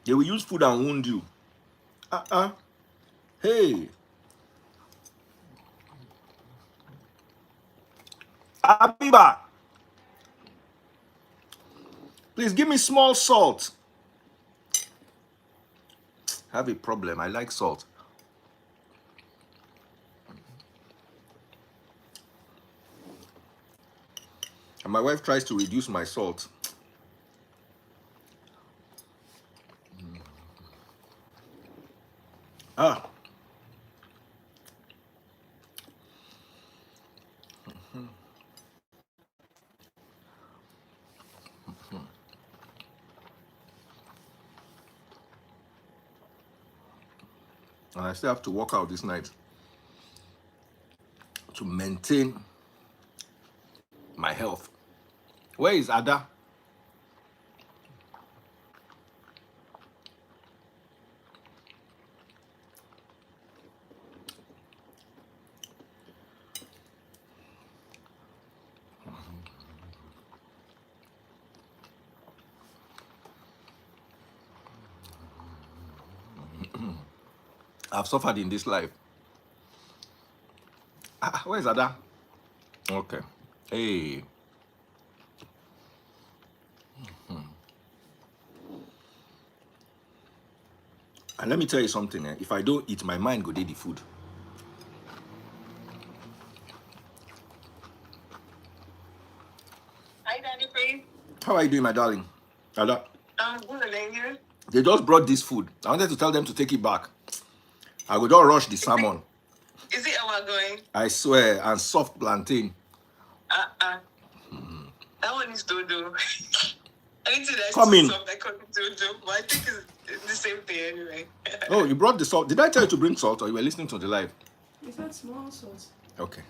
They will use food and wound you. Hey. Abiba, please give me small salt. I have a problem. I like salt. And my wife tries to reduce my salt. Ah. And I still have to work out this night to maintain my health. Where is Ada? I've suffered in this life. Where is Ada? Okay. Hey. And let me tell you something. If I don't eat, my mind go dey the food. Hi, Daddy Free. How are you doing, my darling? Ada? I'm good, and you? They just brought this food. I wanted to tell them to take it back. I would not rush the salmon. Is it our going? I swear, and soft plantain. That one is dodo. Anything that's Come too in. soft, I call it dodo. But I think it's the same thing anyway. Oh, you brought the salt. Did I tell you to bring salt or you were listening to the live? You said small salt. Okay.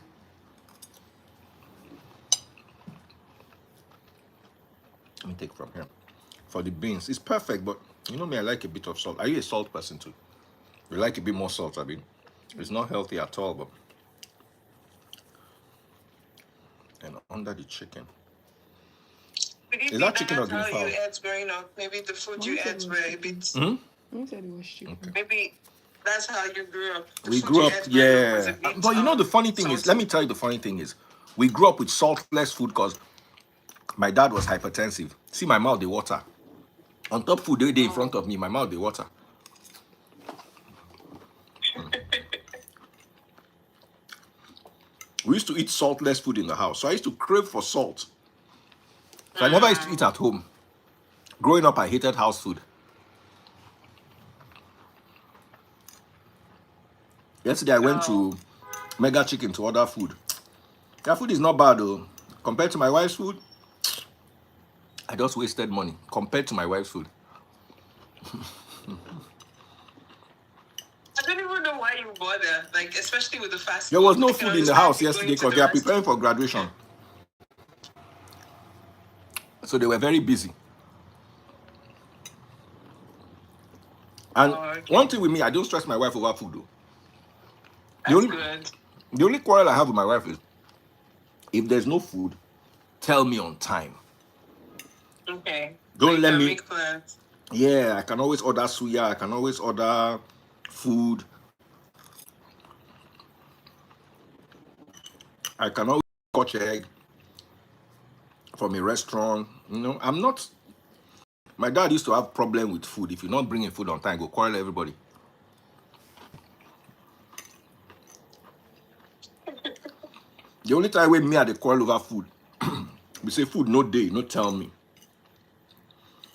Let me take from here. For the beans, it's perfect, but you know me, I like a bit of salt. Are you a salt person too? You like a bit more salt, I mean. It's not healthy at all, but... And under the chicken. Could it Is be that chicken or that's green how fowl? you ate growing up? Maybe the food you ate were a bit... You said it was chicken. Okay. Maybe that's how you grew up. The We food grew you up, ate growing up was yeah. a bit, But you know the funny thing is, salty. let me tell you the funny thing is, we grew up with saltless food because my dad was hypertensive. See my mouth, the water. On top food, they in front of me, my mouth, the water. We used to eat saltless food in the house. So I used to crave for salt. So I never used to eat at home. Growing up, I hated house food. Yesterday, I went to Mega Chicken to order food. Their food is not bad though. Compared to my wife's food, I just wasted money. Compared to my wife's food. I don't even know why you bother, like, especially with the fast There food. was no I can food in the house understand you yesterday going to because the they are restaurant. preparing for graduation. So they were very busy. And Okay. one thing with me, I don't stress my wife over food though. That's good. The only quarrel I have with my wife is, if there's no food, tell me on time. Okay. Don't let me... make plans. Yeah, I can always order suya. I can always order food. I can always catch egg from a restaurant. You know, I'm not... My dad used to have problem with food. If you're not bringing food on time, go quarrel everybody. The only time when me had a quarrel over food, we say food no day, no tell me.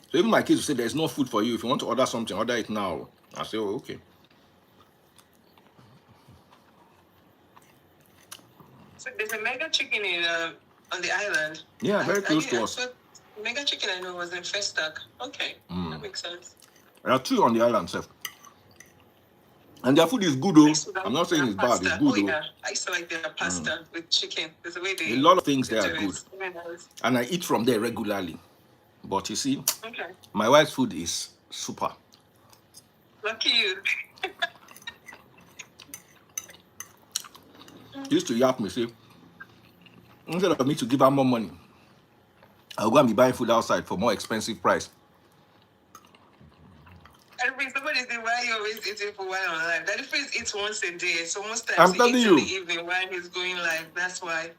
So even my kids will say there's no food for you. If you want to order something, order it now. I say, oh, okay. So there's a Mega Chicken in on the island. Yeah, very close to us. Thought Mega Chicken I know was in Festac. Okay, that makes sense. There are two on the island, Seth. And their food is good, though. I'm not saying it's bad. It's good, though. Yeah. I used to like their pasta with chicken. There's a way they... A lot of things there are do good. it. Very nice. And I eat from there regularly. But you see, Okay. my wife's food is super. Lucky you. She used to yap me, say, instead of me to give her more money, I'll go and be buying food outside for more expensive price. always eating food while on live. Daddy Freeze eats once a day, so most times I'm he telling eats in the you. evening while he's going live. That's why.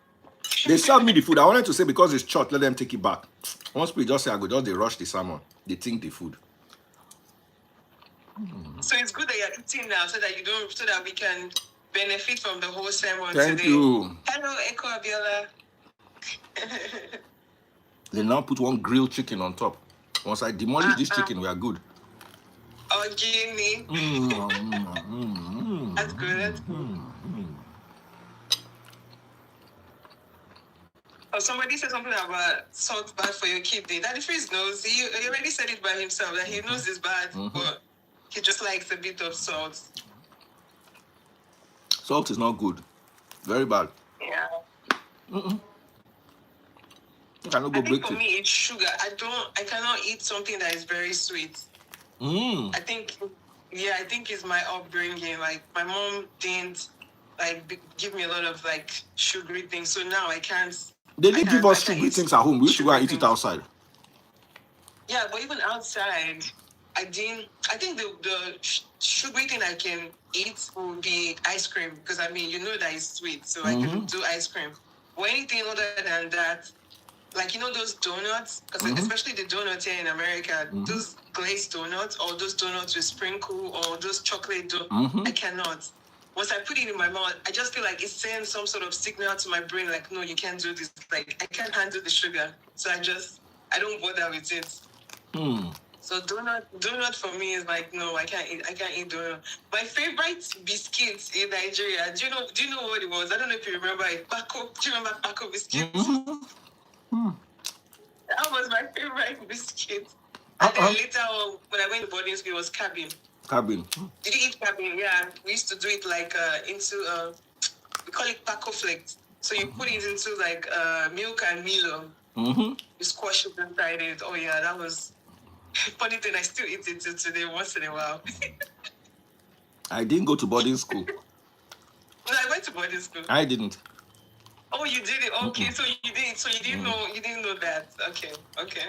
They serve me the food. I wanted to say because it's short, let them take it back. Once we just say I go, just they rush the salmon. They think the food. So it's good that you're eating now, so that so that we can benefit from the whole sermon Thank today. you. Hello, Echo Abiola. They now put one grilled chicken on top. Once I demolish this chicken, we are good. Oh, Guinea. That's good. That's good. Oh, somebody said something about salt bad for your kidney. Daddy Freeze knows. He already said it by himself that he knows it's bad, but he just likes a bit of salt. Salt is not good. Very bad. Yeah. I cannot I go think break for it. me it's sugar. I cannot eat something that is very sweet. I think it's my upbringing. Like my mom didn't give me a lot of like sugary things, so now I can't. They did give us I can't sugary eat things at home. We used to go and eat sugary it things. outside. Yeah, but even outside, I didn't. I think the sugary thing I can eat will be ice cream, because I mean, you know that it's sweet, so I can do ice cream. Or anything other than that, like, you know, those donuts, because especially the donuts here in America, those glazed donuts, or those donuts with sprinkle, or those chocolate donuts, I cannot. Once I put it in my mouth, I just feel like it sends some sort of signal to my brain, like, no, you can't do this. Like, I can't handle the sugar. So I don't bother with it. So donut for me is like, no, I can't eat donut. My favorite biscuit in Nigeria, do you know what it was? I don't know if you remember it. Paco. Do you remember Paco biscuits? That was my favorite biscuit. And then later on, when I went to boarding school, it was cabin. Cabin. Did you eat cabin? Yeah. We used to do it like we call it Paco Flakes. So you put it into like milk and Milo. You squash it inside it. Oh yeah, that was funny thing. I still eat it till today once in a while. I didn't go to boarding school. No, I went to boarding school. I didn't. Oh, you did it. Okay, so you did. So you didn't know. You didn't know that. Okay.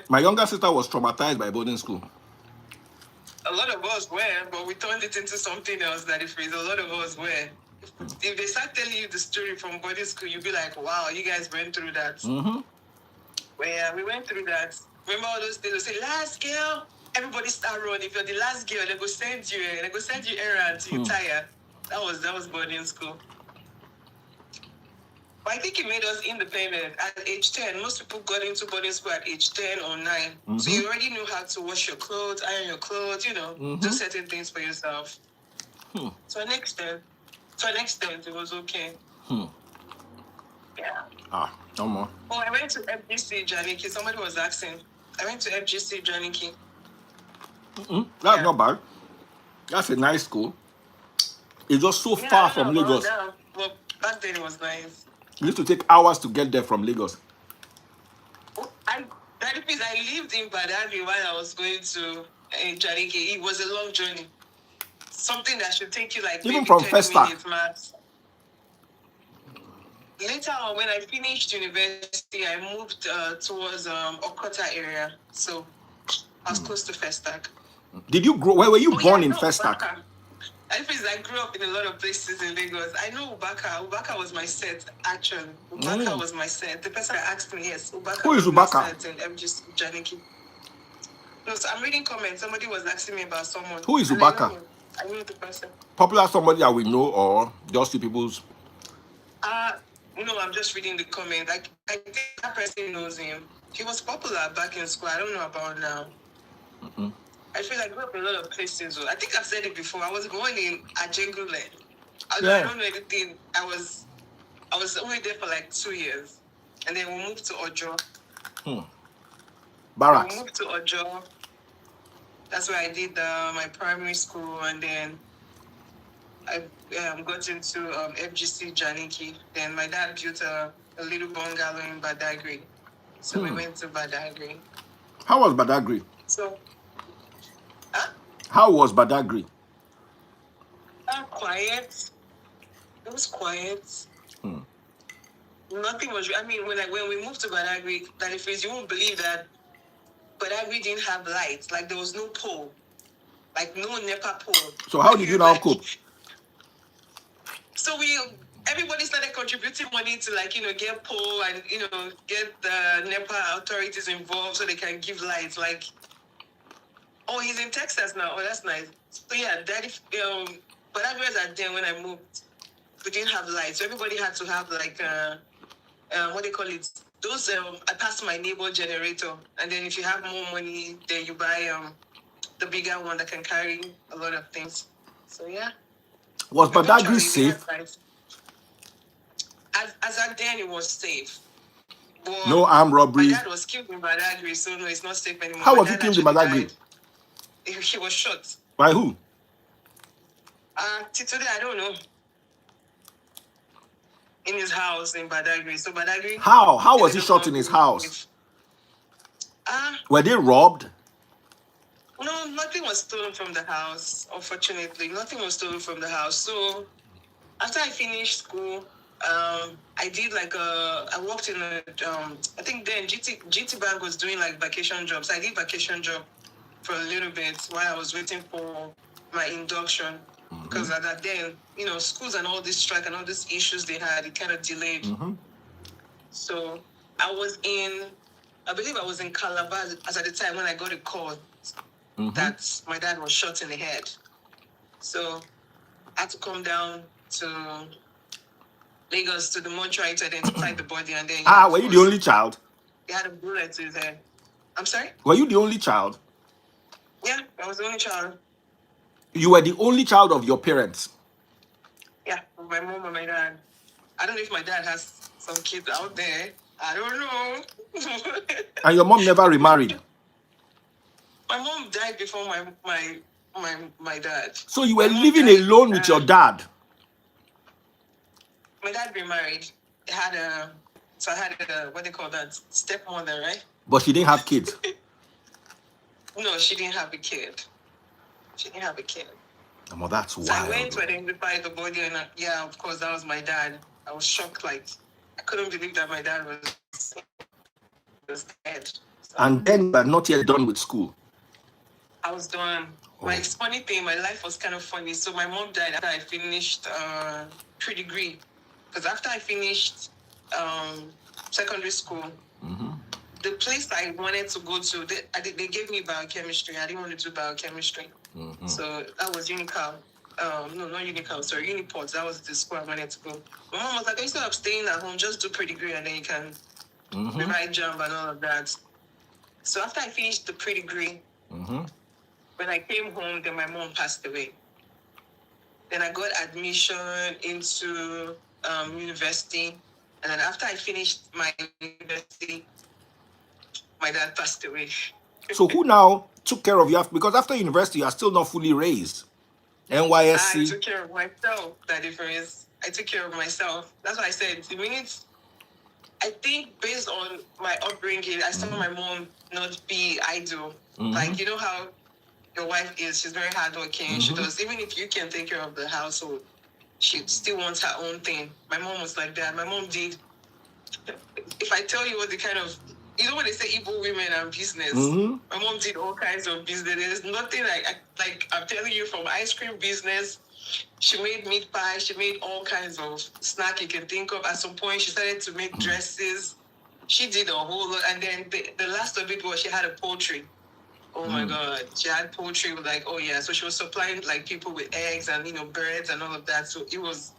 My younger sister was traumatized by boarding school. A lot of us were, but we turned it into something else. That if a lot of us were. If they start telling you the story from boarding school, you'll be like, "Wow, you guys went through that." Well, yeah, we went through that. Remember all those days? They say, "Last girl." Everybody start running. If you're the last girl, they go send you errands. You tired. That was boarding school. But I think it made us independent at age 10. Most people got into boarding school at age 10 or 9. So you already knew how to wash your clothes, iron your clothes, you know, do certain things for yourself. To an extent, it was okay. Yeah. No more. Oh, I went to FGC Janiki. Somebody was asking. I went to FGC Janiki. That's not bad. That's a nice school. It's just so far from Lagos. Well, back then it was nice. You used to take hours to get there from Lagos. I lived in Badagry while I was going to Janiki. It was a long journey. Something that should take you like Even maybe from 10 Festac. minutes max. Later on, when I finished university, I moved towards Okota area. So I was close to Festac. Did you grow? Where were you born in Festac? I grew up in a lot of places in Lagos. I know Ubaka. Ubaka was my set, actually. Ubaka was my set. The person that asked me, yes, Ubaka. Who is Ubaka? And FGC Janiki. No, so I'm reading comments. Somebody was asking me about someone. Who is Ubaka? I know the person. Popular somebody that we know, or just the people's? No, I'm just reading the comment. I think that person knows him. He was popular back in school. I don't know about now. I feel like I grew up in a lot of places. I think I've said it before. I was born in Ajengule. I don't know anything. I was only there for like 2 years. And then we moved to Ojo. Barracks. We moved to Ojo. That's where I did my primary school. And then I got into FGC Janiki. Then my dad built a little bungalow in Badagry. So we went to Badagry. How was Badagry? So, how was Badagry? Quiet. It was quiet. Nothing was. I mean, when we moved to Badagry, you won't believe that Badagry didn't have lights. Like there was no pole. like no NEPA pole. So how did you now cope? So everybody started contributing money to get pole and get the NEPA authorities involved so they can give lights. Like, oh, he's in Texas now. Oh, that's nice. So yeah, daddy. But I realized that then when I moved, we didn't have lights. So everybody had to have like what they call it. Those I passed my neighbor generator, and then if you have more money, then you buy the bigger one that can carry a lot of things. So yeah. Was Badagry Eventually, we safe? had lights. As at then, it was safe. But No armed my robberies. dad was killed in Badagry, so no, it's not safe anymore. How My was he dad killed in actually Badagry? died. He was shot. By who? Till today, I don't know. In his house in Badagry. So Badagry. How? How was he shot in his house? Were they robbed? No, nothing was stolen from the house. Unfortunately, nothing was stolen from the house. So after I finished school, I did I worked in I think then GT Bank was doing like vacation jobs. I did vacation job for a little bit while I was waiting for my induction. Because at that then, schools and all this strike and all these issues they had, it kind of delayed. So I believe I was in Calabar as at the time when I got a call that my dad was shot in the head. So I had to come down to Lagos to the mortuary to identify the body, and then Were you the only child? They had a bullet to his head. I'm sorry? Were you the only child? Yeah, I was the only child. You were the only child of your parents? Yeah, my mom and my dad. I don't know if my dad has some kids out there. I don't know. And your mom never remarried? My mom died before my dad. So you were living alone with your dad? My dad remarried. I had a what they call that, stepmother, right? But she didn't have kids? No, she didn't have a kid. She didn't have a kid. Oh, that's wild. So I went to identify the body, and yeah, of course, that was my dad. I was shocked, like I couldn't believe that my dad was dead. So, and then you are not yet done with school? I was done. Oh. My funny thing, my life was kind of funny. So my mom died after I finished pre-degree. Because after I finished secondary school, the place I wanted to go to, they gave me biochemistry. I didn't want to do biochemistry. So that was Unical. No, not Unical, sorry, Uniport. That was the school I wanted to go. My mom was like, instead of staying at home, just do pre-degree and then you can rewrite jump and all of that. So after I finished the pre-degree, when I came home, then my mom passed away. Then I got admission into university. And then after I finished my university, my dad passed away. So who now took care of you? Because after university, you are still not fully raised. NYSC. I took care of myself, that difference. I took care of myself. That's why I said, I think based on my upbringing, I saw my mom not be idle. Like, you know how your wife is, she's very hardworking. She does, even if you can take care of the household, she still wants her own thing. My mom was like that. My mom did, if I tell you what the kind of, you know when they say evil women and business, my mom did all kinds of business. There's nothing like I'm telling you, from ice cream business, she made meat pie, she made all kinds of snack you can think of. At some point, she started to make dresses. She did a whole lot. And then the last of it was she had a poultry. Oh my God. She had poultry with like, oh yeah. So she was supplying like people with eggs and, birds and all of that. So it was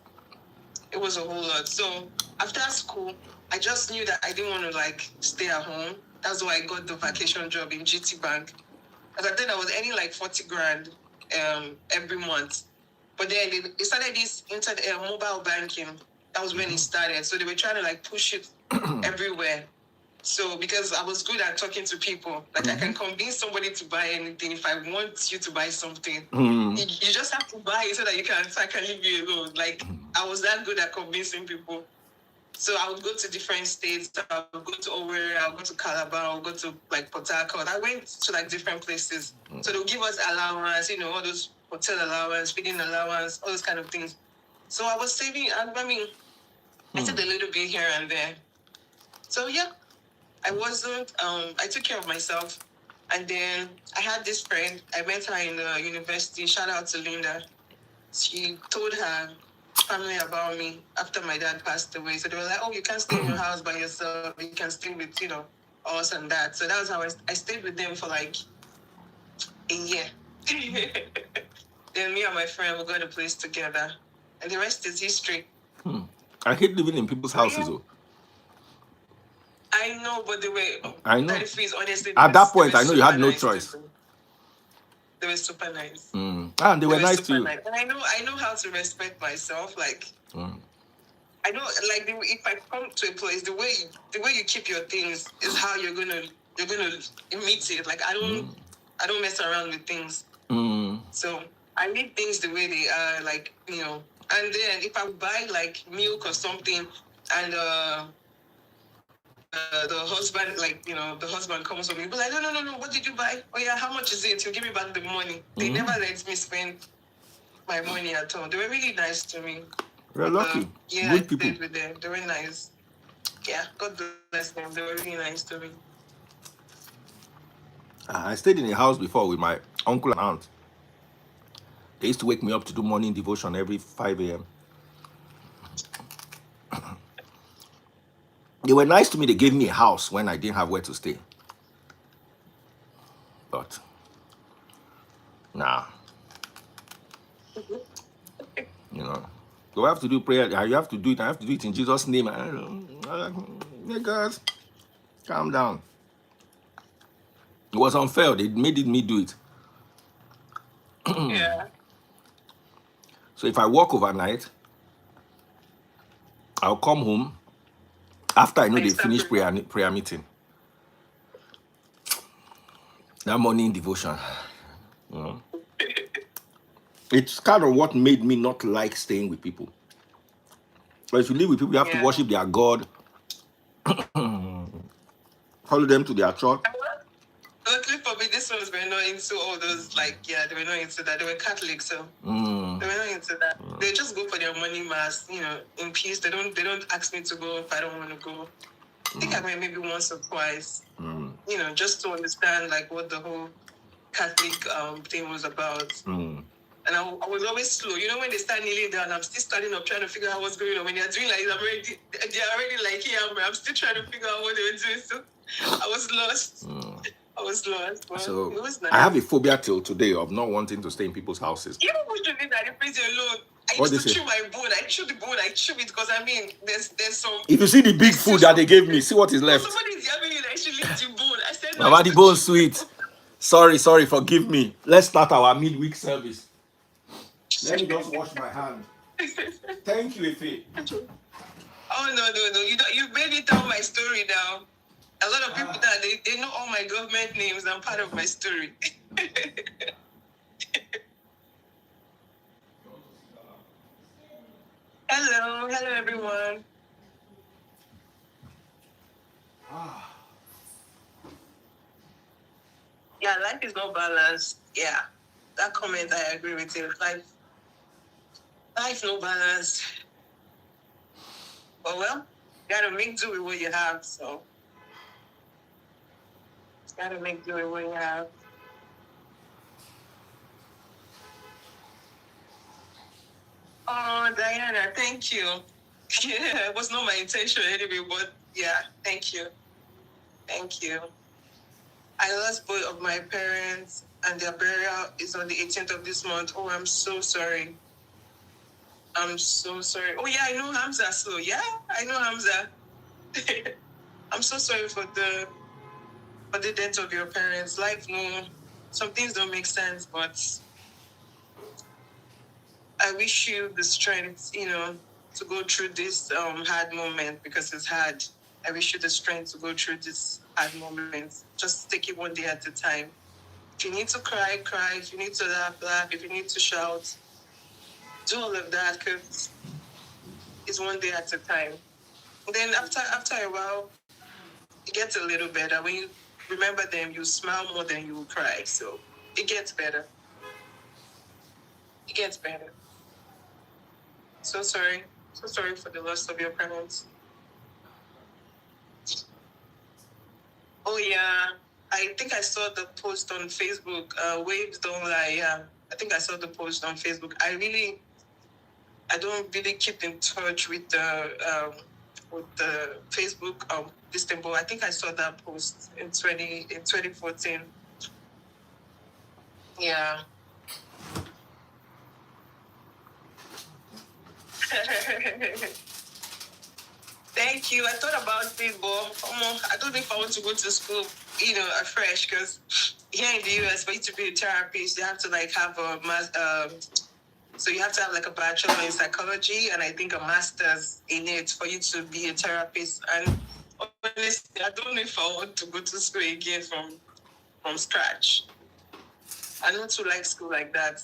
a whole lot. So after school, I just knew that I didn't want to like stay at home. That's why I got the vacation job in GT Bank. As I think I was earning like 40 grand every month. But then they started this mobile banking. That was when it started. So they were trying to like push it everywhere. So because I was good at talking to people, like I can convince somebody to buy anything. If I want you to buy something, you just have to buy it so that I can leave you alone. Like I was that good at convincing people. So I would go to different states. I would go to Owerri, I would go to Calabar, I would go to like Port Harcourt. I went to like different places. So they'll give us allowance, all those hotel allowance, feeding allowance, all those kind of things. So I was saving. I did a little bit here and there. So yeah, I took care of myself. And then I had this friend. I met her in the university. Shout out to Linda. She told her family about me after my dad passed away. So they were like, "Oh, you can't stay in your house by yourself. You can stay with, us and that." So that was how I stayed with them for like a year. Then me and my friend, we got a place together. And the rest is history. I hate living in people's houses. Oh. I know, but they were I know. 33s, honestly. At that point, I know you had no choice. They were super nice. And they were nice to you. Nice. And I know how to respect myself. Like I know, like if I come to a place, the way you keep your things is how you're gonna meet it. Like I don't mess around with things. So I leave things the way they are. Like and then if I buy like milk or something, and the husband, the husband comes to me, but like, no, what did you buy? Oh yeah, how much is it? You give me back the money. They never let me spend my money at all. They were really nice to me. We're lucky. Yeah, good I people. stayed with them. They were nice. Yeah, God bless them. They were really nice to me. I stayed in a house before with my uncle and aunt. They used to wake me up to do morning devotion every 5 a.m. They were nice to me. They gave me a house when I didn't have where to stay. But, nah. Do I have to do prayer? You have to do it. I have to do it in Jesus' name. Niggas, calm down. It was unfair. They made me do it. Yeah. So if I work overnight, I'll come home after I know they finish prayer meeting. That morning devotion. It's kind of what made me not like staying with people. But if you live with people, you have to worship their God. Follow them to their church. Luckily for me, these ones were not into all those, they were not into that. They were Catholic, so they were not into that. They just go for their morning mass, in peace. They don't ask me to go if I don't want to go. I think I went maybe once or twice, just to understand like what the whole Catholic thing was about. And I was always slow. When they start kneeling down, I'm still standing up trying to figure out what's going on. When they're doing like they're already like here, I'm still trying to figure out what they were doing. So I was lost. But so it was nice. I have a phobia till today of not wanting to stay in people's houses. Even when you did that in prison alone, I used to chew my bone. I chew the bone. I chew it because there's some. If you see the big food that they gave me, see what is left. Somebody's having you that should lift the bone. I said, Mama, the bone sweet. Sorry, forgive me. Let's start our midweek service. Let me just wash my hand. Thank you, Ife. Oh no! You've made me tell my story now. A lot of people that they know all my government names. I'm part of my story. Hello everyone. Yeah, life is not balanced. Yeah, that comment I agree with you. Life no balance. But well, gotta make do with what you have. So gotta make do with what you have. Oh, Diana, thank you. Yeah, it was not my intention anyway, but yeah, thank you. I lost both of my parents, and their burial is on the 18th of this month. Oh, I'm so sorry. I'm so sorry. Oh yeah, I know Hamza. So yeah, I know Hamza. I'm so sorry for the death of your parents. Life, some things don't make sense, but I wish you the strength, to go through this hard moment, because it's hard. I wish you the strength to go through this hard moment. Just take it one day at a time. If you need to cry, cry. If you need to laugh. If you need to shout, do all of that, because it's one day at a time. And then after a while, it gets a little better. When you remember them, you smile more than you cry. So it gets better. So sorry for the loss of your parents. Oh yeah, I think I saw the post on Facebook. Waves don't lie. Yeah, I think I saw the post on Facebook. I don't really keep in touch with the Facebook this thing, but I think I saw that post in 2014. Yeah. Thank you. I thought about it, but I don't know if I want to go to school, afresh, because here in the US, for you to be a therapist, you have to have so you have to have a bachelor in psychology and I think a master's in it for you to be a therapist. And honestly, I don't know if I want to go to school again from scratch. I don't too like school like that.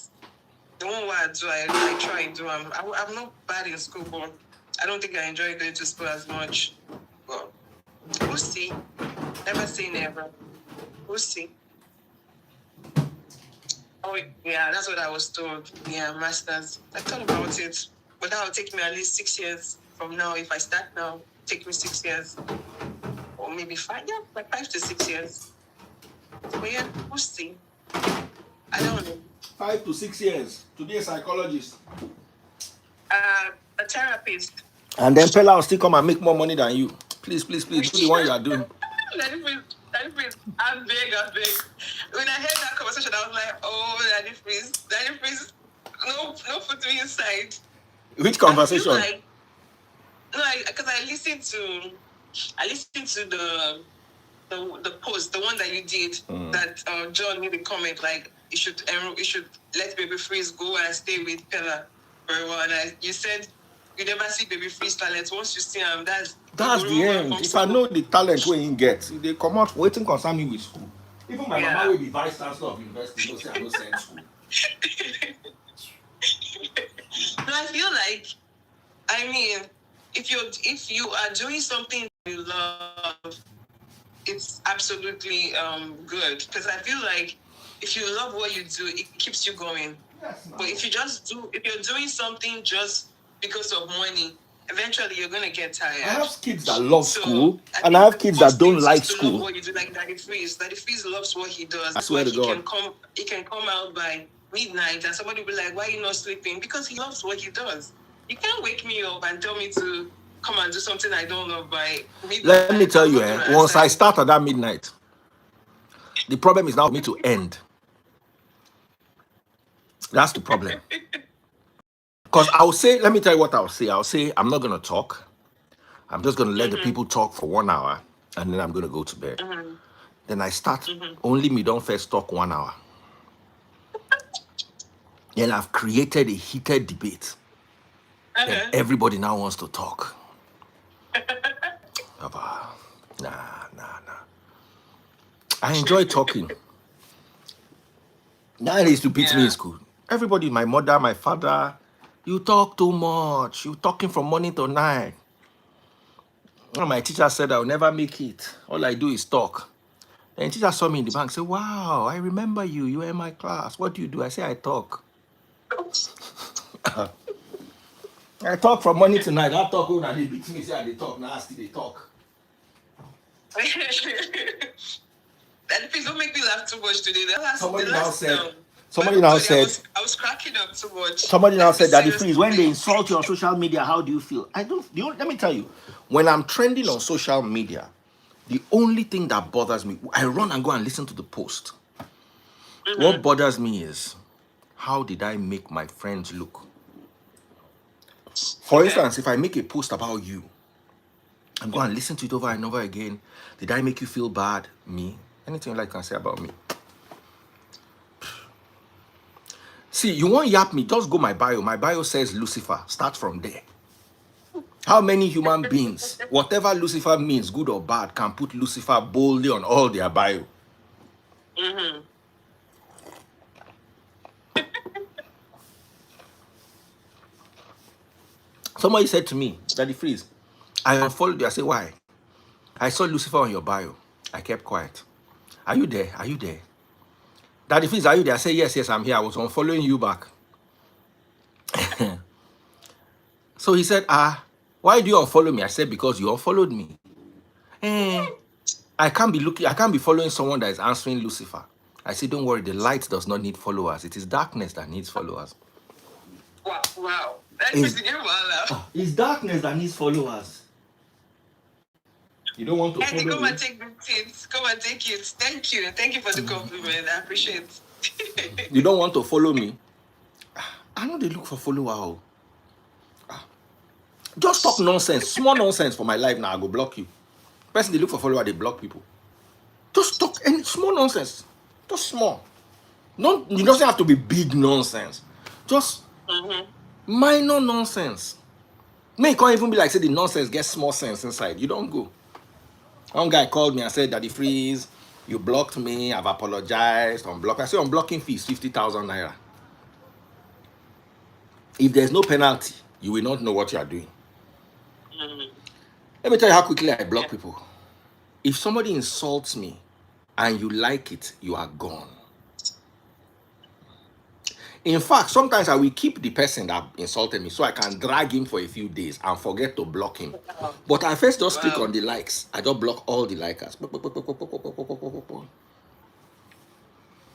The one where I do, I try and do. I'm not bad in school, but I don't think I enjoy going to school as much. But we'll see. Never say never. We'll see. Oh, yeah, that's what I was told. Yeah, master's. I thought about it, but that will take me at least 6 years from now. If I start now, take me 6 years. Or maybe 5, 5 to 6 years. But yeah, we'll see. I don't know. 5 to 6 years to be a psychologist. A therapist. And then Pella will still come and make more money than you. Please, do the one you are doing. Daddy Freeze, I'm big. When I heard that conversation, I was like, oh, Daddy Freeze, no, put me inside. Which conversation? Because I listened to the post, the one that you did, that John made a comment you should let Baby Freeze go and stay with Pella for a while. And you said you never see Baby Freeze talent. Once you see him, that's the end. If I know the talent where he gets, they come out waiting concern me with school. Even my mama will be vice chancellor of university. No say I don't send school. No, I feel if you are doing something you love, it's absolutely good. Because I feel if you love what you do, it keeps you going. But if you're doing something just because of money, eventually you're gonna get tired. I have kids that love school, and I have kids that don't like school. Love what you do, like Daddy Freeze. Daddy Freeze loves what he does. I swear to God. He can come out by midnight, and somebody will be like, "Why are you not sleeping?" Because he loves what he does. You can't wake me up and tell me to come and do something I don't love by midnight. Let me tell you, once I start at that midnight, the problem is now for me to end. That's the problem. Because I'll say, let me tell you what I'll say. I'll say, I'm not going to talk. I'm just going to let the people talk for 1 hour, and then I'm going to go to bed. Then I start, only me don't first talk 1 hour. Then I've created a heated debate. And everybody now wants to talk. Nah. I enjoy talking. Now they used to beat me in school. Everybody, my mother, my father, you talk too much. You talking from morning to night. And my teacher said I'll never make it. All I do is talk. And teacher saw me in the bank and said, wow, I remember you. You were in my class. What do you do? I say, I talk. I talk from morning to night. I talk when they beat me. Say they talk. Now still they talk. And please don't make me laugh too much today. Somebody now said, I was cracking up too much. Somebody now said, Daddy Freeze, when they insult you on social media, how do you feel? Let me tell you, when I'm trending on social media, the only thing that bothers me, I run and go and listen to the post. What bothers me is, how did I make my friends look? For instance, if I make a post about you, and go and listen to it over and over again, did I make you feel bad? Me? Anything you can say about me? See, you won't yap me, just go my bio. My bio says Lucifer. Start from there. How many human beings, whatever Lucifer means, good or bad, can put Lucifer boldly on all their bio? Somebody said to me, Daddy Freeze, I unfollowed you. I said, why? I saw Lucifer on your bio. I kept quiet. Are you there? Are you there? Daddy Freeze, are you there? I said, yes, I'm here. I was unfollowing you back. So he said, why do you unfollow me? I said, because you unfollowed me. I I can't be following someone that is answering Lucifer. I say, don't worry, the light does not need followers. It is darkness that needs followers. Wow. That It's, is well. it's darkness that needs followers. You don't want to Eddie, follow come me? and take the tips. Come and take it. Thank you. Thank you for the compliment. I appreciate it. You don't want to follow me? I know they look for follower. Just talk nonsense, small nonsense for my life now. I go block you. Person they look for follower, they block people. Just talk any small nonsense. Just small. It doesn't have to be big nonsense. Just minor nonsense. May can't even be like say the nonsense gets small sense inside. You don't go. One guy called me and said, Daddy Freeze, you blocked me, I've apologized, unblock. I said, unblocking fee is 50,000 naira. If there's no penalty, you will not know what you are doing. Let me tell you how quickly I block people. If somebody insults me and you like it, you are gone. In fact, sometimes I will keep the person that insulted me so I can drag him for a few days and forget to block him. But I first just click on the likes. I just block all the likers.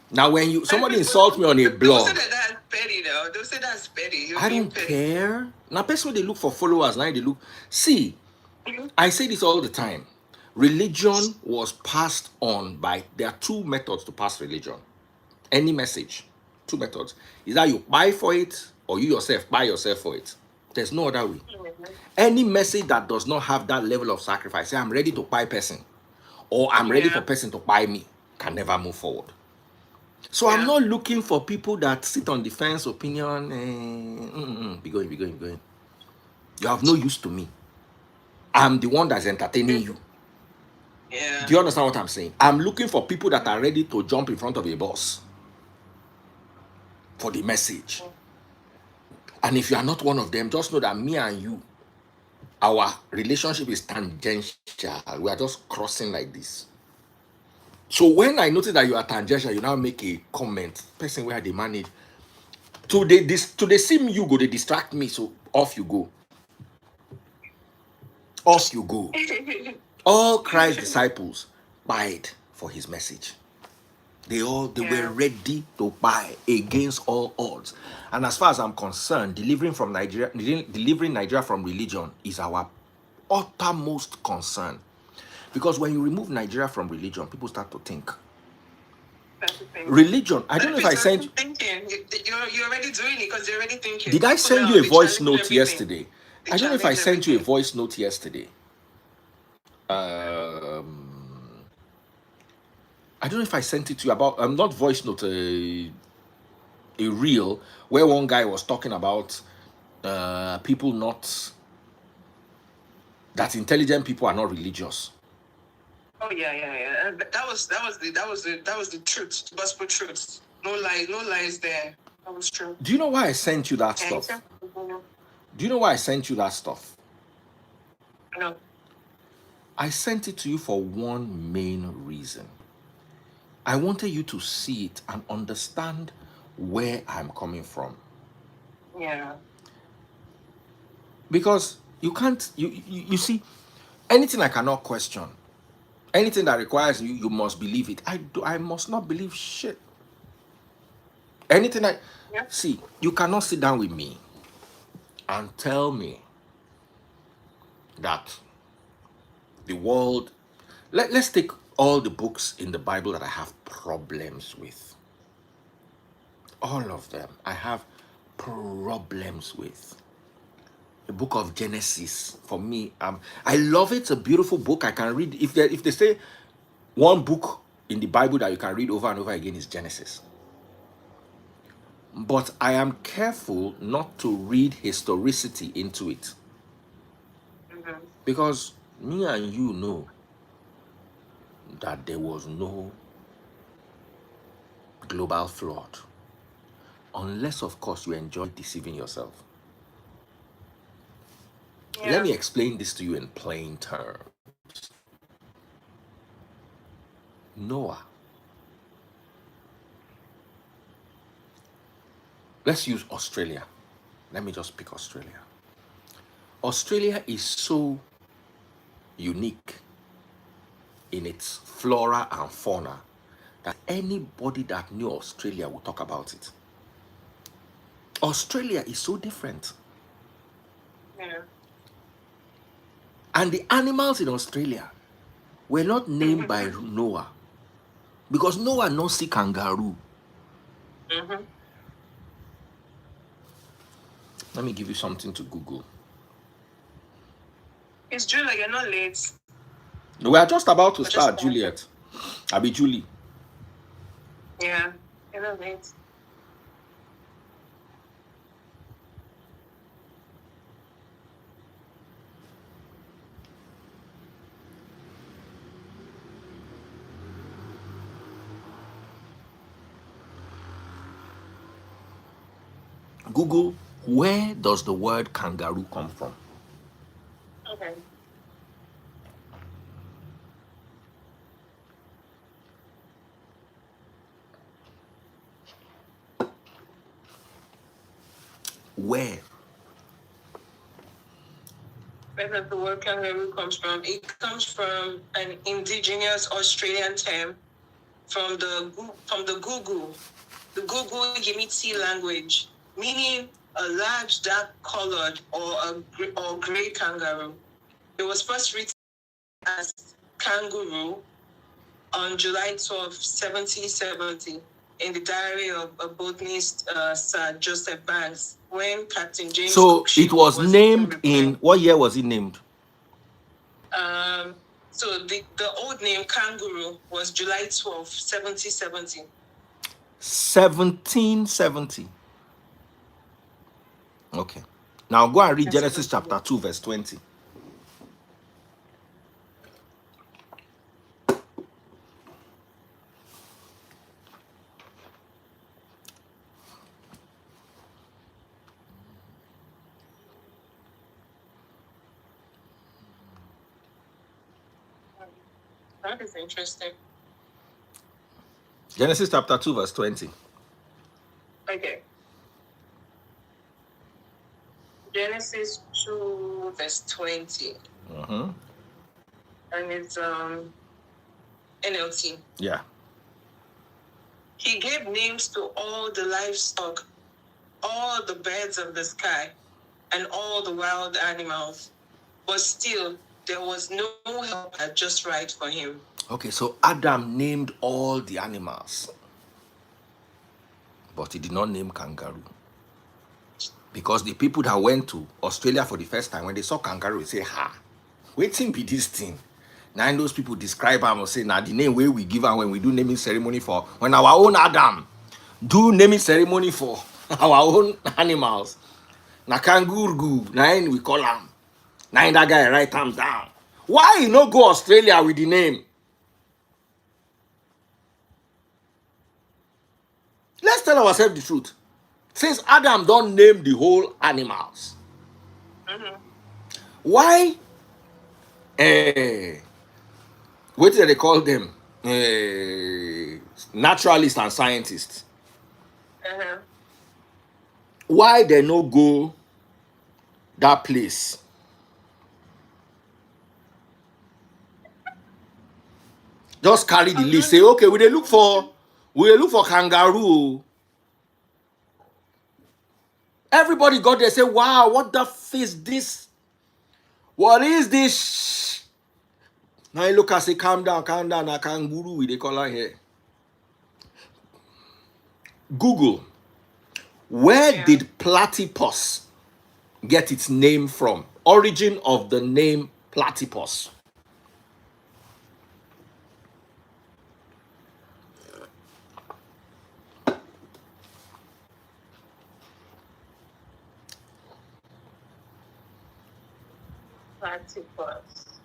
Now, when somebody insults me on a blog, Don't say that's petty, though. Don't say that's petty. I don't care. Now, person they look for followers, now they look. See, I say this all the time. Religion was passed on by. There are two methods to pass religion. Any message, two methods. Is that you buy for it or you yourself buy yourself for it. There's no other way. Any message that does not have that level of sacrifice, say I'm ready to buy person or I'm ready for person to buy me, can never move forward. So I'm not looking for people that sit on the fence opinion. Be going. You have no use to me. I'm the one that's entertaining you. Yeah. Do you understand what I'm saying? I'm looking for people that are ready to jump in front of a bus for the message. And if you are not one of them, just know that me and you, our relationship is tangential. We are just crossing like this. So when I notice that you are tangential, you now make a comment. Person where they manage. To they see me, you go, they distract me. So off you go. Off you go. All Christ's disciples died for his message. They were ready to buy against all odds. And as far as I'm concerned, delivering Nigeria from religion is our uttermost concern. Because when you remove Nigeria from religion, people start to think. Religion, I don't know if I sent you. You're already doing it because you're already thinking. Did I send you a voice note yesterday? I don't know if I sent you a voice note yesterday. I don't know if I sent it to you about not voice note, a reel where one guy was talking about people not that intelligent people are not religious. Oh yeah. That was the truth, gospel truth. No lies there. That was true. Do you know why I sent you that stuff? Do you know why I sent you that stuff? No. I sent it to you for one main reason. I wanted you to see it and understand where I'm coming from. Yeah. Because you can't, you see, anything I cannot question, anything that requires you must believe it. I must not believe shit. Anything see, you cannot sit down with me and tell me that the world, let's take all the books in the Bible that I have problems with. All of them I have problems with. The book of Genesis, for me, I love it. It's a beautiful book. I can read. If they say one book in the Bible that you can read over and over again is Genesis. But I am careful not to read historicity into it. Because me and you know that there was no global flood. Unless, of course, you enjoy deceiving yourself. Yeah. Let me explain this to you in plain terms. Noah. Let's use Australia. Let me just pick Australia. Australia is so unique in its flora and fauna that anybody that knew Australia would talk about it. Australia is so different. Yeah. And the animals in Australia were not named by Noah, because Noah not see kangaroo. Mm-hmm. Let me give you something to Google. It's true that you're not late. We are just about to We're just start, starting. Juliet. I'll be Julie. Yeah, you're not late. Google, where does the word kangaroo come from? Okay. Where? Where does the word kangaroo comes from? It comes from an indigenous Australian term from the Gugu, the Gugu Yimiti language, meaning a large, dark-colored or grey kangaroo. It was first written as kangaroo on July 12, 1770, in the diary of a botanist, Sir Joseph Banks, when Captain James So Cook ship it was named repairing. in, what year was it named? So the old name kangaroo was July 12, 1770. 1770. Okay. Now go and read That's Genesis about chapter 2, verse 20. That is interesting. Genesis chapter 2, verse 20. Okay. Genesis 2, verse 20. Mm-hmm. And it's NLT. Yeah. He gave names to all the livestock, all the birds of the sky, and all the wild animals. But still, there was no helper just right for him. Okay, so Adam named all the animals, but he did not name kangaroo. Because the people that went to Australia for the first time, when they saw kangaroo, they say, ha, waiting be this thing. Now those people describe them and say, now the name where we give them when we do naming ceremony for, when our own Adam do naming ceremony for our own animals. Na kangaroo, now we call them. Now that guy write them down. Why you no go Australia with the name? Let's tell ourselves the truth. Since Adam don't name the whole animals, why? What do they call them? Naturalists and scientists. Why they no go that place? Just carry the list. Say, okay, we look for kangaroo. Everybody got there. Say, wow, what the f is this? What is this? Now you look and say, calm down, a kangaroo, they call her here. Google, where did platypus get its name from? Origin of the name platypus. Platypus.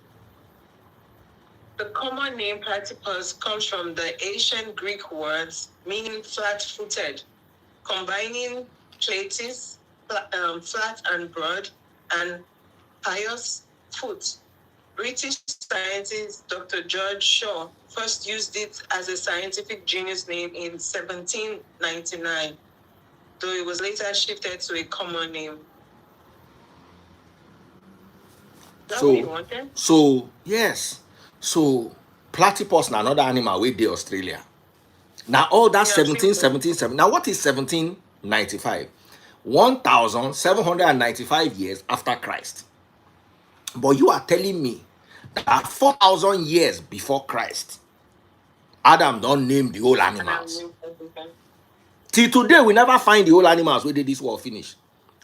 The common name platypus comes from the ancient Greek words meaning flat-footed, combining platis, flat and broad, and pious foot. British scientist Dr. George Shaw first used it as a scientific genus name in 1799, though it was later shifted to a common name. Is that what you wanted? So yes. So Platypus na another animal wey dey Australia. Now all that Yeah, I've seen 17, them. now what is 1795? 1795 years after Christ. But you are telling me that 4,000 years before Christ, Adam don't name the whole And I'm animals. doing everything. Till today, we never find the whole animals where did this war finish.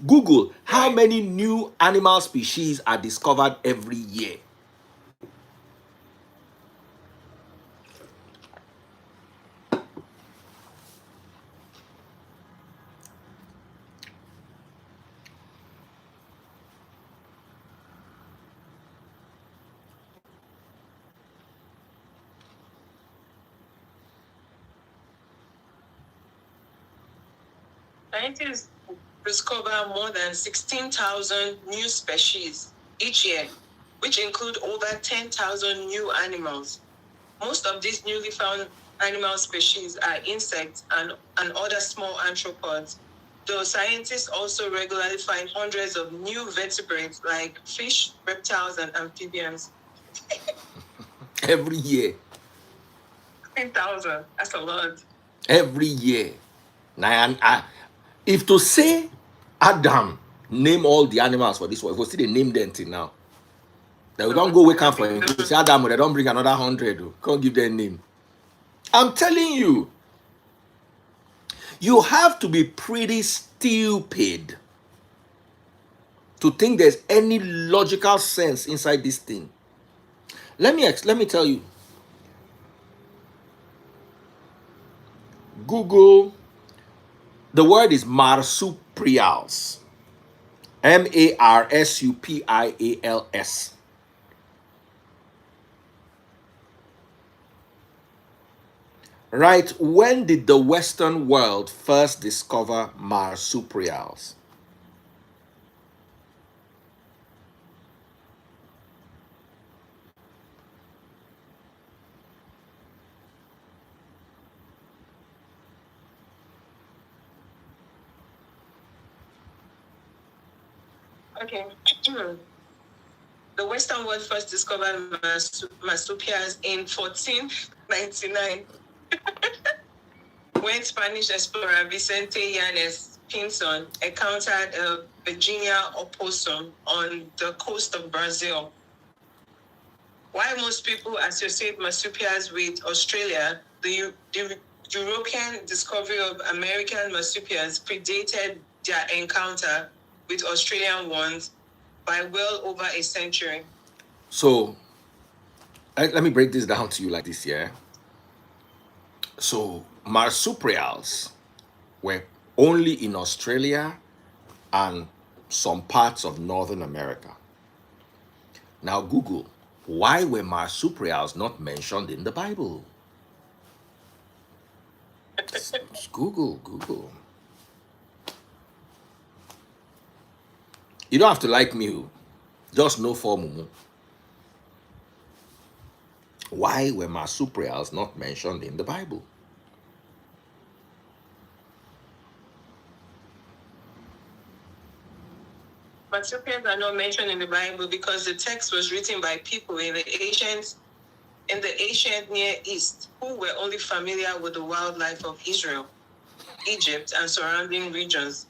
Google how Right. many new animal species are discovered every year. Scientists discover more than 16,000 new species each year, which include over 10,000 new animals. Most of these newly found animal species are insects and other small arthropods, though scientists also regularly find hundreds of new vertebrates like fish, reptiles, and amphibians. Every year. 10,000, that's a lot. Every year. Now, if to say Adam name all the animals for this one, if we still they name them till now, then we don't go wake up for him. To say Adam, they don't bring another 100. Can't give them name. I'm telling you, you have to be pretty stupid to think there's any logical sense inside this thing. Let me tell you. Google, the word is marsupials. Marsupials. Right, when did the Western world first discover marsupials? Okay. The Western world first discovered marsupials in 1499 when Spanish explorer Vicente Yanes Pinzon encountered a Virginia opossum on the coast of Brazil. While most people associate marsupials with Australia, the European discovery of American marsupials predated their encounter with Australian ones by well over a century. So, let me break this down to you like this, yeah? So, marsupials were only in Australia and some parts of Northern America. Now, Google, why were marsupials not mentioned in the Bible? Just Google. You don't have to like me, just know for Mumu. Why were marsupials not mentioned in the Bible? Marsupials are not mentioned in the Bible because the text was written by people in the ancient Near East who were only familiar with the wildlife of Israel, Egypt, and surrounding regions.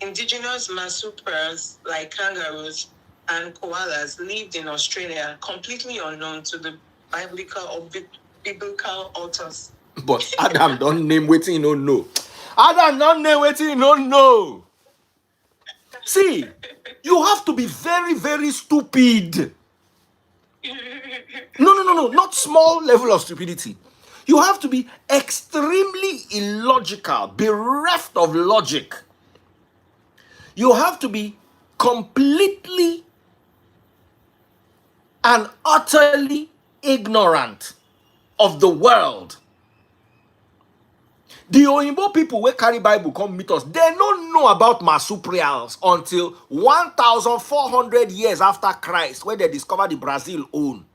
Indigenous marsupials like kangaroos and koalas lived in Australia, completely unknown to the biblical authors. But Adam don't name waiting you don't know. Adam don't name waiting you don't know. See, you have to be very, very stupid. No, not small level of stupidity. You have to be extremely illogical, bereft of logic. You have to be completely and utterly ignorant of the world. The Oyinbo people wey carry Bible come meet us, they don't know about marsupials until 1,400 years after Christ, when they discovered the Brazil own.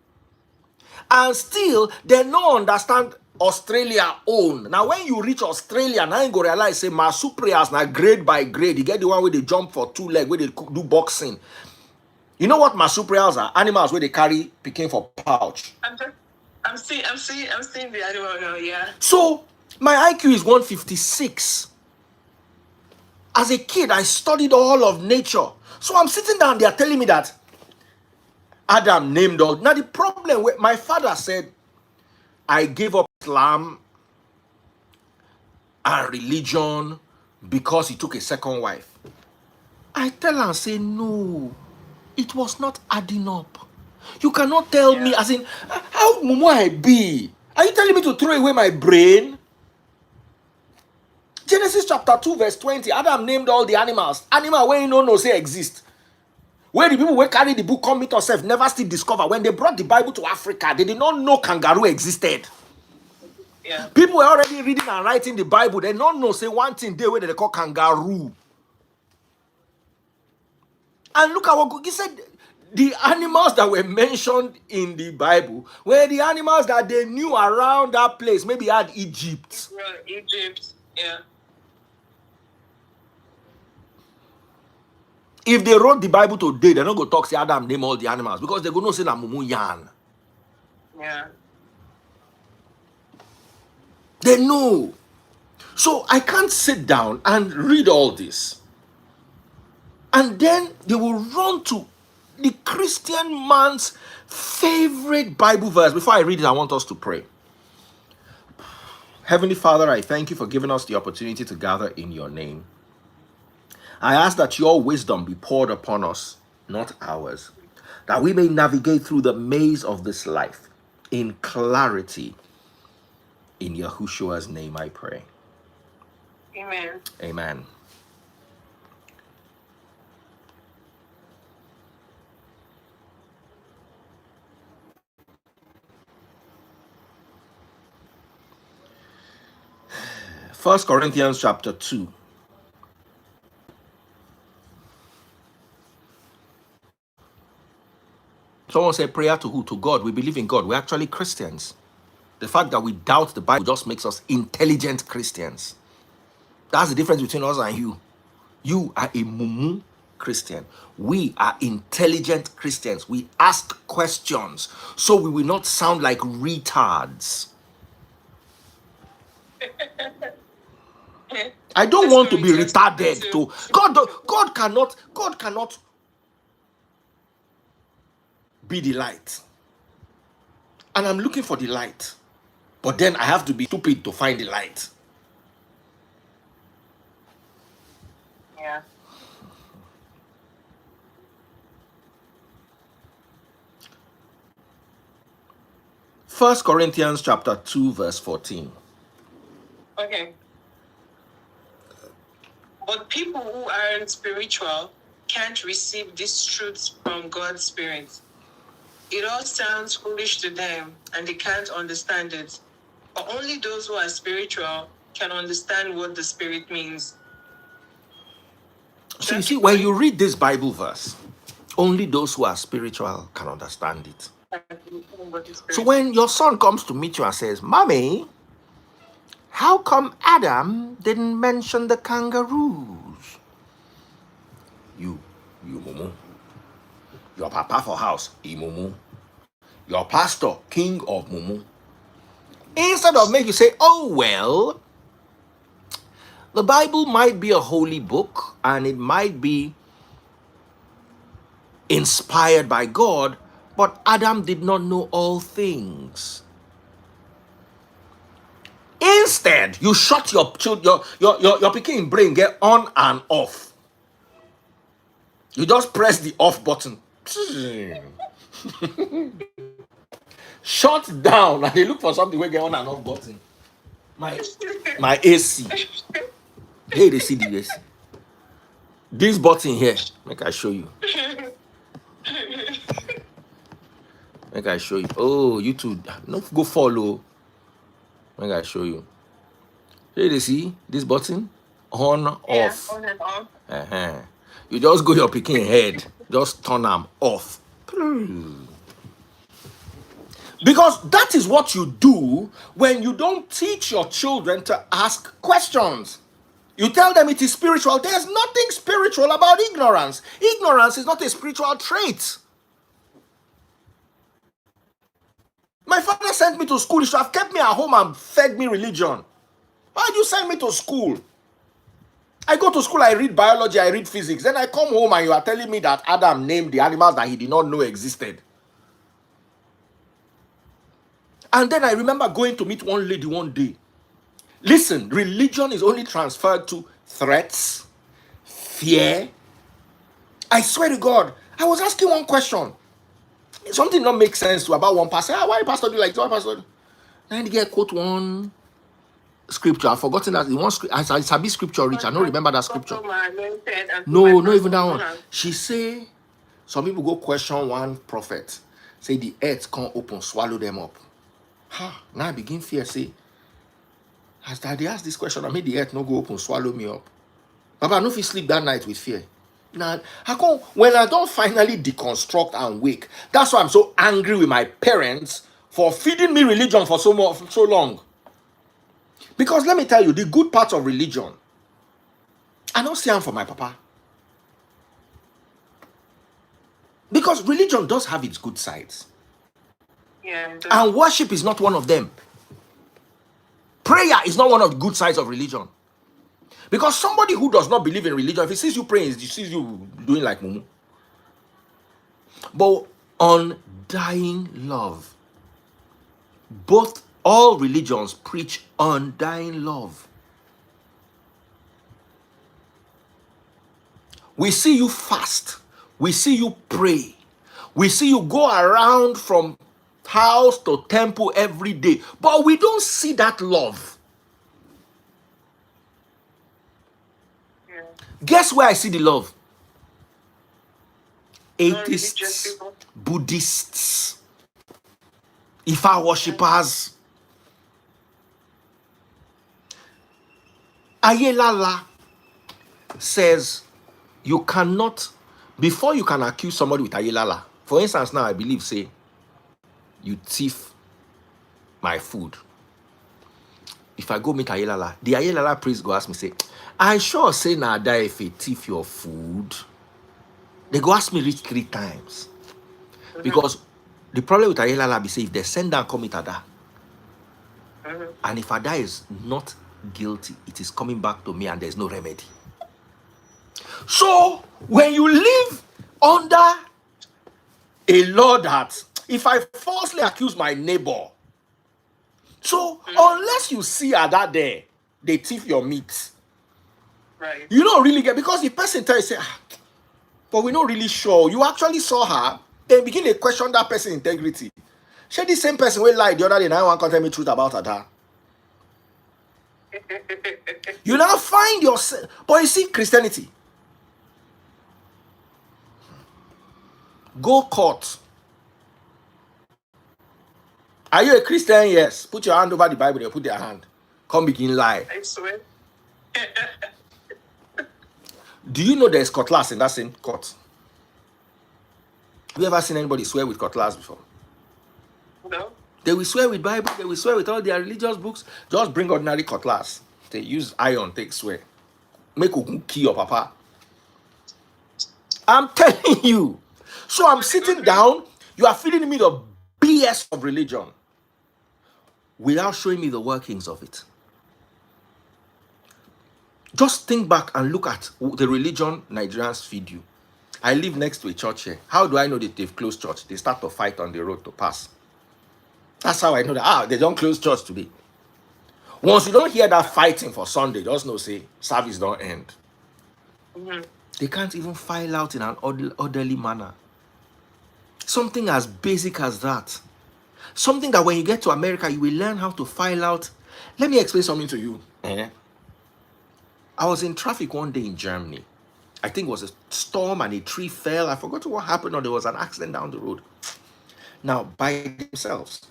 And still, they don't understand Australia own. Now, when you reach Australia, now you go realize, say, marsupials now grade by grade. You get the one where they jump for 2 legs, where they do boxing. You know what marsupials are? Animals where they carry picking for pouch. I'm seeing the animal now. Yeah. So my IQ is 156. As a kid, I studied all of nature. So I'm sitting down, they are telling me that Adam named all. Now the problem with my father said, I gave up Islam and religion because he took a second wife. I tell her and say, no, it was not adding up. You cannot tell me, as in, how mumu I be? Are you telling me to throw away my brain? Genesis chapter 2 verse 20, Adam named all the animals. Animal where you no say exist. Where the people who carry the book come meet yourself never still discover. When they brought the Bible to Africa, they did not know kangaroo existed. Yeah. People were already reading and writing the Bible. They don't know, say one thing they where they call kangaroo. And look at what he said. The animals that were mentioned in the Bible were the animals that they knew around that place. Maybe had Egypt. Egypt. Yeah. If they wrote the Bible today, they're not going to talk, say Adam name all the animals because they're going to say that mumu yan. Yeah. They know. So I can't sit down and read all this. And then they will run to the Christian man's favorite Bible verse. Before I read it, I want us to pray. Heavenly Father, I thank you for giving us the opportunity to gather in your name. I ask that your wisdom be poured upon us, not ours, that we may navigate through the maze of this life in clarity. In Yahushua's name I pray. Amen. Amen. First Corinthians chapter 2. Someone said prayer to who? To God. We believe in God. We're actually Christians. The fact that we doubt the Bible just makes us intelligent Christians. That's the difference between us and you. You are a mumu Christian. We are intelligent Christians. We ask questions so we will not sound like retards. I don't want to be retarded too. God cannot be the light. And I'm looking for the light. But then I have to be stupid to find the light. Yeah. First Corinthians chapter 2 verse 14. Okay. But people who aren't spiritual can't receive these truths from God's Spirit. It all sounds foolish to them and they can't understand it. But only those who are spiritual can understand what the Spirit means. So you see, when you read this Bible verse, only those who are spiritual can understand it. So when your son comes to meet you and says, Mommy, how come Adam didn't mention the kangaroos? You mumu. Your papa for house, mumu. Your pastor, king of mumu. Instead of make you say, oh well, the Bible might be a holy book and it might be inspired by God, but Adam did not know all things. Instead, you shut your picking brain get on and off. You just press the off button. Shut down and they look for something where get on and off button. My AC. Hey, they see the AC. This button here, make I show you. Make I show you. Oh, you two, no go follow. Make I show you. Hey, they see this button? On, off. On and off. You just go your picking head, just turn them off. Because that is what you do when you don't teach your children to ask questions. You tell them it is spiritual. There's nothing spiritual about ignorance. Ignorance is not a spiritual trait. My father sent me to school. He should have kept me at home and fed me religion. Why did you send me to school? I go to school, I read biology, I read physics. Then I come home and you are telling me that Adam named the animals that he did not know existed. And then I remember going to meet one lady one day. Listen, religion is only transferred to threats, fear. I swear to God, I was asking one question. Something not make sense to about one pastor. Why pastor do like this? Why pastor? Then get quote one scripture. I've forgotten that in one scripture. I sabi scripture rich. I don't remember that scripture. No, not even that one. She say some people go question one prophet. Say the earth can't open, swallow them up. Now I begin fear. Say, as they ask this question, I made the earth no go open, swallow me up. Papa, I no fit sleep that night with fear. Now, when I don't finally deconstruct and wake, that's why I'm so angry with my parents for feeding me religion for so long. Because let me tell you, the good parts of religion, I don't see them for my papa. Because religion does have its good sides. Yeah, and worship is not one of them. Prayer is not one of the good sides of religion. Because somebody who does not believe in religion, if he sees you praying, he sees you doing like mumu. But undying love. All religions preach undying love. We see you fast. We see you pray. We see you go around from house to temple every day. But we don't see that love. Yeah. Guess where I see the love? Atheists, Buddhists, Ifa worshippers. Ayelala says you cannot, before you can accuse somebody with Ayelala, for instance, now I believe, say, you thief my food. If I go meet Ayelala, the Ayelala priest go ask me, say, I sure say nada if he thief your food. They go ask me reach 3 times. Because the problem with Ayelala be say, if they send down come meet Ada, and if Ada is not guilty, it is coming back to me and there's no remedy. So when you live under a law that if I falsely accuse my neighbor, so unless you see Ada there, they thief your meat. Right. You don't really get, because the person tells you, say, but we're not really sure. You actually saw her, then begin to question that person's integrity. She the same person will lie the other day, now one can tell me truth about Ada. You now find yourself, but you see Christianity. Go court. Are you a Christian? Yes. Put your hand over the Bible, they put their hand. Come begin lie. I swear. Do you know there's cutlass in that same court? Have you ever seen anybody swear with cutlass before? No. They will swear with Bible, they will swear with all their religious books. Just bring ordinary cutlass. They use iron, take swear. Make you kill your papa. I'm telling you. So I'm sitting down, you are feeding me the BS of religion without showing me the workings of it. Just think back and look at the religion Nigerians feed you. I live next to a church here. How do I know that they've closed church? They start to fight on the road to pass. That's how I know that, they don't close church today. Once you don't hear that fighting for Sunday, just know, say, service don't end. They can't even file out in an orderly manner. Something as basic as that. Something that when you get to America, you will learn how to file out. Let me explain something to you. I was in traffic one day in Germany. I think it was a storm and a tree fell. I forgot what happened, or there was an accident down the road. Now, by themselves,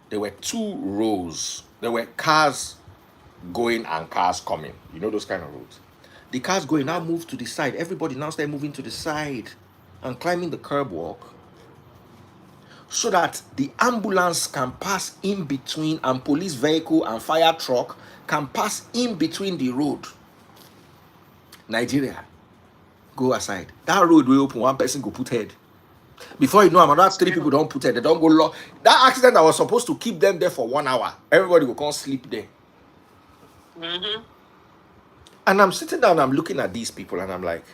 there were 2 rows. There were cars going and cars coming. You know those kind of roads. The cars going now move to the side. Everybody now start moving to the side and climbing the curb walk, so that the ambulance can pass in between, and police vehicle and fire truck can pass in between the road. Nigeria, go aside. That road will open, one person go put head. Before you know, another 3 people don't put it. They don't go long. That accident that was supposed to keep them there for 1 hour, everybody will come sleep there. Mm-hmm. And I'm sitting down, I'm looking at these people, and I'm like,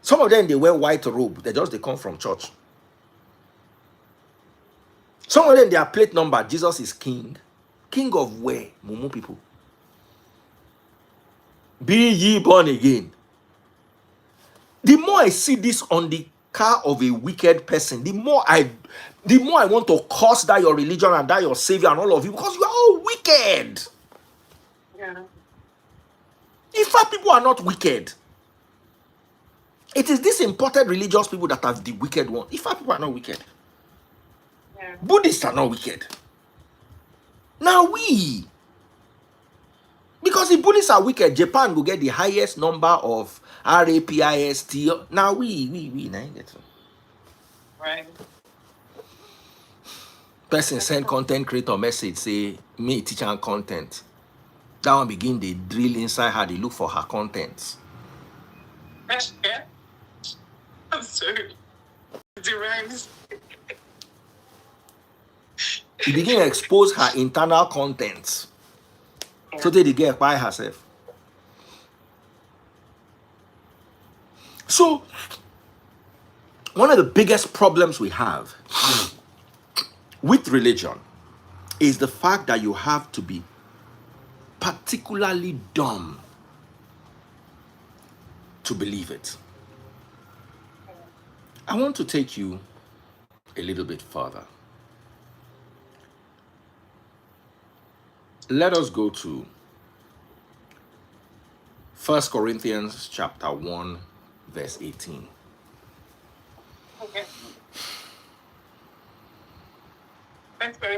some of them, they wear white robe. They come from church. Some of them, their plate number, Jesus is king. King of where? Mumu people. Be ye born again. The more I see this on the car of a wicked person, the more I want to curse that your religion and that your savior and all of you, because you are all wicked. Yeah. In fact, people are not wicked. It is these imported religious people that are the wicked one. In fact, people are not wicked. Yeah. Buddhists are not wicked. Now because if Buddhists are wicked, Japan will get the highest number of RAPIST. Now we now get it. Right. Person send content creator message, say me teach her content. That one begin they drill inside her, they look for her contents. Yeah. I'm sorry. The rhymes. He begin to expose her internal contents. So they get by herself. So one of the biggest problems we have with religion is the fact that you have to be particularly dumb to believe it. I want to take you a little bit further. Let us go to 1 Corinthians chapter 1, verse 18. Okay.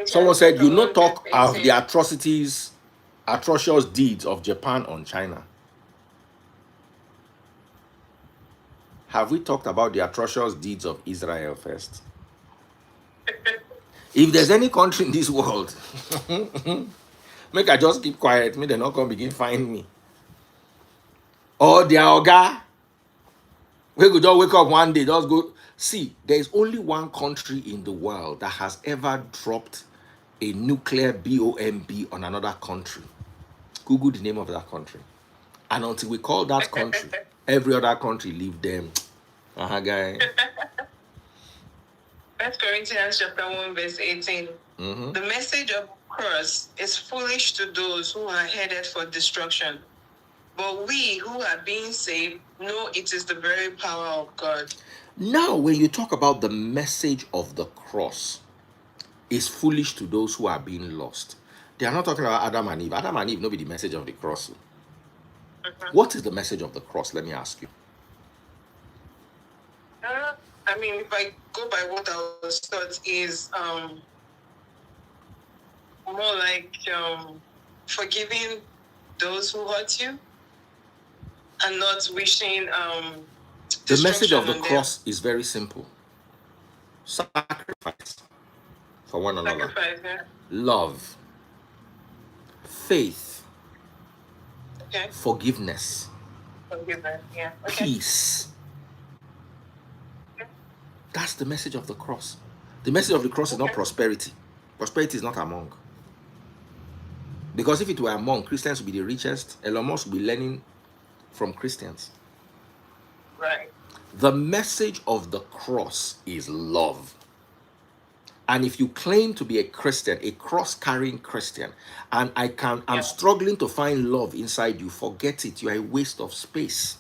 Someone said, you not talk of the atrocious deeds of Japan on China. Have we talked about the atrocious deeds of Israel first? If there's any country in this world, make I just keep quiet, me they not gonna begin find me. Or their oga, we could just wake up one day, just go. See, there is only one country in the world that has ever dropped a nuclear bomb on another country. Google the name of that country. And until we call that country, every other country leave them. Guy. 1 Corinthians chapter 1, verse 18. Mm-hmm. The message of cross is foolish to those who are headed for destruction. But we who are being saved know it is the very power of God. Now, when you talk about the message of the cross, is foolish to those who are being lost. They are not talking about Adam and Eve. Adam and Eve, no be the message of the cross. What is the message of the cross? Let me ask you. I mean, if I go by what I was taught, is more like forgiving those who hurt you and not wishing the message of the on cross is very simple. Sacrifice for one another. Sacrifice, yeah. Love. Faith. Okay. Forgiveness. Forgiveness, yeah. Okay. Peace. That's the message of the cross. The message of the cross is not prosperity. Prosperity is not among. Because if it were among, Christians would be the richest. Elon Musk would be learning from Christians. Right. The message of the cross is love. And if you claim to be a Christian, a cross-carrying Christian, and I'm struggling to find love inside you, forget it. You are a waste of space.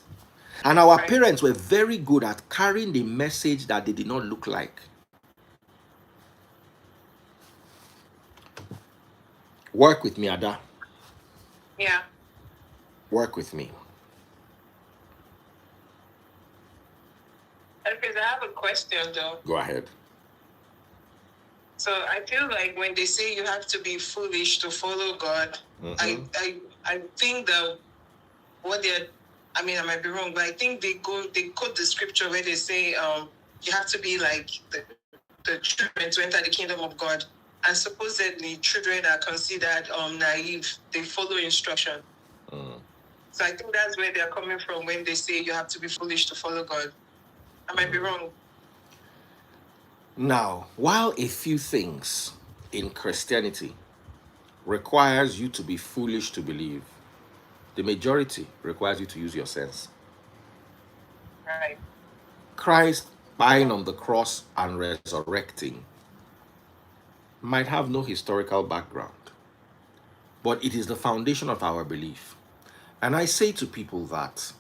And our parents were very good at carrying the message that they did not look like. Work with me, Ada. Yeah. Work with me. Because I have a question though. Go ahead. So I feel like when they say you have to be foolish to follow God, I think that what they're, I mean, I might be wrong, but I think they quote the scripture where they say you have to be like the children to enter the kingdom of God. And supposedly children are considered naive. They follow instruction. So I think that's where they're coming from when they say you have to be foolish to follow God. I might be wrong. Now, while a few things in Christianity requires you to be foolish to believe, the majority requires you to use your sense. Right. Christ dying on the cross and resurrecting might have no historical background, but it is the foundation of our belief. And I say to people that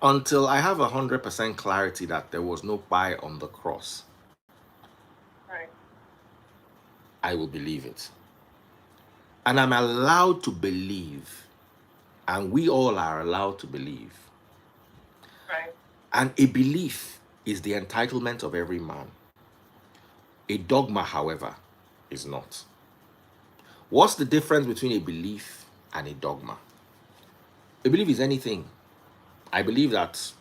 until I have 100% clarity that there was no buy on the cross, Right. I will believe it. And I'm allowed to believe, and we all are allowed to believe. Right. And a belief is the entitlement of every man. A dogma, however, is not. What's the difference between a belief and a dogma? A belief is anything. I believe that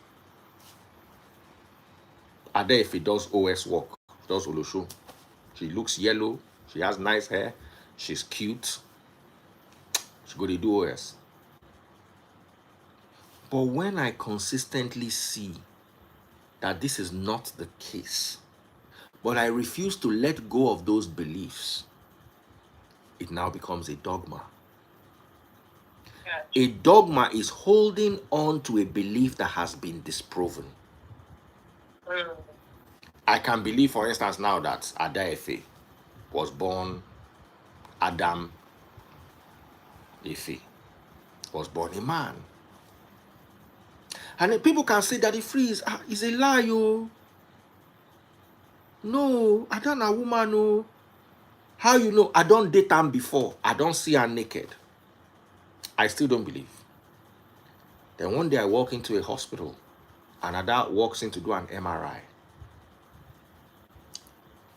Adefe does OS work, does Olosho. She looks yellow, she has nice hair, she's cute. She go to do OS. But when I consistently see that this is not the case, but I refuse to let go of those beliefs, it now becomes a dogma. Yeah. A dogma is holding on to a belief that has been disproven. Mm. I can believe, for instance, now that Ada-Efe was born Adam Efe, was born a man. And then people can say that the free is a lie, oh. No, I don't a woman, oh. How you know? I don't date her before. I don't see her naked. I still don't believe. Then one day I walk into a hospital and Ada walks in to do an MRI.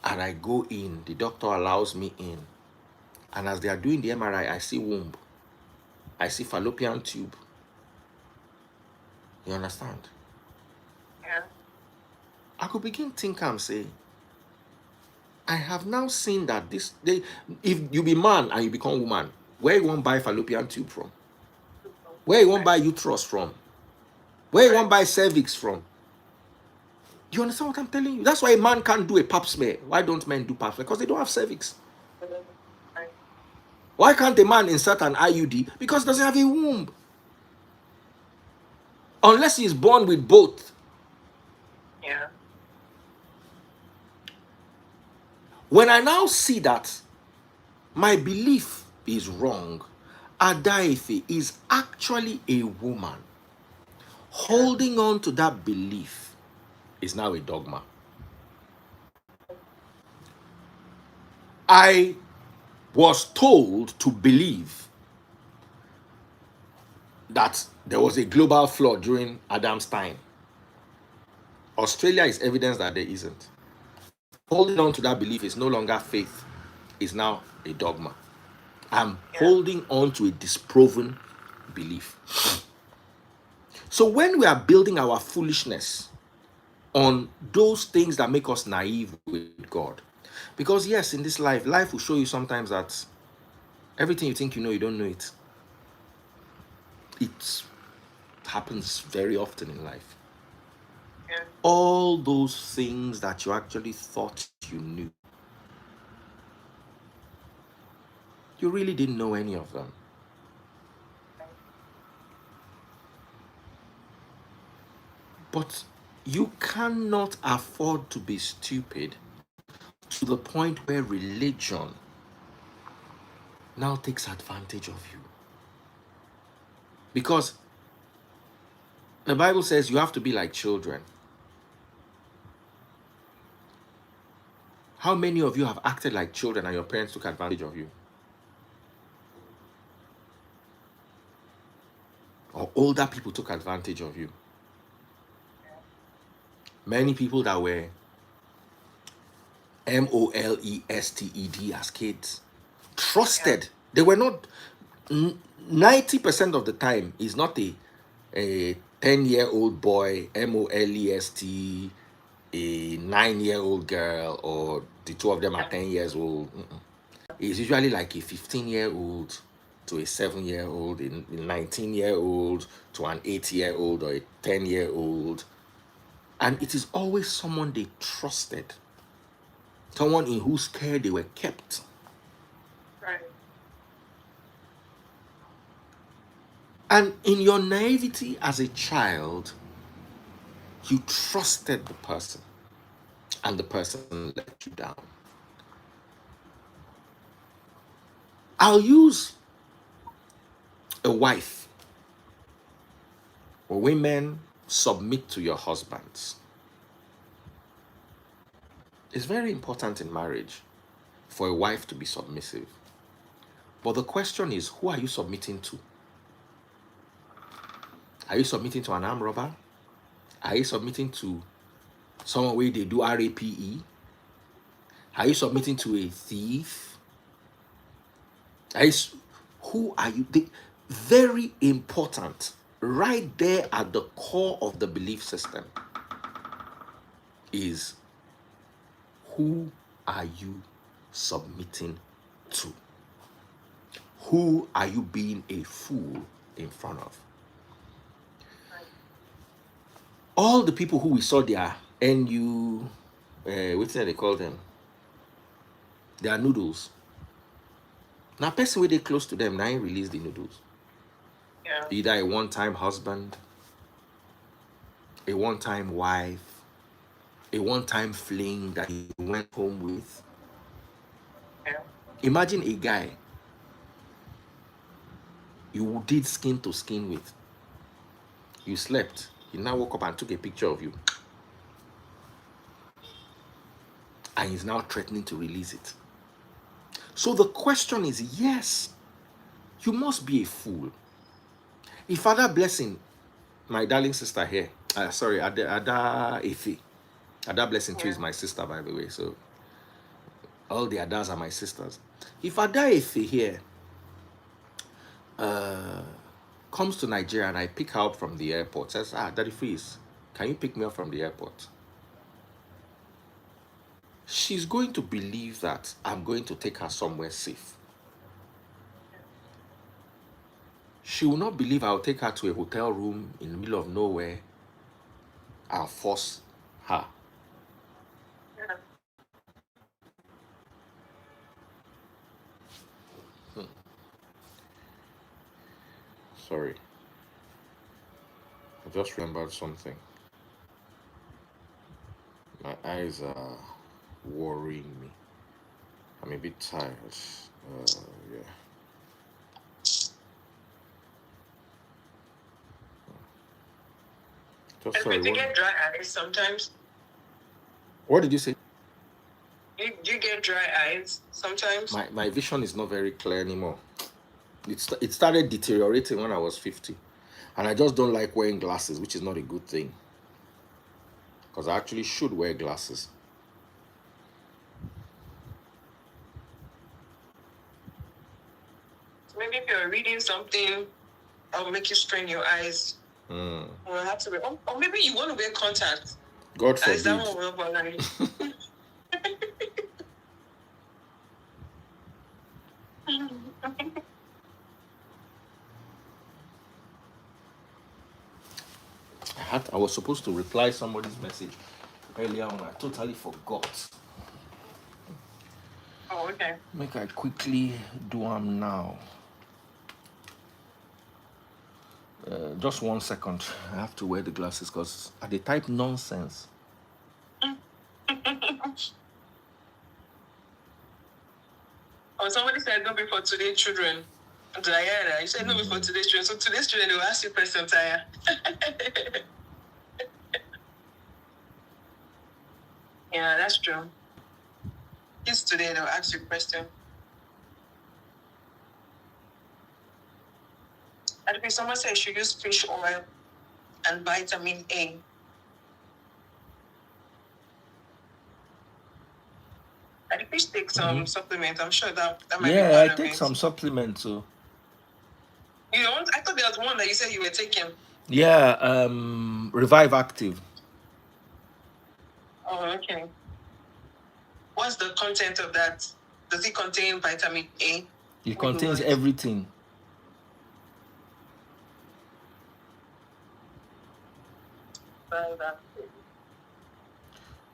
And I go in, the doctor allows me in. And as they are doing the MRI, I see womb. I see fallopian tube. You understand? Yeah. I could begin to think and say, I have now seen that if you be man and you become woman, where you won't buy fallopian tube from? Where you won't buy uterus from? Where you won't buy cervix from? Do you understand what I'm telling you? That's why a man can't do a pap smear. Why don't men do pap smear? Because they don't have cervix. Right. Why can't a man insert an IUD? Because he doesn't have a womb. Unless he is born with both. Yeah. When I now see that my belief is wrong, Ada-Efe is actually a woman. Holding on to that belief is now a dogma. I was told to believe that there was a global flood during Adam's time. Australia is evidence that there isn't. Holding on to that belief is no longer faith, it's now a dogma. I'm holding on to a disproven belief. So when we are building our foolishness on those things that make us naive with God, because yes, in this life will show you sometimes that everything you think you know, you don't know it. It happens very often in life. Yeah. All those things that you actually thought you knew, you really didn't know any of them. But you cannot afford to be stupid to the point where religion now takes advantage of you. Because the Bible says you have to be like children. How many of you have acted like children and your parents took advantage of you? Or older people took advantage of you? Many people that were molested as kids, trusted. They were not, 90% of the time is not a 10-year-old boy, molest, a 9-year-old girl, or the two of them are 10 years old. It's usually like a 15-year-old to a 7-year-old, a 19-year-old to an 8-year-old or a 10-year-old. And it is always someone they trusted. someone in whose care they were kept. Right. And in your naivety as a child, you trusted the person, and the person let you down. I'll use a wife, or women submit to your husbands. It's very important in marriage for a wife to be submissive. But the question is, who are you submitting to? Are you submitting to an armed robber? Are you submitting to someone where they do RAPE? Are you submitting to a thief? Who are you? Very important, right there at the core of the belief system, is who are you submitting to? Who are you being a fool in front of? All the people who we saw their NU, what's that they call them? Their noodles. Now, person where they close to them, now he release the noodles. Yeah. Either a one-time husband, a one-time wife, a one-time fling that he went home with. Yeah. Imagine a guy you did skin to skin with. You slept. He now woke up and took a picture of you. And he's now threatening to release it. So the question is, yes, you must be a fool. If Father Blessing, my darling sister here, sorry, Ada Efe. Ada Blessing too is my sister, by the way. So all the Adas are my sisters. If Ada Efe here comes to Nigeria and I pick her up from the airport, says, Daddy Freeze, can you pick me up from the airport? She's going to believe that I'm going to take her somewhere safe. She will not believe I'll take her to a hotel room in the middle of nowhere and force her. Yeah. Sorry. I just remembered something. My eyes are worrying me. I'm a bit tired. Yeah. Just sorry. And you get dry eyes sometimes. What did you say? You get dry eyes sometimes. My vision is not very clear anymore. It started deteriorating when I was 50. And I just don't like wearing glasses, which is not a good thing. Because I actually should wear glasses. Maybe if you're reading something, I'll make you strain your eyes. Or have to wear, or maybe you want to wear contacts. God Is that forbid. one online? I was supposed to reply somebody's message earlier on. I totally forgot. Oh, okay. Make I quickly do them now. Just 1 second. I have to wear the glasses because they type nonsense. Oh, somebody said no before today's children. Diana, you said no before today's children. So today's children, they will ask you question, Taya. Yeah, that's true. Kids today, they'll ask you question. And if someone says you should use fish oil and vitamin A. And if fish take some supplements, I'm sure that might be part Yeah, I of take it. some supplements too. You don't? I thought there was one that you said you were taking. Yeah, Revive Active. Oh, okay. What's the content of that? Does it contain vitamin A? It contains everything.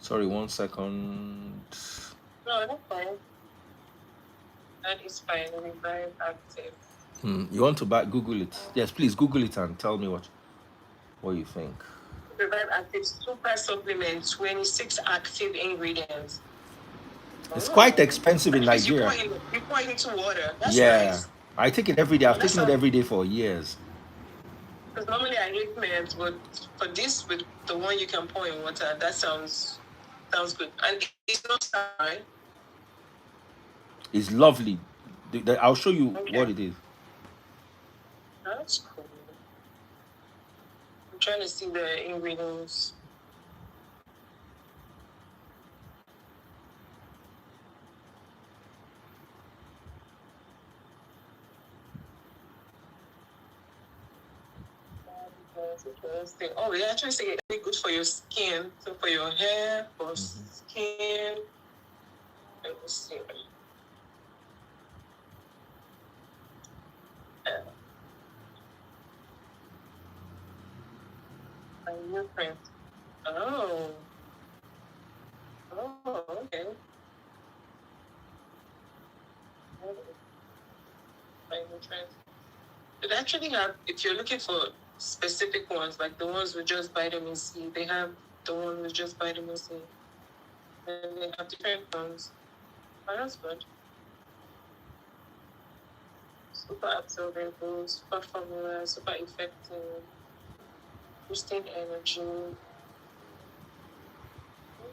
Sorry, 1 second. No, that's fine. That is fine. Revive active. You want to buy? Google it. Yes, please Google it and tell me what you think. Revive active super supplement, 26 active ingredients. It's quite Oh. expensive in At least Nigeria. you pour it into water. That's Yeah, nice. I take it every day. I've That's taken it how- every day for years. Because normally I hate meds, but for this, with the one you can pour in water, that sounds good. And it's not sour, right? It's lovely. I'll show you Okay. what it is. That's cool. I'm trying to see the ingredients. Oh, they actually say it's really good for your skin. So for your hair, for skin. Let me see. A new print. Oh. Oh, okay. It actually have, if you're looking for specific ones, like the ones with just vitamin C, they have the one with just vitamin C. And they have different ones. Oh, that's good. Super absorbable, super formula, super effective, boosting energy.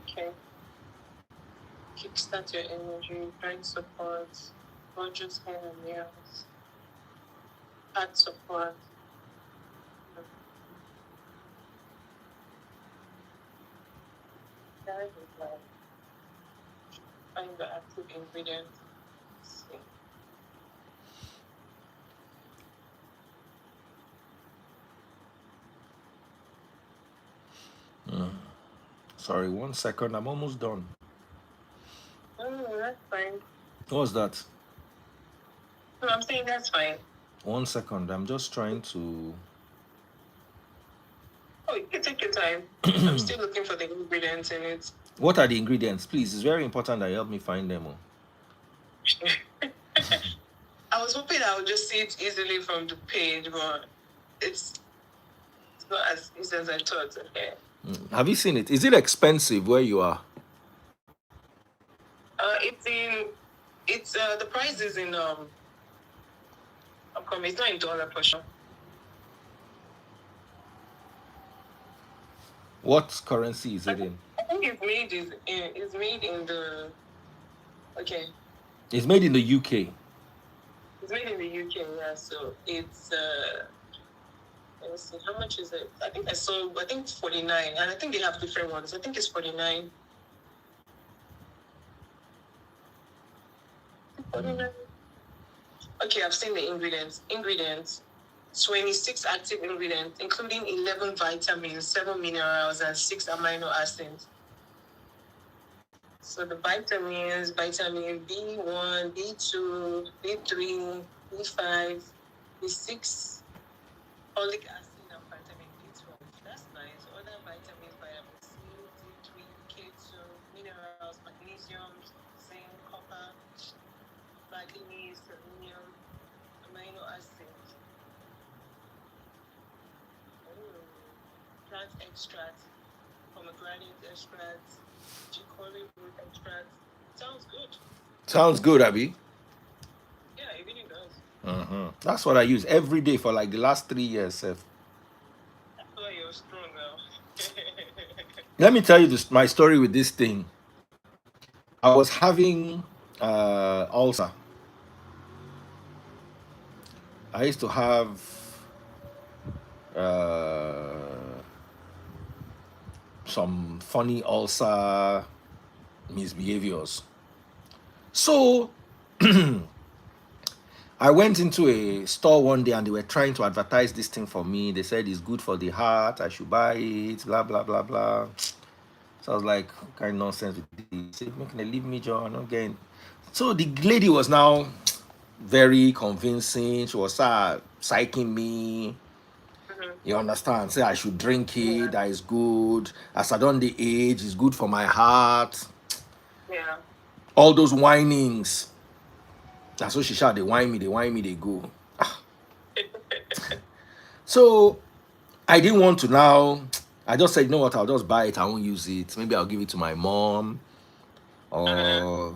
Okay. Kickstart your energy, brain support, gorgeous hair and nails, heart support. Find the active ingredients. See. Sorry, 1 second. I'm almost done. Oh, that's fine. What's that? No, I'm saying that's fine. 1 second. I'm just trying to. Oh, you can take your time. I'm still looking for the ingredients in it. What are the ingredients, please? It's very important that you help me find them. I was hoping I would just see it easily from the page, but it's not as easy as I thought. Okay. Have you seen it? Is it expensive where you are? It's the price is in it's not in dollar for sure. What currency is it in? I think it's made in the okay. It's made in the UK. It's made in the UK, yeah. So it's let me see, how much is it? I think 49, and I think they have different ones. I think it's 49. 49. Okay, I've seen the ingredients. 26 active ingredients, including 11 vitamins, 7 minerals, and 6 amino acids. So the vitamins, vitamin B1, B2, B3, B5, B6, folic acid, and vitamin B12. That's nice. Other vitamins, vitamin C, D3, K2, minerals, magnesium, zinc, copper, manganese, selenium, amino acids, plant extract, pomegranate extract, chicory root extract. Sounds good. Sounds good, Abby. Yeah, it really does. That's what I use every day for like the last 3 years, Seth. That's why you're strong now. Let me tell you my story with this thing. I was having ulcer. I used to have some funny ulcer misbehaviors. So I went into a store one day and they were trying to advertise this thing for me. They said it's good for the heart, I should buy it, blah, blah, blah, blah. So I was like, what kind of nonsense with this? They making a leave me, John, I'm not getting. So the lady was now very convincing. She was psyching me. You understand? Say I should drink it, that is good. As I done the age, it's good for my heart. Yeah. All those whinings. That's what she shout. They whine me, they go. So I didn't want to now. I just said, you know what, I'll just buy it. I won't use it. Maybe I'll give it to my mom or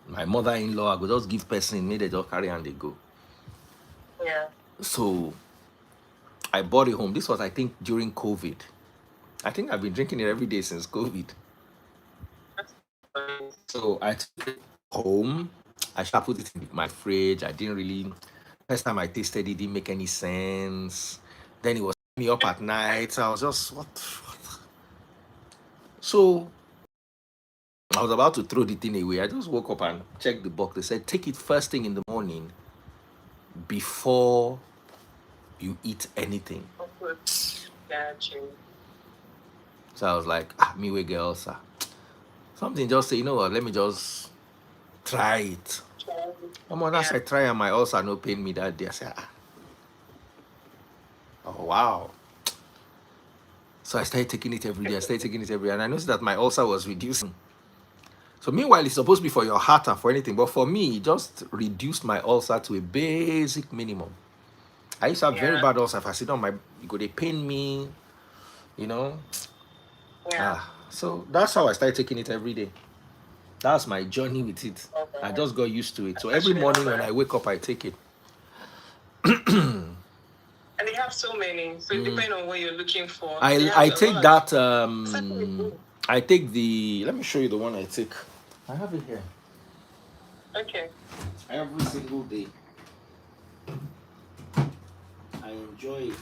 my mother-in-law. I could just give person, maybe they just carry and they go. Yeah. So I bought it home. This was, I think, during COVID. I think I've been drinking it every day since COVID. So I took it home. I should put it in my fridge. I didn't really. First time I tasted it, didn't make any sense. Then it was me up at night. So I was just what? So I was about to throw the thing away. I just woke up and checked the box. They said take it first thing in the morning before you eat anything. Gotcha. So I was like, me we girl, sir. Something just say, you know what? Let me just try it. Come on, as I try and my ulcer no pain me that day. I said, oh wow. So I started taking it every day. And I noticed that my ulcer was reducing. So meanwhile, it's supposed to be for your heart and for anything, but for me, it just reduced my ulcer to a basic minimum. I used to have very bad ulcer. If I sit on my, they pain me, you know. Yeah. So that's how I started taking it every day. That's my journey with it. Okay. I just got used to it. So every morning when I wake up, I take it. And they have so many, so it depends on what you're looking for. I take that. I take the. Let me show you the one I take. I have it here. Okay. Every single day. I enjoy it.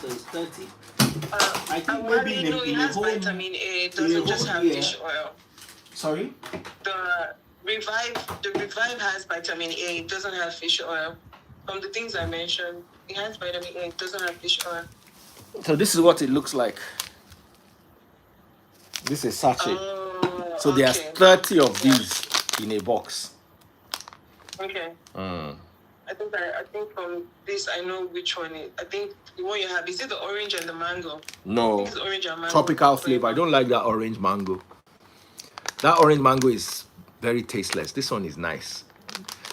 So it's 30. I think maybe it has vitamin A. It doesn't just have fish oil. Sorry? The Revive has vitamin A. It doesn't have fish oil. From the things I mentioned, it has vitamin A. It doesn't have fish oil. So this is what it looks like. This is sachet. So there's 30 of these in a box. Okay. I think from this I know which one it. I think the one you have, is it the orange and the mango? No. It's orange and mango. Tropical flavor. I don't like that orange mango. That orange mango is very tasteless. This one is nice.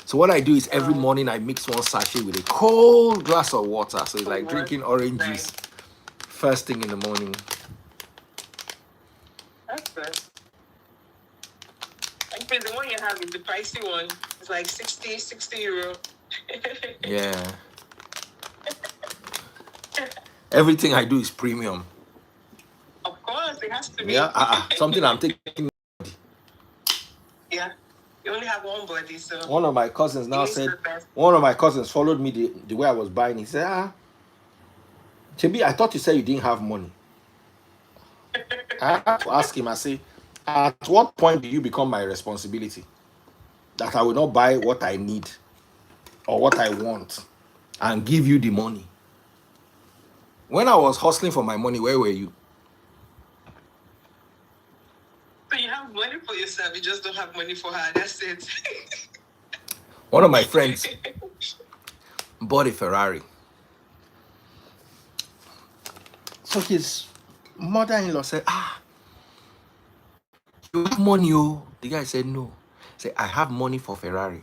So what I do is every morning I mix one sachet with a cold glass of water. So it's like drinking orange juice first thing in the morning. That's good. I think the one you have is the pricey one. It's like 60 euro. Yeah. Everything I do is premium. Of course, it has to be. Yeah, something I'm taking. Yeah. You only have one body, so. One of my cousins now said, one of my cousins followed me the way I was buying. He said, Chibi, I thought you said you didn't have money. I had to ask him, I say, at what point do you become my responsibility? That I will not buy what I need or what I want and give you the money. When I was hustling for my money, where were you? So you have money for yourself, you just don't have money for her. That's it. One of my friends bought a Ferrari. So his mother-in-law said, you have money, oh. The guy said, no. He said, I have money for Ferrari.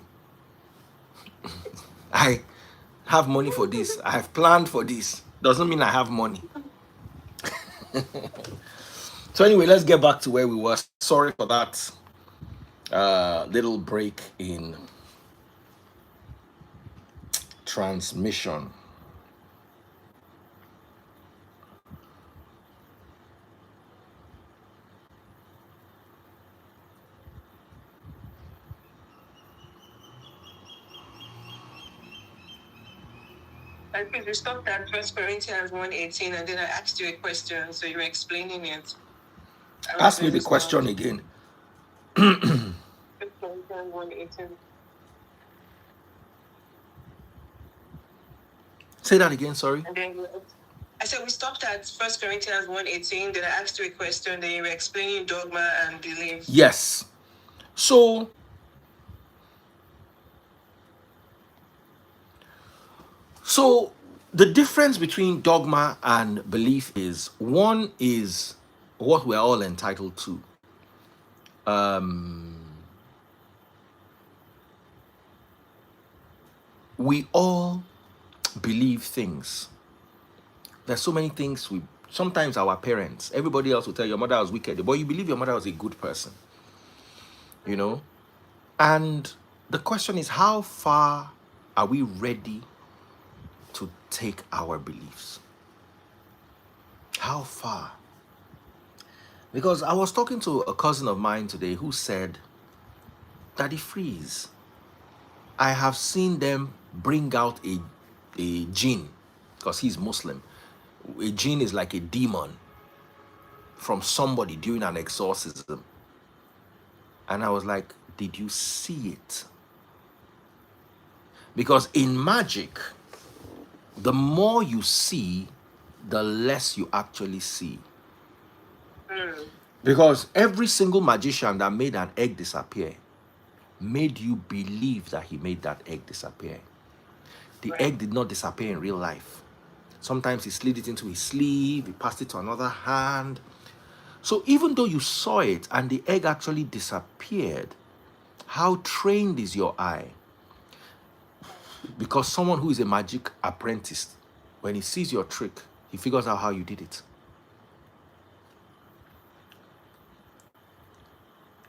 I have money for this. I have planned for this. Doesn't mean I have money. So anyway, let's get back to where we were. Sorry for that little break in transmission. I think we stopped at 1 Corinthians 1:18, and then I asked you a question, so you were explaining it. Ask me the question again. 1 Corinthians 1:18. Say that again, sorry. And then I said we stopped at 1 Corinthians 1:18, then I asked you a question, then you were explaining dogma and belief. Yes. So the difference between dogma and belief is, one is what we're all entitled to. we all believe things. There's so many things we sometimes our parents, everybody else will tell your mother was wicked, but you believe your mother was a good person, you know? And the question is, how far are we ready to take our beliefs? How far? Because I was talking to a cousin of mine today who said, Daddy Freeze, I have seen them bring out a jinn, because he's Muslim. A jinn is like a demon from somebody during an exorcism. And I was like, did you see it? Because in magic, the more you see, the less you actually see. Because every single magician that made an egg disappear made you believe that he made that egg disappear. The egg did not disappear in real life. Sometimes he slid it into his sleeve, he passed it to another hand. So even though you saw it and the egg actually disappeared, how trained is your eye? Because someone who is a magic apprentice, when he sees your trick, he figures out how you did it.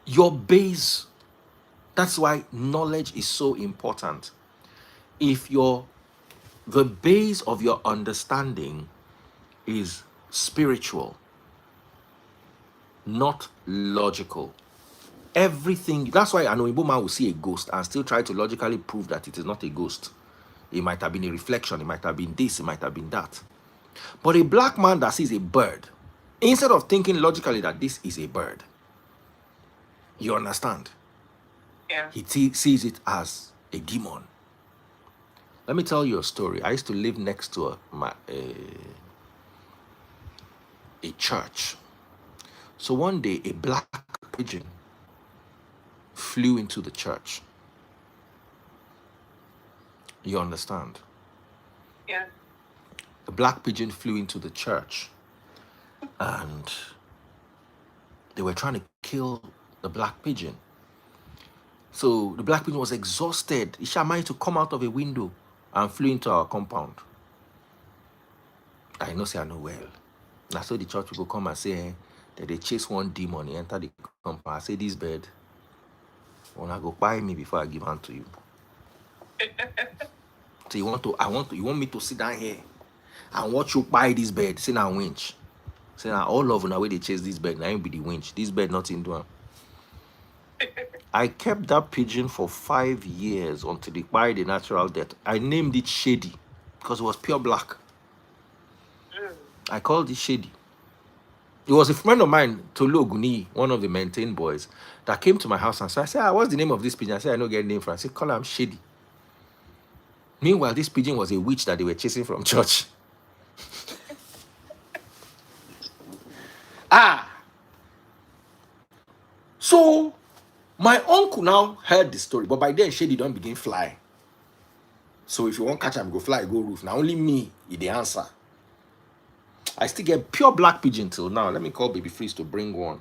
Your base, that's why knowledge is so important. If the base of your understanding is spiritual, not logical, everything, that's why an Oyibo man will see a ghost and still try to logically prove that it is not a ghost. It might have been a reflection, it might have been this, it might have been that. But a black man that sees a bird, instead of thinking logically that this is a bird, you understand? Yeah. He sees it as a demon. Let me tell you a story. I used to live next to a church. So one day, a black pigeon flew into the church. You understand? Yeah. A black pigeon flew into the church, and they were trying to kill the black pigeon. So the black pigeon was exhausted. He managed to come out of a window and flew into our compound. I know, say I know well. Now, so the church people come and say that they chase one demon, he enter the compound. I say, this bird, wanna go buy me before I give hand to you. So you want me to sit down here and watch you buy this bird? Say now winch. Say now all of the way they chase this bird, now be the winch. This bird not into him. I kept that pigeon for 5 years until it died a natural death. I named it Shady because it was pure black. I called it Shady. It was a friend of mine, Tolu Oguni, one of the maintained boys, that came to my house and said, I said, what's the name of this pigeon? I said, I don't get a name for it. I said, call him Shady. Meanwhile, this pigeon was a witch that they were chasing from church. So my uncle now heard the story, but by then Shady don't begin fly. So if you want catch him, go fly, go roof. Now only me is the answer. I still get pure black pigeon till now. Let me call Baby Freeze to bring one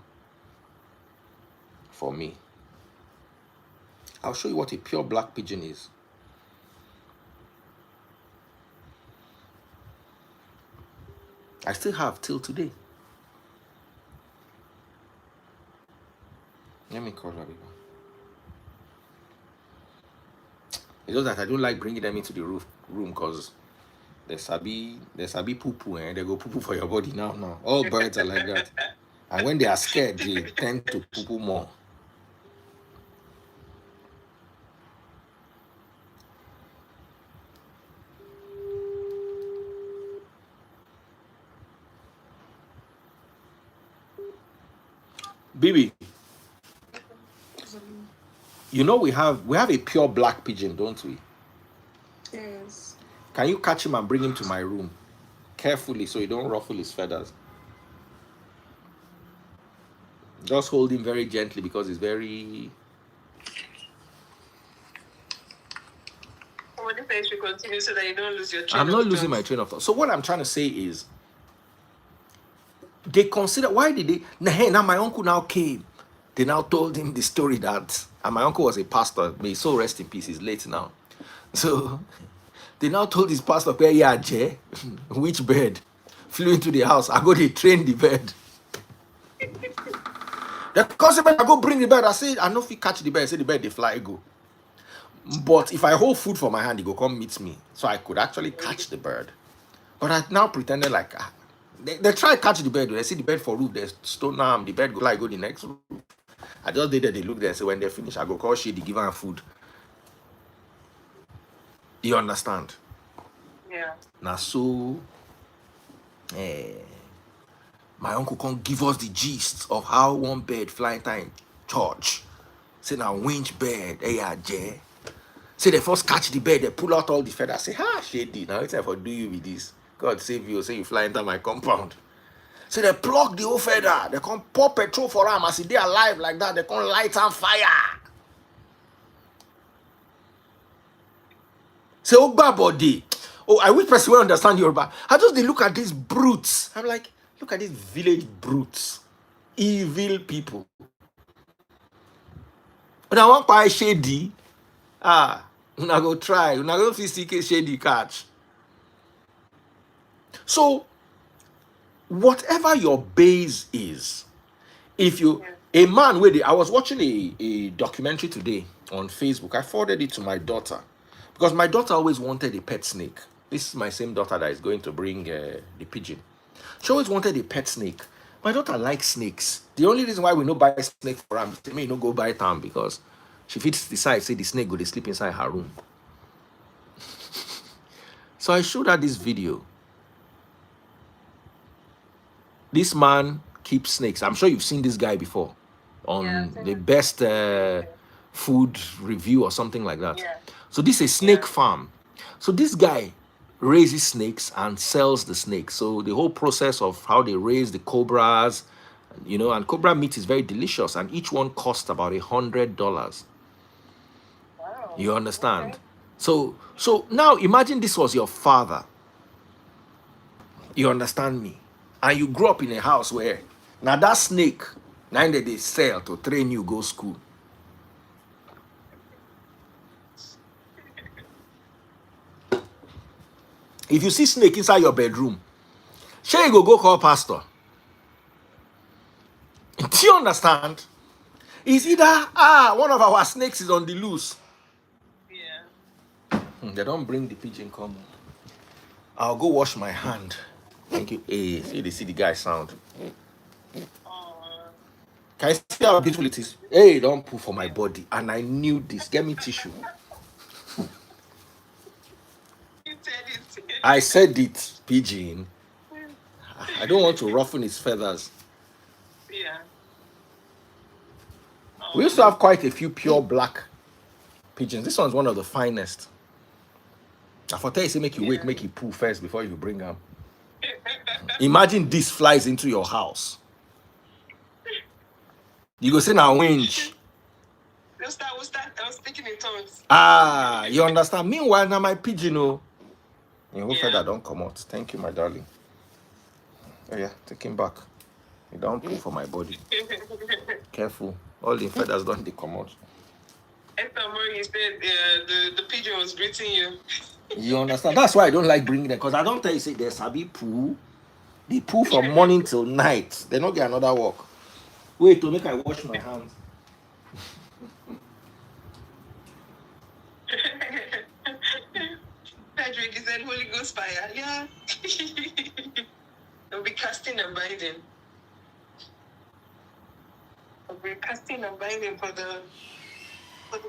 for me. I'll show you what a pure black pigeon is. I still have till today. Let me call Rabiba. It's just that I don't like bringing them into the room because there's sabi poo-poo and they go poo-poo for your body now. All birds are like that. And when they are scared, they tend to poo-poo more. Bibi, you know we have a pure black pigeon, don't we? Yes. Can you catch him and bring him to my room? Carefully so you don't ruffle his feathers. Just hold him very gently because he's very... Somebody says you should continue so that you don't lose your train I'm of not thought. losing my train of thought. So what I'm trying to say is, they consider, why did they, now my uncle now came. They now told him the story that, and my uncle was a pastor, may his soul rest in peace, he's late now. So they now told his pastor, where yeah, Jay, which bird flew into the house. I go to train the bird. The constable, I go bring the bird. I say, I know if you catch the bird, I say the bird they fly go. But if I hold food for my hand, he go come meet me. So I could actually catch the bird. But I now pretended like they try to catch the bird. They see the bird for roof, there's stone arm, the bird go the next roof. I just did that, they look there. So when they finish, I go call Shady, give her food. You understand? Yeah. Now so my uncle can't give us the gist of how one bird flying time church. Say now winch bird, hey Jay. Say they first catch the bird, they pull out all the feathers. Say, Shady, now it's time for do you with this. God save you, say you fly into my compound. So they plug the whole feather. They can't pour petrol for them as if they alive like that. They can't light on fire. Say, oh, body. Oh, I wish person will understand Yoruba. I just they look at these brutes. I'm like, look at these village brutes. Evil people. But I want buy Shady. Una go try. Una go see Shady catch. So, whatever your base is, if you a man with I was watching a documentary today on Facebook. I forwarded it to my daughter because my daughter always wanted a pet snake. This is my same daughter that is going to bring the pigeon. She always wanted a pet snake. My daughter likes snakes. The only reason why we no buy snake for her, to me no go buy them because she fits decide say the snake go to sleep inside her room. So I showed her this video. This man keeps snakes. I'm sure you've seen this guy before on the best food review or something like that. Yeah. So this is a snake farm. So this guy raises snakes and sells the snakes. So the whole process of how they raise the cobras, you know, and cobra meat is very delicious, and each one costs about $100. Wow. You understand? Okay. So now imagine this was your father. You understand me? And you grew up in a house where now that snake, now they sell to train you go school. If you see snake inside your bedroom, sure you go call pastor. Do you understand? It's either one of our snakes is on the loose. Yeah. They don't bring the pigeon come. I'll go wash my hand. Thank you. Hey, see the guy sound. Can you see how beautiful it is? Hey, don't pull for my body. And I knew this. Get me tissue. You said it. I said it, pigeon. I don't want to roughen his feathers. Yeah. We used to have quite a few pure black pigeons. This one's one of the finest. I for tell you, say make you wait, make you poo first before you bring them. Imagine this flies into your house. You go say now winch. I was speaking in tongues. You understand? Meanwhile, now my pigeon, your whole feather don't come out. Thank you, my darling. Oh yeah, take him back. You don't pull for my body. Careful. All the feathers don't they come out. You said the pigeon was greeting you. You understand? That's why I don't like bringing them, because I don't tell you say there's Sabi poo. They poo from morning till night. They don't get another walk. Wait to make I wash my hands. Patrick, he said Holy Ghost fire. Yeah. They'll be casting and binding. They'll be casting and binding for the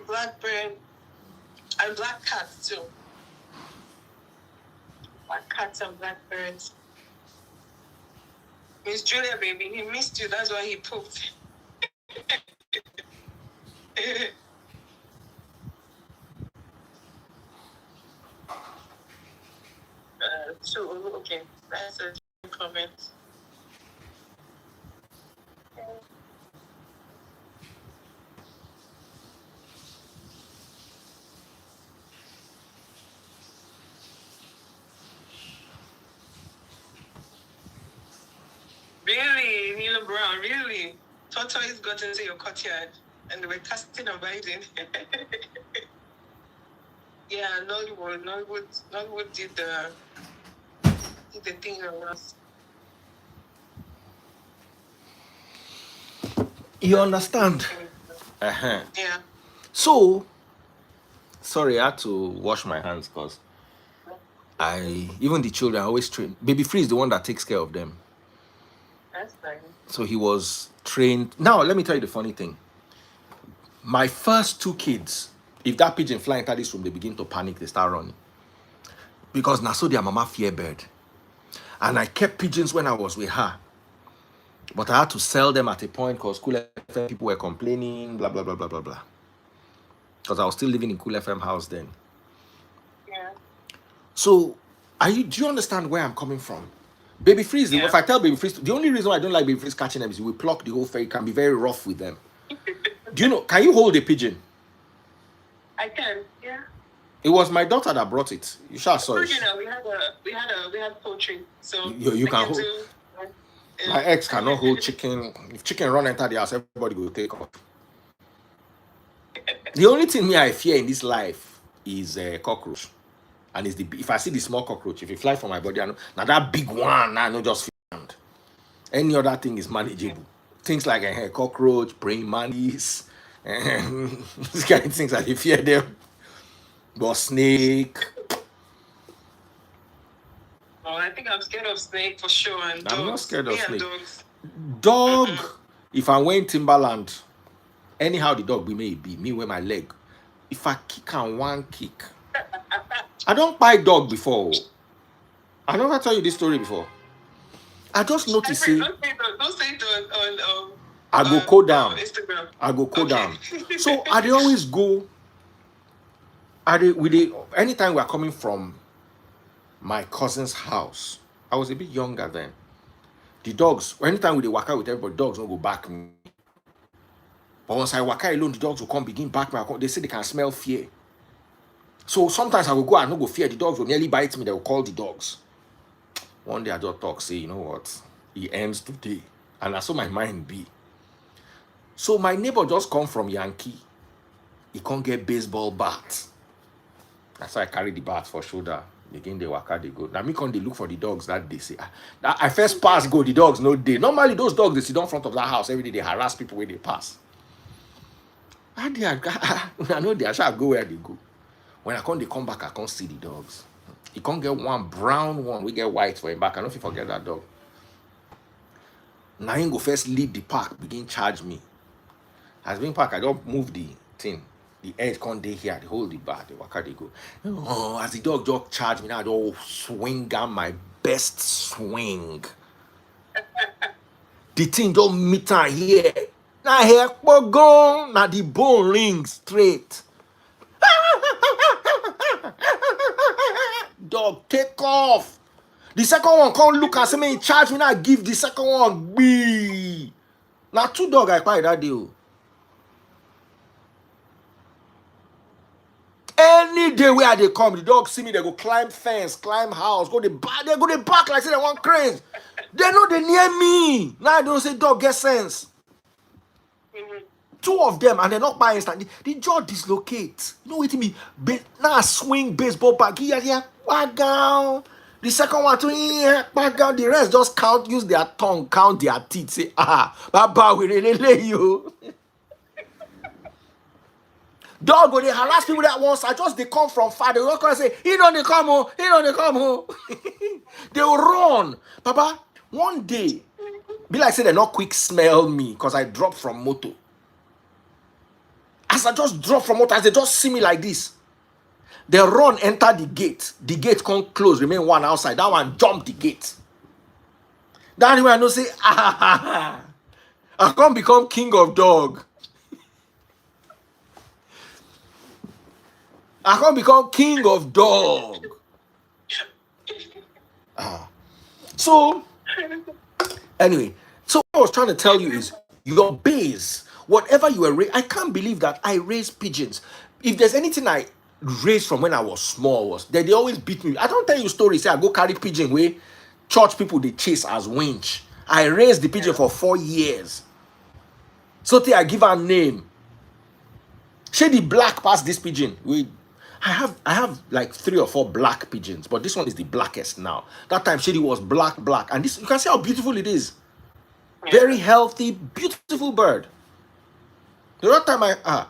black bird and black cats too. Black cats and black birds. Miss Julia, baby, he missed you. That's why he pooped. So, okay, that's a comment. Really, Neil Brown, really? Tortoise got into your courtyard and they were casting and binding. Yeah, Nollywood did the thing on us. You understand? Yeah. So, sorry, I had to wash my hands because even the children, I always train. Baby Free is the one that takes care of them. That's nice. So he was trained. Now, let me tell you the funny thing. My first two kids, if that pigeon fly into this room, they begin to panic, they start running. Because now so their mama fear bird. And I kept pigeons when I was with her. But I had to sell them at a point because Cool FM people were complaining, blah, blah, blah, blah, blah, blah. Because I was still living in Cool FM house then. Yeah. So, do you understand where I'm coming from? Baby Freeze, if I tell Baby Freeze, the only reason why I don't like Baby Freeze catching them is we pluck the whole fairy, can be very rough with them. Do you know, can you hold a pigeon? I can, yeah. It was my daughter that brought it. You shall saw it. We had poultry, so you can hold. My ex cannot hold chicken. If chicken run enter the house, everybody will take off. The only thing I fear in this life is a cockroach. And it's if I see the small cockroach, if it fly from my body, I know now that big one, I know just found. Any other thing is manageable. Things like a cockroach, praying mantis, these kind of things, I fear them. But snake. Oh, I think I'm scared of snake for sure. And I'm not scared of snake. Dog. If I went Timberland, anyhow the dog be me with my leg. If I kick and one kick, I don't buy dog before. I never tell you this story before. I just noticed it. Don't say it on I go cool down. Instagram. I go cool down. So I always go. Anytime we are coming from my cousin's house, I was a bit younger then. The dogs, anytime we walk out with everybody, dogs don't go back me. But once I walk out alone, the dogs will come begin back me. They say they can smell fear. So sometimes I will go and not go fear. The dogs will nearly bite me. They will call the dogs. One day I just talk, say, you know what? It ends today. And that's what my mind be. So my neighbor just come from Yankee. He can't get baseball bat. That's why I carry the bat for shoulder. Again, they walk out, they go. Now me come they look for the dogs that they say. I first pass go, the dogs no day. Normally those dogs they sit down in front of that house every day. They harass people when they pass. And I know they shall go where they go. When I come, they come back, I can't see the dogs. You can't get one brown one, we get white for him back. I don't know if you forget that dog. Now he go first lead the park, begin charge me. As being park, I don't move the thing. The edge can't day here, they hold the bar, they walk out, they go. Oh, as the dog just charge me now, I don't swing on my best swing. The thing don't meet her here. Now here, go, now the bone rings straight. Dog, take off. The second one come look and say me in charge me now give the second one be. Now two dog I quite that deal. Any day where they come, the dog see me, they go climb fence, climb house, they go they back like say they want crazy. They know they near me. Now I don't say dog get sense. Two of them and they're not by instant. The jaw dislocate. You know what it mean? Now swing baseball back here, back down. The second one to here, back down. The rest just count, use their tongue, count their teeth. Say, Baba, we really lay you. Dog, when they harass people that once, they come from far. They will come and say, he don't come home, he don't come home. They will run. Papa, one day, be like say they not quick smell me because I dropped from moto. As I just drop from motor, as they just see me like this, they run, enter the gate. The gate can't close, remain one outside. That one jump the gate. That way I know say, I can't become king of dog. I can't become king of dog. So, anyway, so what I was trying to tell you is your base. Whatever you were I can't believe that I raised pigeons. If there's anything I raised from when I was small was that they always beat me. I don't tell you stories. Say I go carry pigeon way church people they chase as winch. I raised the pigeon for 4 years. So I give her name. She the black past this pigeon. I have like 3 or 4 black pigeons, but this one is the blackest now. That time Shady was black, and this, you can see how beautiful it is. Very Yeah. healthy, beautiful bird. The other time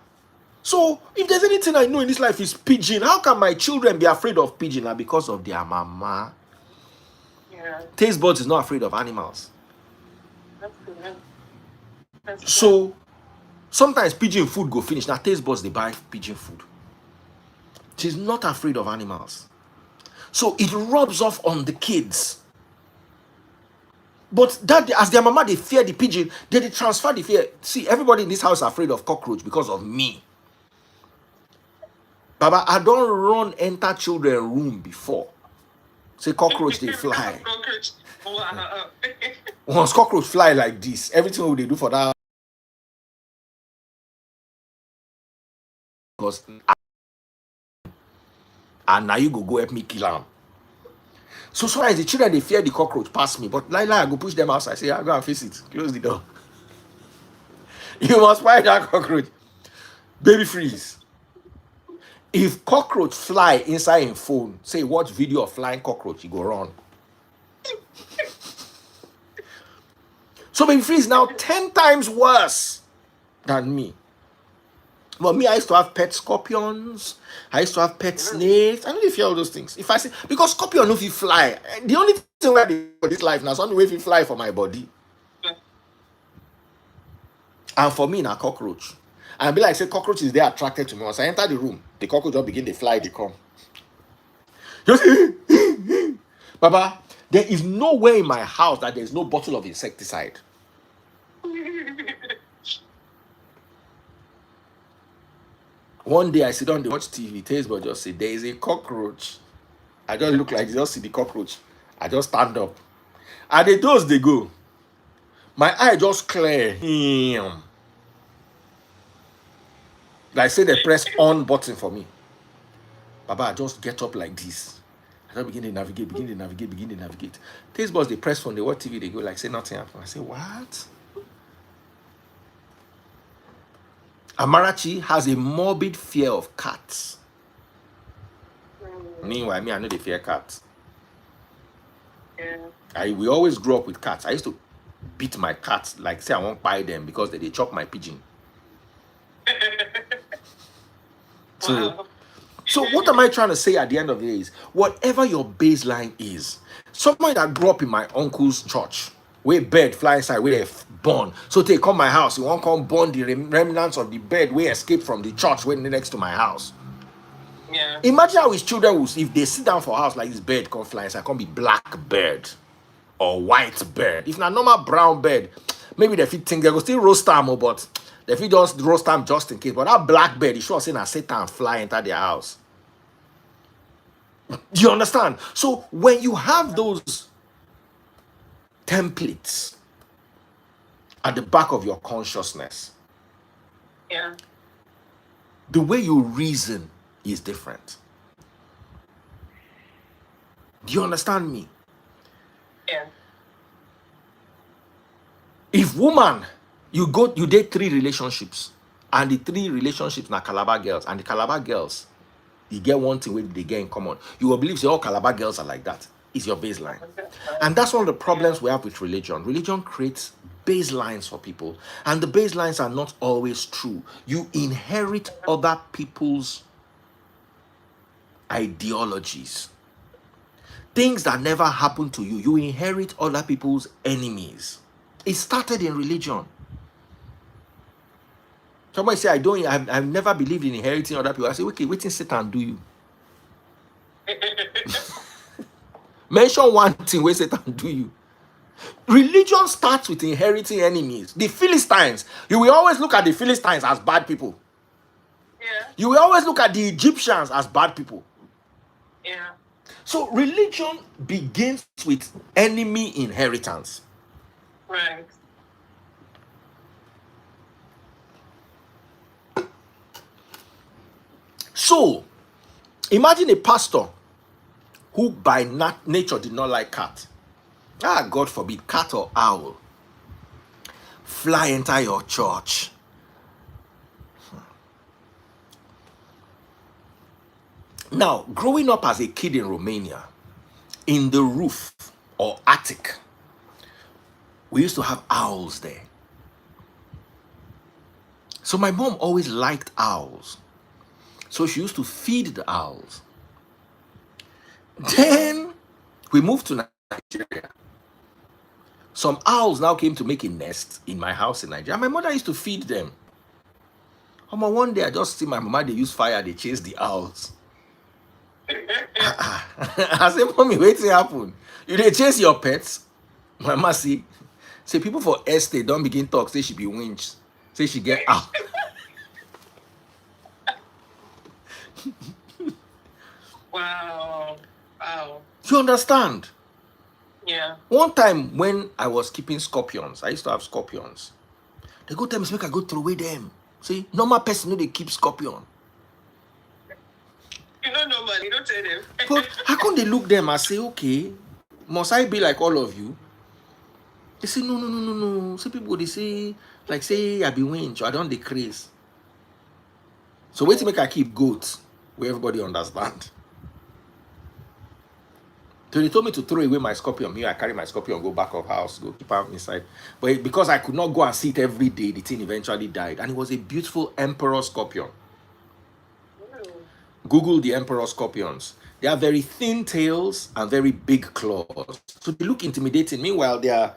so if there's anything I know in this life is pigeon, how can my children be afraid of pigeon? And because of their mama. Yeah. Taste buds is not afraid of animals. That's good. That's good. So sometimes pigeon food go finish. Now taste buds they buy pigeon food. She's not afraid of animals. So it rubs off on the kids. But that as their mama, they fear the pigeon, they transfer the fear. See, everybody in this house is afraid of cockroach because of me. Baba, I don't run enter children room before. Say cockroach, they fly. Cockroach. Wow. Once cockroach fly like this, everything they do for that. Because and now you go help me kill them. So sometimes the children they fear the cockroach pass me, but like I go push them outside. Say, I go and face it. Close the door. You must fight that cockroach. Baby freeze. If cockroach fly inside in phone, say watch video of flying cockroach, you go run. So baby freeze now 10 times worse than me. But me, I used to have pet scorpions. I used to have pet snakes. I don't know if you all those things. If I say because scorpion if you fly, the only thing where they for this life now, something way if you fly for my body. And for me, now cockroach. And be like say cockroach is there attracted to me. Once I enter the room, the cockroach just begin to fly, they come. Just Baba, there is nowhere in my house that there's no bottle of insecticide. One day I sit down, they watch TV, taste but just say there is a cockroach. I just look like just see the cockroach. I just stand up. And the doors they go. My eye just clear. Like say they press on button for me. Baba, I just get up like this. I just begin to navigate. Taste buds they press phone, they watch TV, they go like say nothing happened. I say, what? Amarachi has a morbid fear of cats. Meanwhile, me, I know they fear cats. Yeah. We always grew up with cats. I used to beat my cats, like say I won't buy them because they chop my pigeon. Wow. So what am I trying to say at the end of the day is, whatever your baseline is, somebody that grew up in my uncle's church, where bird fly inside, where they born. So they come my house, you won't come burn the remnants of the bird where escaped from the church when next to my house. Yeah. Imagine how his children will, if they sit down for a house like this bird come fly inside, can't be black bird or white bird. If not normal brown bird, maybe they fit think they go still roast them, but they fit just roast them just in case. But that black bird, you sure say na Satan fly enter their house. Do you understand? So when you have those templates at the back of your consciousness, Yeah. the way you reason is different. Do you understand me? Yeah. If woman, you date 3 relationships, and the 3 relationships na Calabar girls, and the Calabar girls, you get one thing where they get in common. You will believe say all Calabar girls are like that. Is your baseline. And that's one of the problems we have with religion. Religion creates baselines for people, and the baselines are not always true. You inherit other people's ideologies. Things that never happened to you, you inherit other people's enemies. It started in religion. Somebody say, I've never believed in inheriting other people. I say, okay, wait till Satan do you. Mention one thing where Satan do you. Religion starts with inheriting enemies. The Philistines, you will always look at the Philistines as bad people. Yeah. You will always look at the Egyptians as bad people. Yeah. So religion begins with enemy inheritance. Right. So imagine a pastor who by nature did not like cat. God forbid, cat or owl fly enter your church. Now, growing up as a kid in Romania, in the roof or attic, we used to have owls there. So my mom always liked owls. So she used to feed the owls. Then we moved to Nigeria. Some owls now came to make a nest in my house in Nigeria. My mother used to feed them. One day I just see my mama, they use fire, they chase the owls. I say, mommy, wait till happen. You they chase your pets? Mama say people for estate don't begin talk, say she be winch. Say she get out. Wow. You understand? Yeah. One time when I was keeping scorpions, I used to have scorpions. They go tell me, make I go throw away them. See, normal person know they keep scorpion. You don't know, man. You don't tell them. But how come they look them and say, okay, must I be like all of you? They say, no. Some people, they say, like, say, I be winch, or I don't decrease. So wait to make I keep goats, where everybody understand. So they told me to throw away my scorpion. Me, I carry my scorpion, go back of house, go keep am inside. But because I could not go and see it every day, the thing eventually died. And it was a beautiful emperor scorpion. Google the emperor scorpions. They have very thin tails and very big claws. So they look intimidating. Meanwhile, they are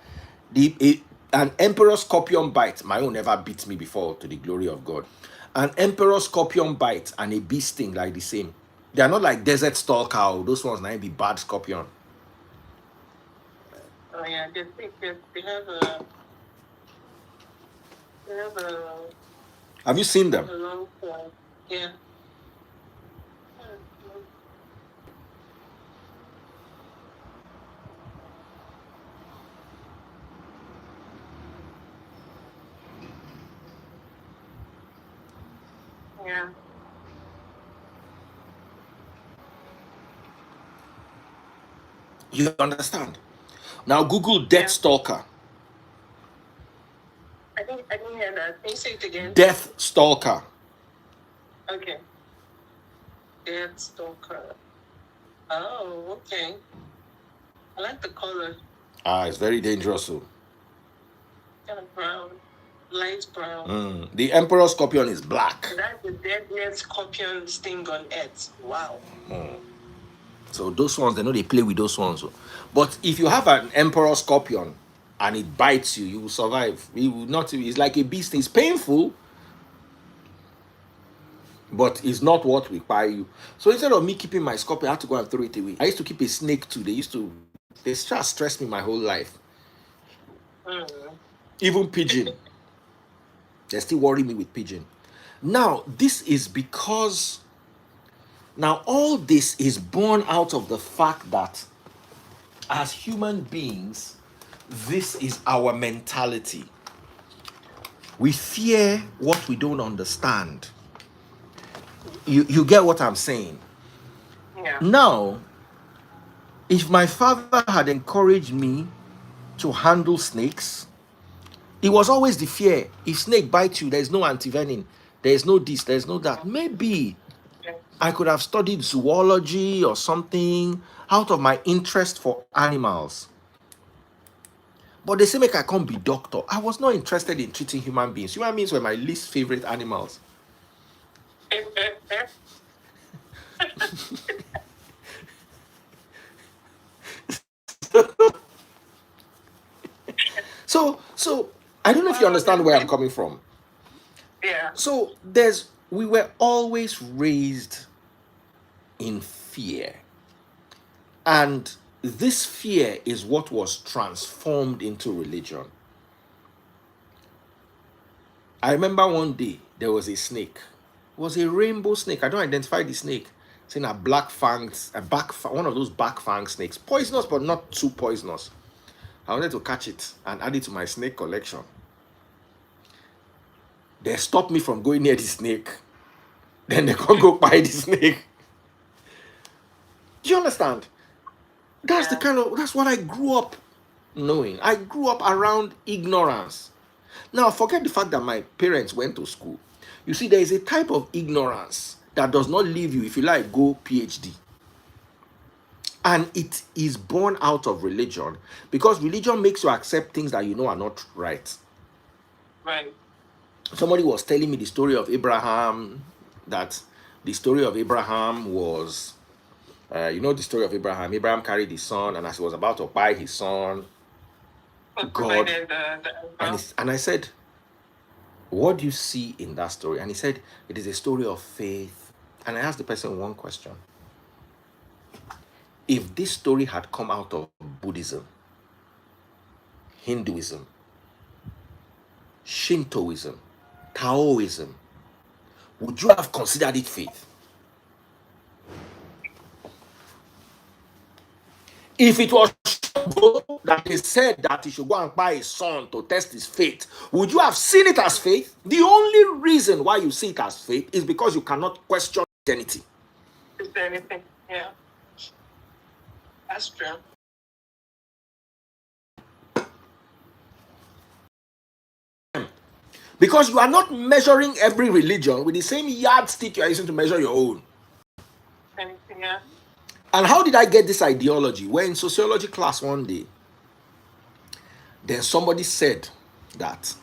an emperor scorpion bite. My own never beat me before, to the glory of God. An emperor scorpion bite and a bee sting like the same. They are not like desert stalker. Those ones might be bad scorpion. Oh yeah, they have a. Have you seen them? A long claw. Yeah. Yeah. You understand? Now Google Death Stalker. I didn't hear that. Can you say it again? Death Stalker. Okay. Death Stalker. Oh, okay. I like the color. It's very dangerous. So. Kind of brown. Light brown. The emperor scorpion is black. That's the deadliest scorpion sting on earth. Wow. So those ones, they know they play with those ones. But if you have an emperor scorpion and it bites you, you will survive. It will not. It's like a beast. It's painful, but it's not what will buy you. So instead of me keeping my scorpion, I had to go and throw it away. I used to keep a snake too. They just stress me my whole life. Even pigeon. They still worry me with pigeon. Now, this is because now all this is born out of the fact that as human beings, this is our mentality. We fear what we don't understand. You get what I'm saying? Yeah. Now, if my father had encouraged me to handle snakes, it was always the fear. If snake bites you, there's no antivenin, there's no this, there's no that. Maybe I could have studied zoology or something out of my interest for animals. But they say make I can't be doctor. I was not interested in treating human beings. Human beings were my least favorite animals. So I don't know if you understand where I'm coming from. Yeah. So we were always raised in fear. And this fear is what was transformed into religion. I remember one day there was a snake. It was a rainbow snake. I don't identify the snake. It's in a black fanged, one of those back fang snakes. Poisonous, but not too poisonous. I wanted to catch it and add it to my snake collection. They stopped me from going near the snake. Then they can't go buy the snake. Do you understand? That's that's what I grew up knowing. I grew up around ignorance. Now, forget the fact that my parents went to school. You see, there is a type of ignorance that does not leave you. If you like, go PhD. And it is born out of religion, because religion makes you accept things that you know are not right. Right. Somebody was telling me the story of Abraham, that the story of Abraham was, the story of Abraham. Abraham carried his son, and as he was about to buy his son, But God, provided and I said, what do you see in that story? And he said, it is a story of faith. And I asked the person one question. If this story had come out of Buddhism, Hinduism, Shintoism, Taoism, would you have considered it faith? If it was that they said that he should go and buy his son to test his faith, would you have seen it as faith? The only reason why you see it as faith is because you cannot question identity. Is there anything? Yeah. That's true. Because you are not measuring every religion with the same yardstick you are using to measure your own. Anything, yeah. And how did I get this ideology? We're in sociology class one day. Then somebody said that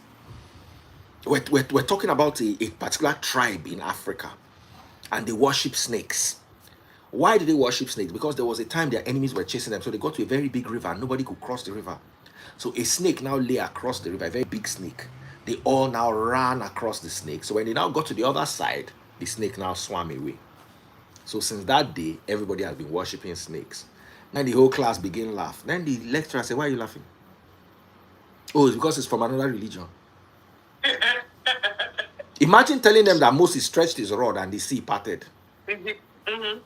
we're talking about a particular tribe in Africa, and they worship snakes. Why did they worship snakes? Because there was a time their enemies were chasing them. So they got to a very big river and nobody could cross the river. So a snake now lay across the river, a very big snake. They all now ran across the snake. So when they now got to the other side, the snake now swam away. So since that day, everybody has been worshipping snakes. Then the whole class began to laugh. Then the lecturer said, why are you laughing? Oh, it's because it's from another religion. Imagine telling them that Moses stretched his rod and the sea parted. Mm-hmm.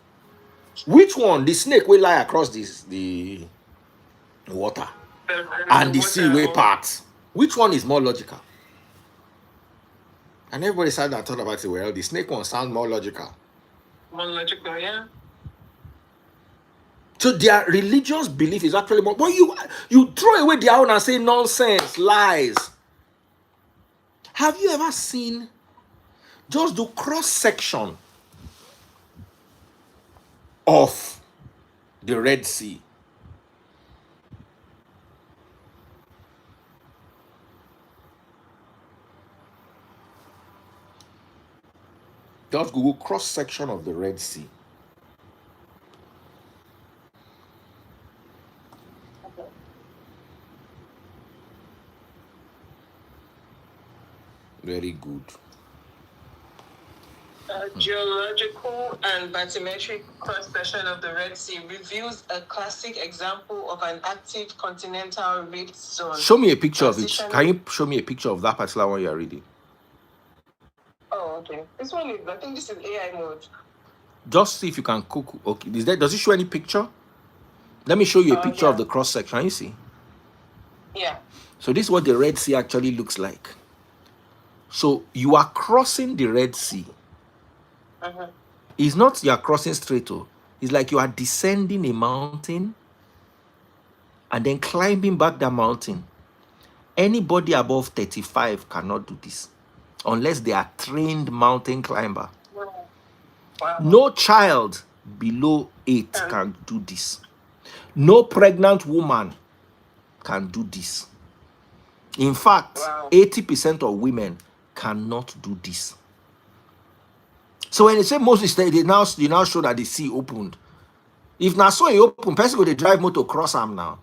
Which one? The snake will lie across the water and the sea will part. Which one is more logical? And everybody sat and thought about it. Well, the snake one sounds more logical. More logical, yeah. So their religious belief is actually more. But you throw away their own and say nonsense, lies. Have you ever seen? Just do cross section of the Red Sea. Just Google cross section of the Red Sea. Very good. Geological and bathymetric cross-section of the Red Sea reveals a classic example of an active continental rift zone. Show me a picture of it. Can you show me a picture of that particular one you are reading? Oh, okay. This one is, I think this is AI mode. Just see if you can cook. Okay, does it show any picture? Let me show you a picture of the cross section. You see? Yeah. So this is what the Red Sea actually looks like. So you are crossing the Red Sea. It's not you are crossing straight. It's like you are descending a mountain and then climbing back the mountain. Anybody above 35 cannot do this unless they are trained mountain climber. Wow. No child below 8 can do this. No pregnant woman can do this. In fact, 80% of women cannot do this. So when they say Moses, they now show that the sea opened. If now so it open, person go to drive motor cross them now.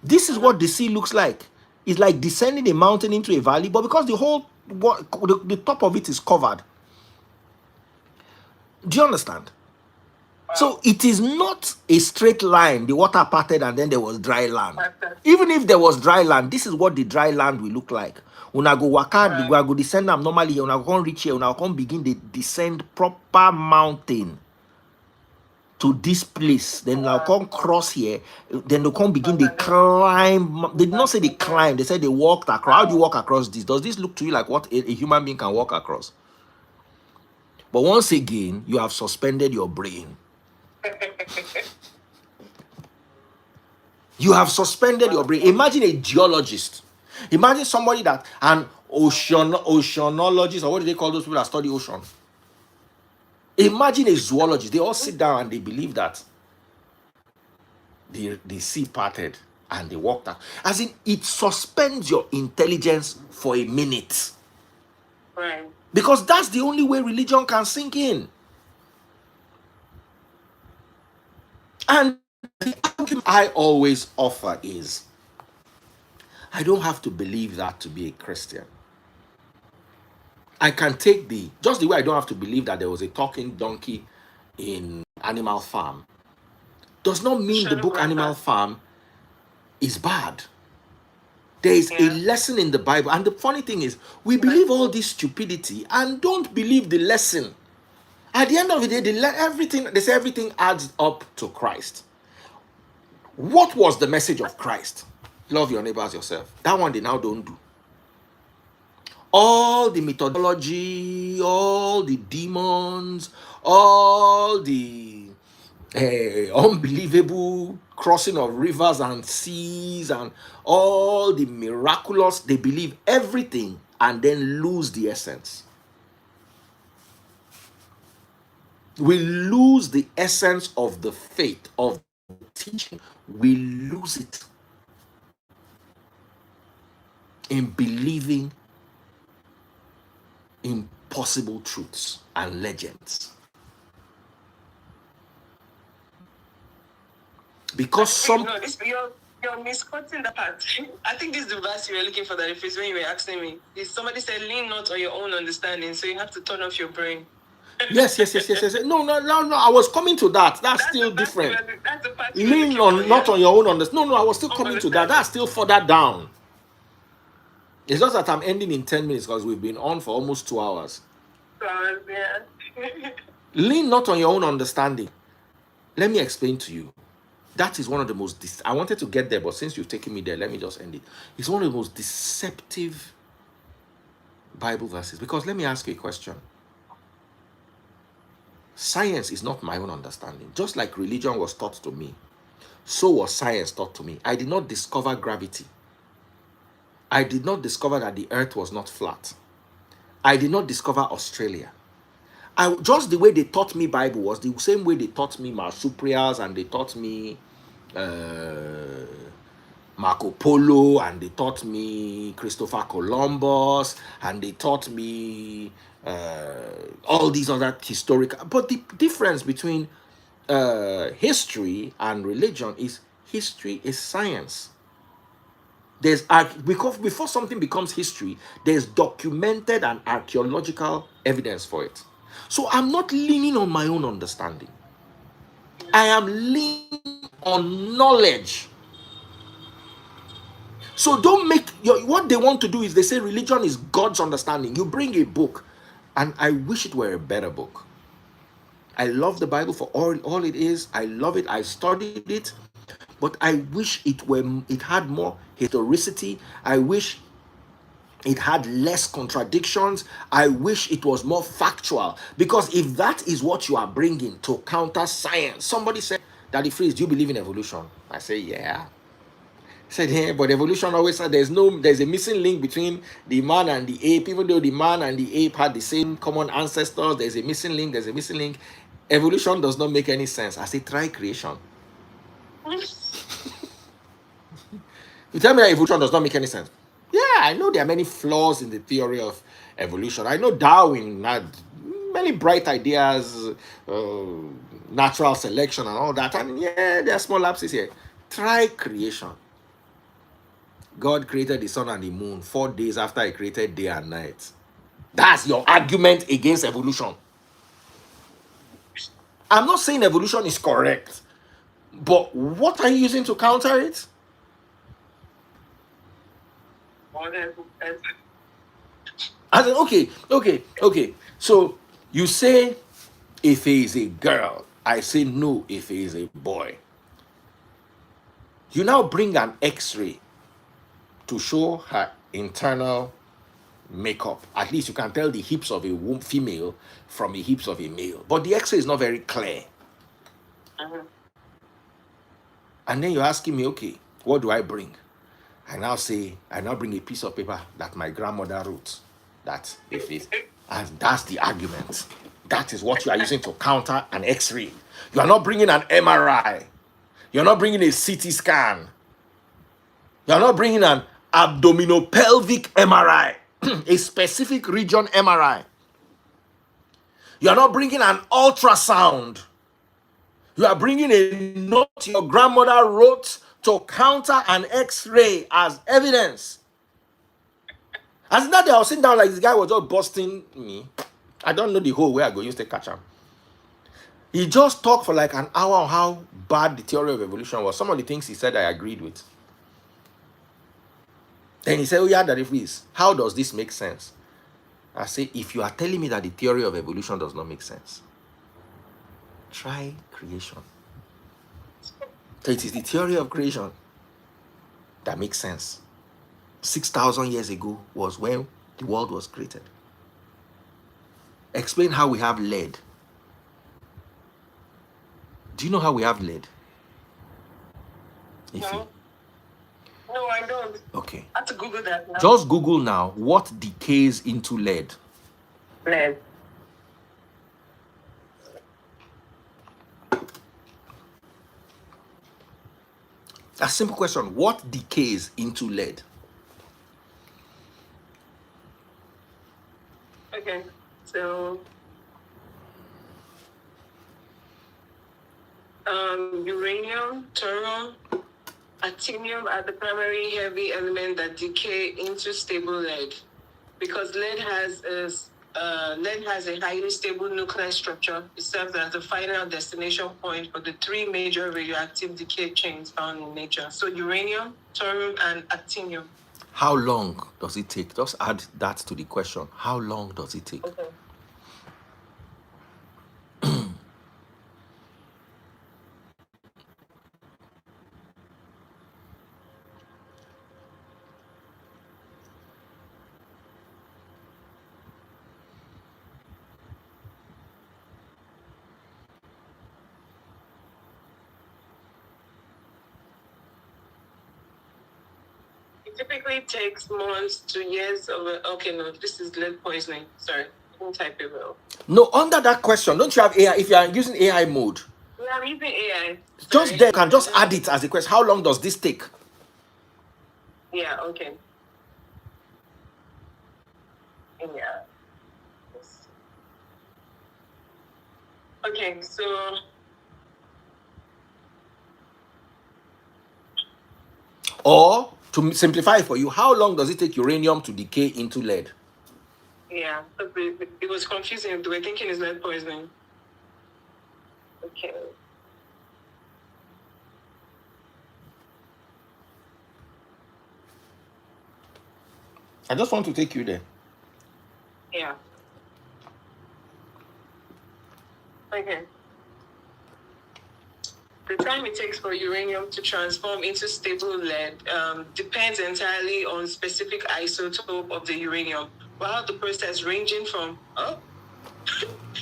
This is what the sea looks like. It's like descending a mountain into a valley, but because the top of it is covered. Do you understand? So it is not a straight line. The water parted and then there was dry land. Even if there was dry land, this is what the dry land will look like. When I go waka, I go descend them normally. When I go reach here, when I come begin the descend proper mountain to this place. Then I'll come cross here. Then they'll come begin the climb. They did not say they climb. They said they walked across. How do you walk across this? Does this look to you like what a human being can walk across? But once again, you have suspended your brain. You have suspended your brain. Imagine a geologist. Imagine somebody that an oceanologist, or what do they call those people that study ocean? Imagine a zoologist. They all sit down and they believe that the sea parted and they walked out. As in, it suspends your intelligence for a minute. Right. Because that's the only way religion can sink in. And the argument I always offer is, I don't have to believe that to be a Christian. I can take just the way I don't have to believe that there was a talking donkey in Animal Farm, does not mean the book Animal Farm is bad. There is a lesson in the Bible. And the funny thing is, we believe all this stupidity and don't believe the lesson. At the end of the day, they say everything adds up to Christ. What was the message of Christ? Love your neighbor as yourself. That one they now don't do. All the methodology, all the demons, all the unbelievable crossing of rivers and seas, and all the miraculous, they believe everything and then lose the essence. We lose the essence of the faith, of the teaching. We lose it in believing impossible truths and legends. Because you're misquoting that part. I think this is the verse you were looking for, that if it's when you were asking me. Somebody said, lean not on your own understanding, so you have to turn off your brain. Yes. No. I was coming to that. That's still different. That's the part Lean not on your own understanding. No, I was still coming to that. That's still further down. It's just that I'm ending in 10 minutes because we've been on for almost 2 hours. 2 hours, yeah. Lean not on your own understanding. Let me explain to you. That is one of the most... I wanted to get there, but since you've taken me there, let me just end it. It's one of the most deceptive Bible verses. Because let me ask you a question. Science is not my own understanding. Just like religion was taught to me, so was science taught to me. I did not discover gravity. I did not discover that the earth was not flat. I did not discover Australia. Just the way they taught me Bible was the same way they taught me marsupials, and they taught me Marco Polo, and they taught me Christopher Columbus, and they taught me all these other historical. But the difference between history and religion is history is science. Because before something becomes history, there's documented and archaeological evidence for it. So I'm not leaning on my own understanding. I am leaning on knowledge. So don't make what they want to do is they say religion is God's understanding. You bring a book, and I wish it were a better book. I love the Bible for all it is. I love it. I studied it. But I wish it had more historicity. I wish it had less contradictions. I wish it was more factual. Because if that is what you are bringing to counter science, somebody said, Daddy Freeze, do you believe in evolution? I say, yeah. Said, hey, but evolution always said there's a missing link between the man and the ape. Even though the man and the ape had the same common ancestors, there's a missing link. Evolution does not make any sense. I say, try creation. You tell me that evolution does not make any sense. Yeah, I know there are many flaws in the theory of evolution. I know Darwin had many bright ideas, natural selection and all that. And yeah, there are small lapses here. Try creation. God created the sun and the moon 4 days after he created day and night. That's your argument against evolution. I'm not saying evolution is correct, but what are you using to counter it? I said, okay. So you say if he is a girl, I say no if he is a boy. You now bring an X-ray to show her internal makeup. At least you can tell the hips of a female from the hips of a male. But the X-ray is not very clear. And then you're asking me, okay, what do I bring? I now bring a piece of paper that my grandmother wrote. And that's the argument. That is what you are using to counter an X-ray. You are not bringing an MRI. You're not bringing a CT scan. You're not bringing an abdominopelvic MRI, a specific region MRI. You're not bringing an ultrasound. You are bringing a note your grandmother wrote to counter an X-ray as evidence. As that day I was sitting down like this guy was just busting me. I don't know the whole way I go use to catch him. He just talked for like an hour on how bad the theory of evolution was. Some of the things he said I agreed with. Then he said, oh yeah, that if is, how does this make sense? I say, if you are telling me that the theory of evolution does not make sense, try creation. So it is the theory of creation that makes sense. 6,000 years ago was when the world was created. Explain how we have lead. Do you know how we have lead? No. No, I don't. Okay. I have to Google that now. Just Google now, what decays into lead? Lead. A simple question. What decays into lead? Okay. So, uranium, thorium, actinium are the primary heavy element that decay into stable lead. Because lead has a highly stable nuclear structure. It serves as the final destination point for the three major radioactive decay chains found in nature. So uranium, thorium, and actinium. How long does it take? Just add that to the question. How long does it take? Okay. Typically takes months to years of okay, no, this is lead poisoning. Sorry, I didn't type it well. No, under that question, don't you have AI? If you are using AI mode, Yeah, I'm using AI. just there, you can just add it as a question. How long does this take? Yeah, okay. Yeah. Okay, so Or, to simplify it for you, how long does it take uranium to decay into lead? yeah, it was confusing. They were thinking it's lead poisoning. Okay. I just want to take you there. Yeah. Okay. The time it takes for uranium to transform into stable lead depends entirely on specific isotope of the uranium, while the process ranging from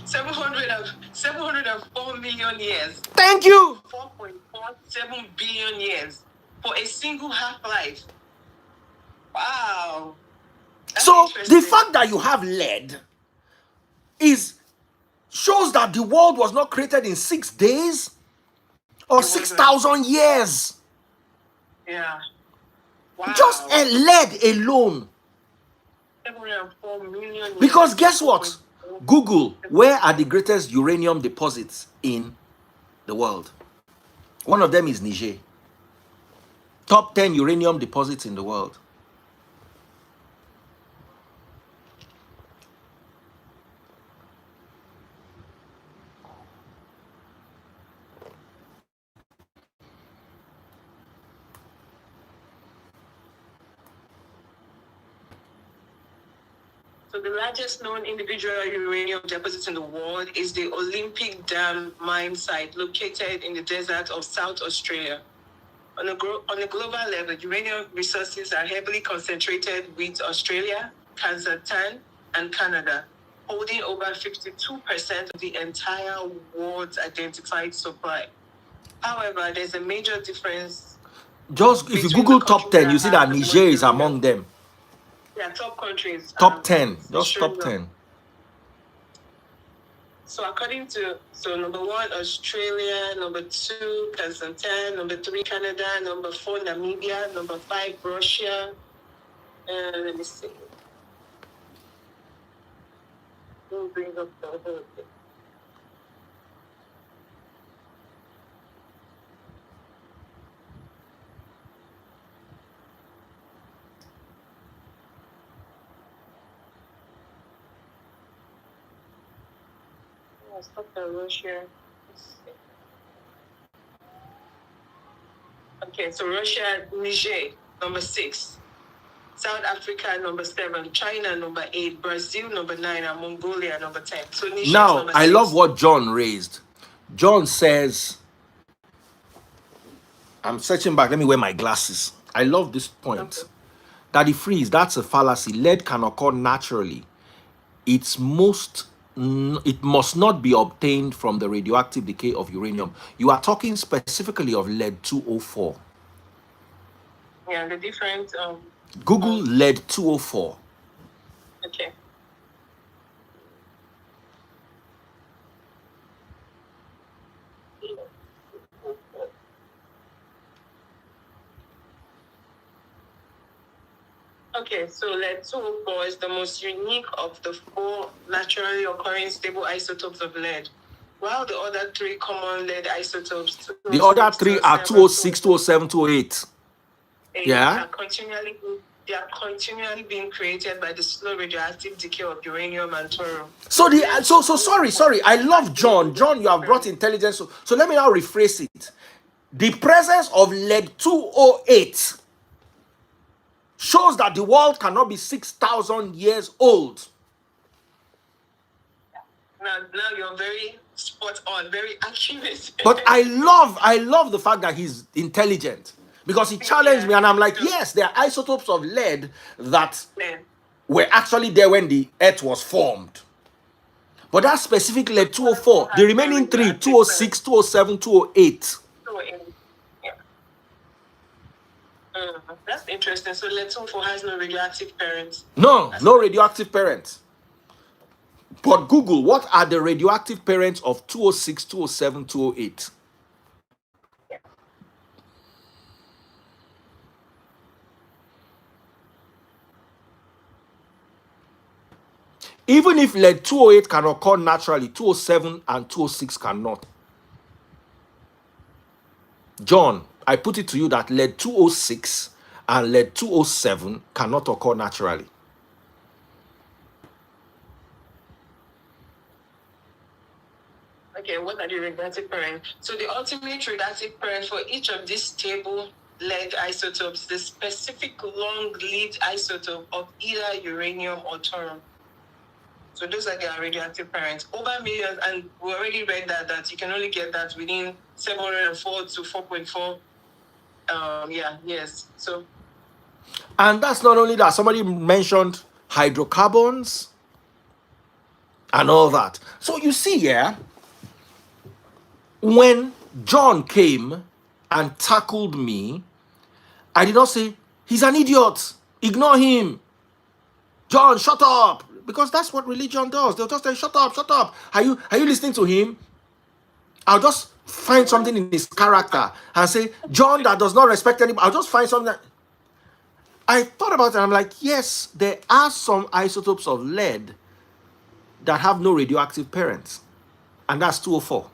704 million years. Thank you. 4.47 billion years for a single half-life. Wow. That's So the interesting. fact that you have lead shows that the world was not created in 6 days or 6,000 years. Yeah. Wow. Just a lead alone. 704 million years. Because guess what? Google, where are the greatest uranium deposits in the world? One of them is Niger. Top 10 uranium deposits in the world. So the largest known individual uranium deposit in the world is the Olympic Dam mine site located in the desert of South Australia. On a global level, uranium resources are heavily concentrated with Australia, Kazakhstan, and Canada, holding over 52% of the entire world's identified supply. However, there's a major difference. Just if you Google top 10, you see that Niger is among them. Yeah, top countries. Top 10. Just top 10. So according to, number 1, Australia, number 2, Kazakhstan, number 3, Canada, number 4, Namibia, number 5, Russia. Let me see. We'll bring up the whole thing. Stop the Russia. Okay, so Russia, Niger, number 6. South Africa, number 7. China, number 8. Brazil, number 9. And Mongolia, number 10. So Niger Now, number I 6. love what John raised. John says, I'm searching back. Let me wear my glasses. I love this point. Okay. Daddy Freeze, that's a fallacy. Lead can occur naturally. It must not be obtained from the radioactive decay of uranium. You are talking specifically of lead 204. Yeah, the different Google lead 204. Okay. Okay, so lead 204 is the most unique of the 4 naturally occurring stable isotopes of lead. While the other 3 common lead isotopes, The other 3 are 206, 207, 208. Yeah. They are continually being created by the slow radioactive decay of uranium and thorium. So sorry. I love John. John, you have brought intelligence. So let me now rephrase it. The presence of lead 208 shows that the world cannot be 6,000 years old. Now you're very spot on, very accurate. But I love the fact that he's intelligent, because he challenged me, and I'm like, yes, there are isotopes of lead that were actually there when the earth was formed. But that specific lead 204, the remaining 3, 206, 207, 208. That's interesting. So lead 204 has no radioactive parents. No radioactive parents. But Google, what are the radioactive parents of 206, 207, 208? Even if lead 208 can occur naturally, 207 and 206 cannot. John, I put it to you that lead 206 and lead 207 cannot occur naturally. Okay, what are the radioactive parents? So the ultimate radioactive parent for each of these stable lead isotopes, the specific long-lived isotope of either uranium or thorium. So those are their radioactive parents. Over millions, and we already read that you can only get that within 704 to 4.4 years. So, and that's not only that. Somebody mentioned hydrocarbons and all that. So you see, yeah, when John came and tackled me, I did not say, he's an idiot, ignore him. John, shut up. Because that's what religion does. They'll just say, shut up. Are you listening to him? I'll just find something in his character and say, John that does not respect anybody. I'll just find something that... I thought about it and I'm like, yes, there are some isotopes of lead that have no radioactive parents. And that's 204.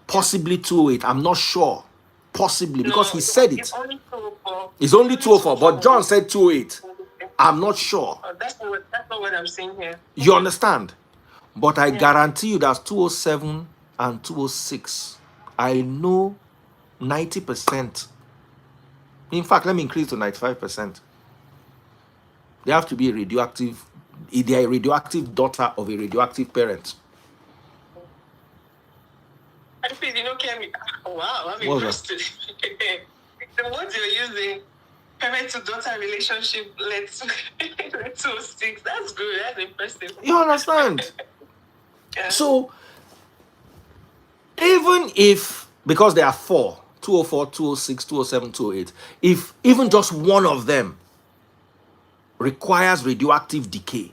Possibly 208. I'm not sure. Possibly, because he said it. It's only 204. It's only 204, but John said 208. I'm not sure. That's not what I'm saying here. You understand? But I guarantee you that's 207 and 206. I know 90%. In fact, let me increase to 95%. They have to be a radioactive, they're a radioactive daughter of a radioactive parent. I feel you don't care me. Wow, I'm impressed. The words you're using, parent to daughter relationship led to 6. That's good. That's impressive. You understand? Yeah. So, even if, because there are 4, 204, 206, 207, 208, if even just one of them requires radioactive decay,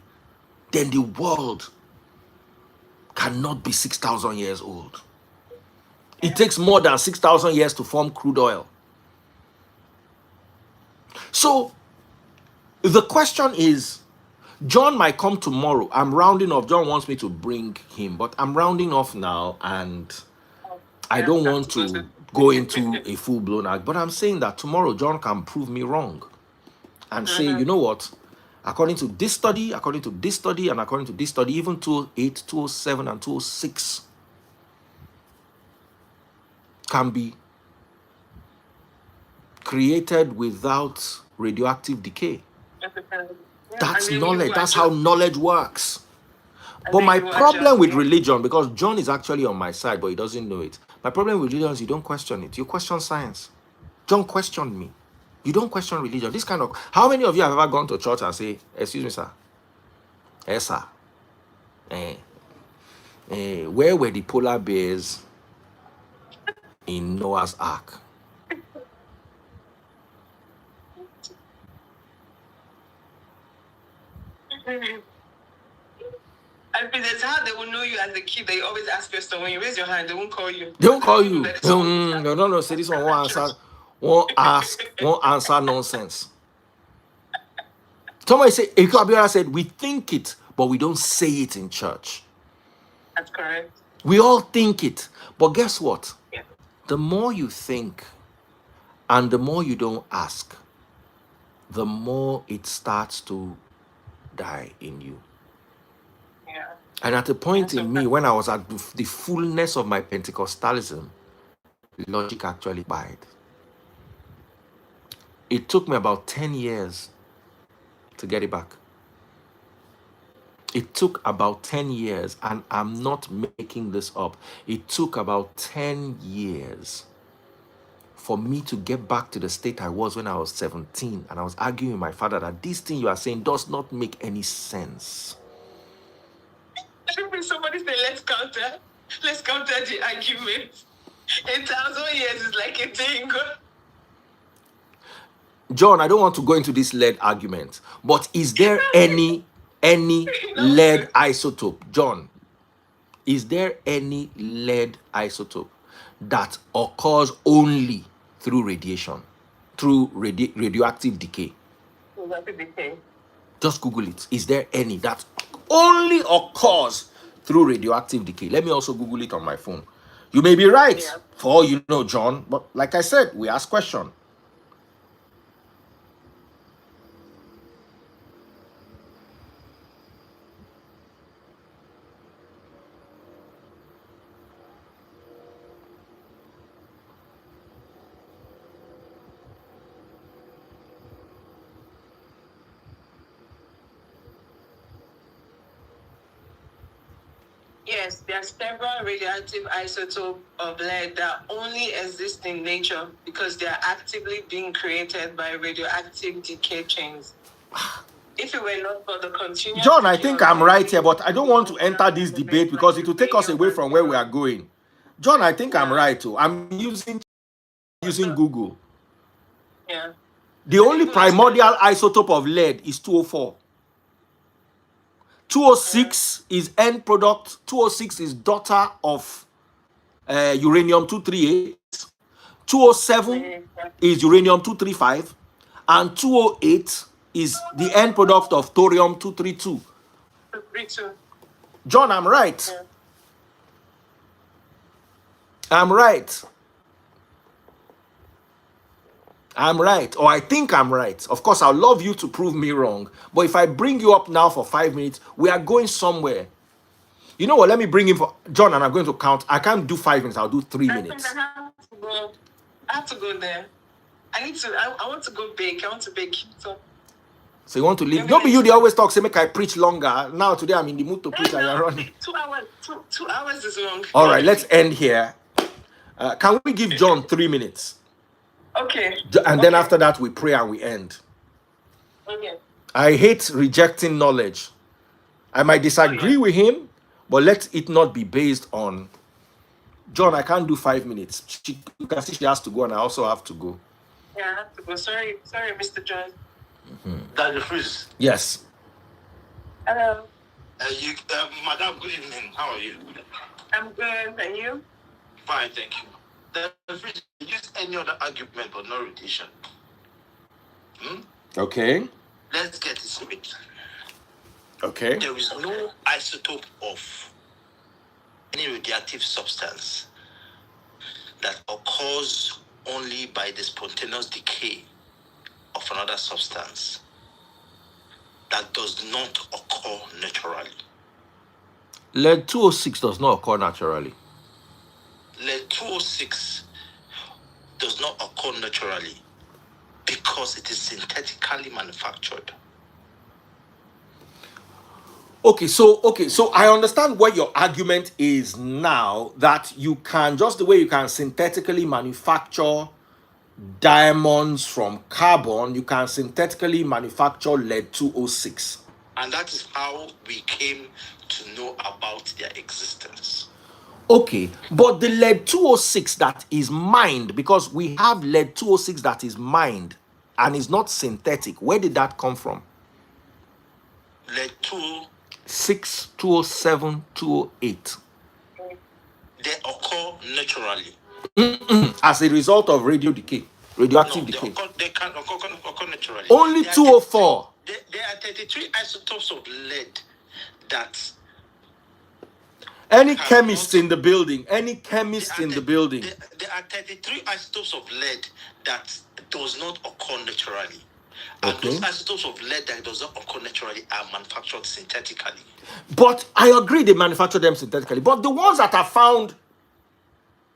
then the world cannot be 6,000 years old. It takes more than 6,000 years to form crude oil. So the question is, John might come tomorrow. I'm rounding off. John wants me to bring him, but I'm rounding off now, and I don't want to go into a full-blown act. But I'm saying that tomorrow John can prove me wrong and say, you know what? According to this study, according to this study, and according to this study, even 208, 207, and 206 can be created without radioactive decay. That's knowledge. That's how knowledge works. But my problem with religion, because John is actually on my side, but he doesn't know it. My problem with religion is you don't question it. You question science. John questioned me. You don't question religion. This kind of... How many of you have ever gone to church and say, excuse me, sir? Yes, sir. Where were the polar bears in Noah's Ark? I mean, that's how they will know you as a kid. They always ask questions. When you raise your hand, they won't call you. They won't call you. No. Say this one won't answer. Won't ask. Won't answer nonsense. Somebody said, Eko Abiola said, we think it, but we don't say it in church. That's correct. We all think it. But guess what? Yeah. The more you think and the more you don't ask, the more it starts to die in you. Yeah. And at a point in me, when I was at the fullness of my Pentecostalism, logic actually died. It took me about 10 years to get it back. It took about 10 years, and I'm not making this up. It took about 10 years for me to get back to the state I was when I was 17. And I was arguing with my father that this thing you are saying does not make any sense. Somebody say, let's counter the argument. 1,000 years is like a thing. John, I don't want to go into this lead argument, but is there any lead isotope? John, is there any lead isotope that occurs only through radiation, through radioactive decay? Just Google it. Is there any that only occurs through radioactive decay? Let me also Google it on my phone. You may be right, for all you know, John, but like I said, we ask questions. Yes, there are several radioactive isotopes of lead that only exist in nature because they are actively being created by radioactive decay chains. If it were not for the continuous... John, I think I'm right here, but I don't want to enter this debate because it will take us away from where we are going. John, I think I'm right too. I'm using Google. Yeah. The only primordial isotope of lead is 204. 206 is end product. 206 is daughter of uranium-238. 207 is uranium-235. And 208 is the end product of thorium-232. John, I'm right. Yeah. I'm right. I'm right, or I think I'm right. Of course, I'd love you to prove me wrong. But if I bring you up now for 5 minutes, we are going somewhere. You know what? Let me bring him for John, and I'm going to count. I can't do 5 minutes. I'll do 3 minutes. I have to go there. I want to go bake. I want to bake. So you want to leave? Don't be you. They always talk. Say, make I preach longer. Now today I'm in the mood to preach. And you're running. 2 hours. 2 hours is long. All right, let's end here. Can we give John 3 minutes? Okay. And then after that, we pray and we end. Okay. I hate rejecting knowledge. I might disagree with him, but let it not be based on... John, I can't do 5 minutes. You can see she has to go, and I also have to go. Yeah, I have to go. Sorry, Mr. John. That's the freeze. Yes. Hello. Madam, good evening. How are you? I'm good. And you? Fine, thank you. The fridge use any other argument but no radiation. Okay. Let's get it straight. Okay. There is no isotope of any radioactive substance that occurs only by the spontaneous decay of another substance that does not occur naturally. Lead 206 does not occur naturally. Lead 206 does not occur naturally because it is synthetically manufactured. Okay, so I understand what your argument is now, that you can, just the way you can synthetically manufacture diamonds from carbon, you can synthetically manufacture lead 206. And that is how we came to know about their existence. Okay, but the lead 206 that is mined, because we have lead 206 that is mined and is not synthetic, where did that come from? Lead 206, 207, 208. They occur naturally. As a result of radioactive decay. They can occur naturally. Only 204. There are 33 isotopes of lead that... Any chemist in the building, There are 33 isotopes of lead that does not occur naturally. And Okay. those isotopes of lead that does not occur naturally are manufactured synthetically. But I agree they manufacture them synthetically. But the ones that are found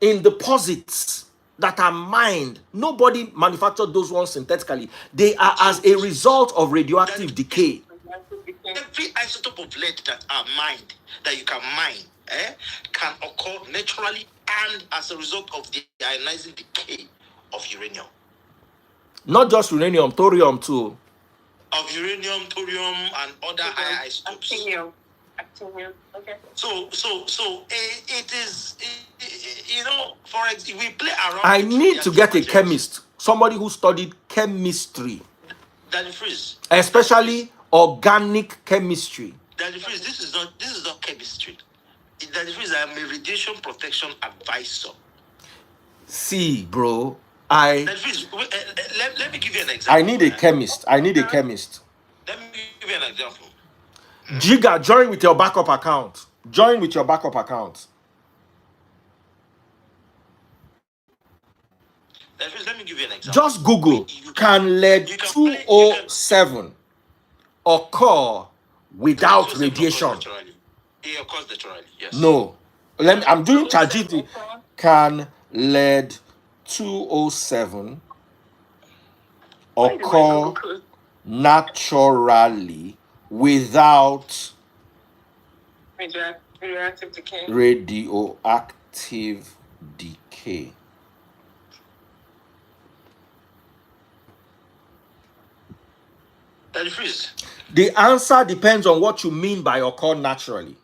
in deposits that are mined, nobody manufactured those ones synthetically. They are as a result of radioactive decay. Every isotope of lead that are mined, that you can mine, can occur naturally and as a result of the ionizing decay of uranium. Not just uranium, thorium too. Of uranium, thorium, and other higher isotopes. Actinium. Okay. So it is, for example, we play around. I with need to get a materials. chemist, somebody who studied chemistry, Daddy Freeze. especially organic chemistry. Daddy Freeze, this is not chemistry. Daddy Freeze, I am a radiation protection advisor. See, bro, Daddy Freeze, let me give you an example. I need a chemist. Let me give you an example. Jigga, join with your backup account. Let me give you an example. Just Google, can lead 207 occur without radiation? It occurs naturally, yes. No. I'm doing ChatGPT. Can lead 207 occur naturally without Radioactive decay. radioactive decay? Daddy Freeze. The answer depends on what you mean by occur naturally.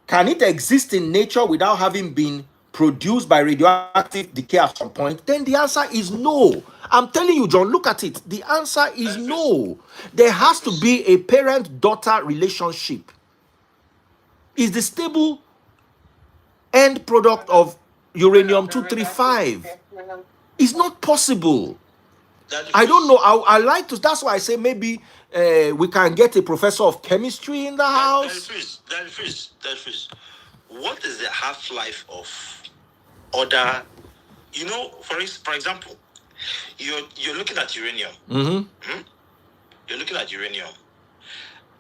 Can it exist in nature without having been produced by radioactive decay at some point? Then the answer is no. I'm telling you, John, look at it. The answer is no. There has to be a parent-daughter relationship. Is the stable end product of uranium-235. It's not possible. I don't know. I like to. That's why I say maybe we can get a professor of chemistry in the house. Daddy Freeze. What is the half-life of other? For example, you're looking at uranium. You're looking at uranium,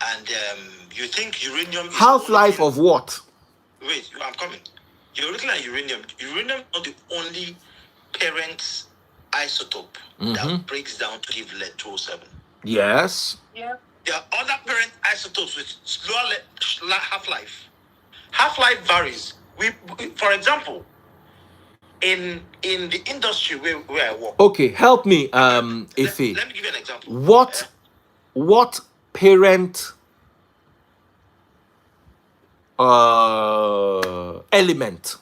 and you think uranium is half-life of what? Wait, I'm coming. You're looking at uranium. Uranium is not the only parent isotope that breaks down to give lead 207. Yes. Yeah. There are other parent isotopes with slower half-life. Half-life varies. For example, in the industry where I work. Okay, help me, Let me Ife. give you an example. What parent element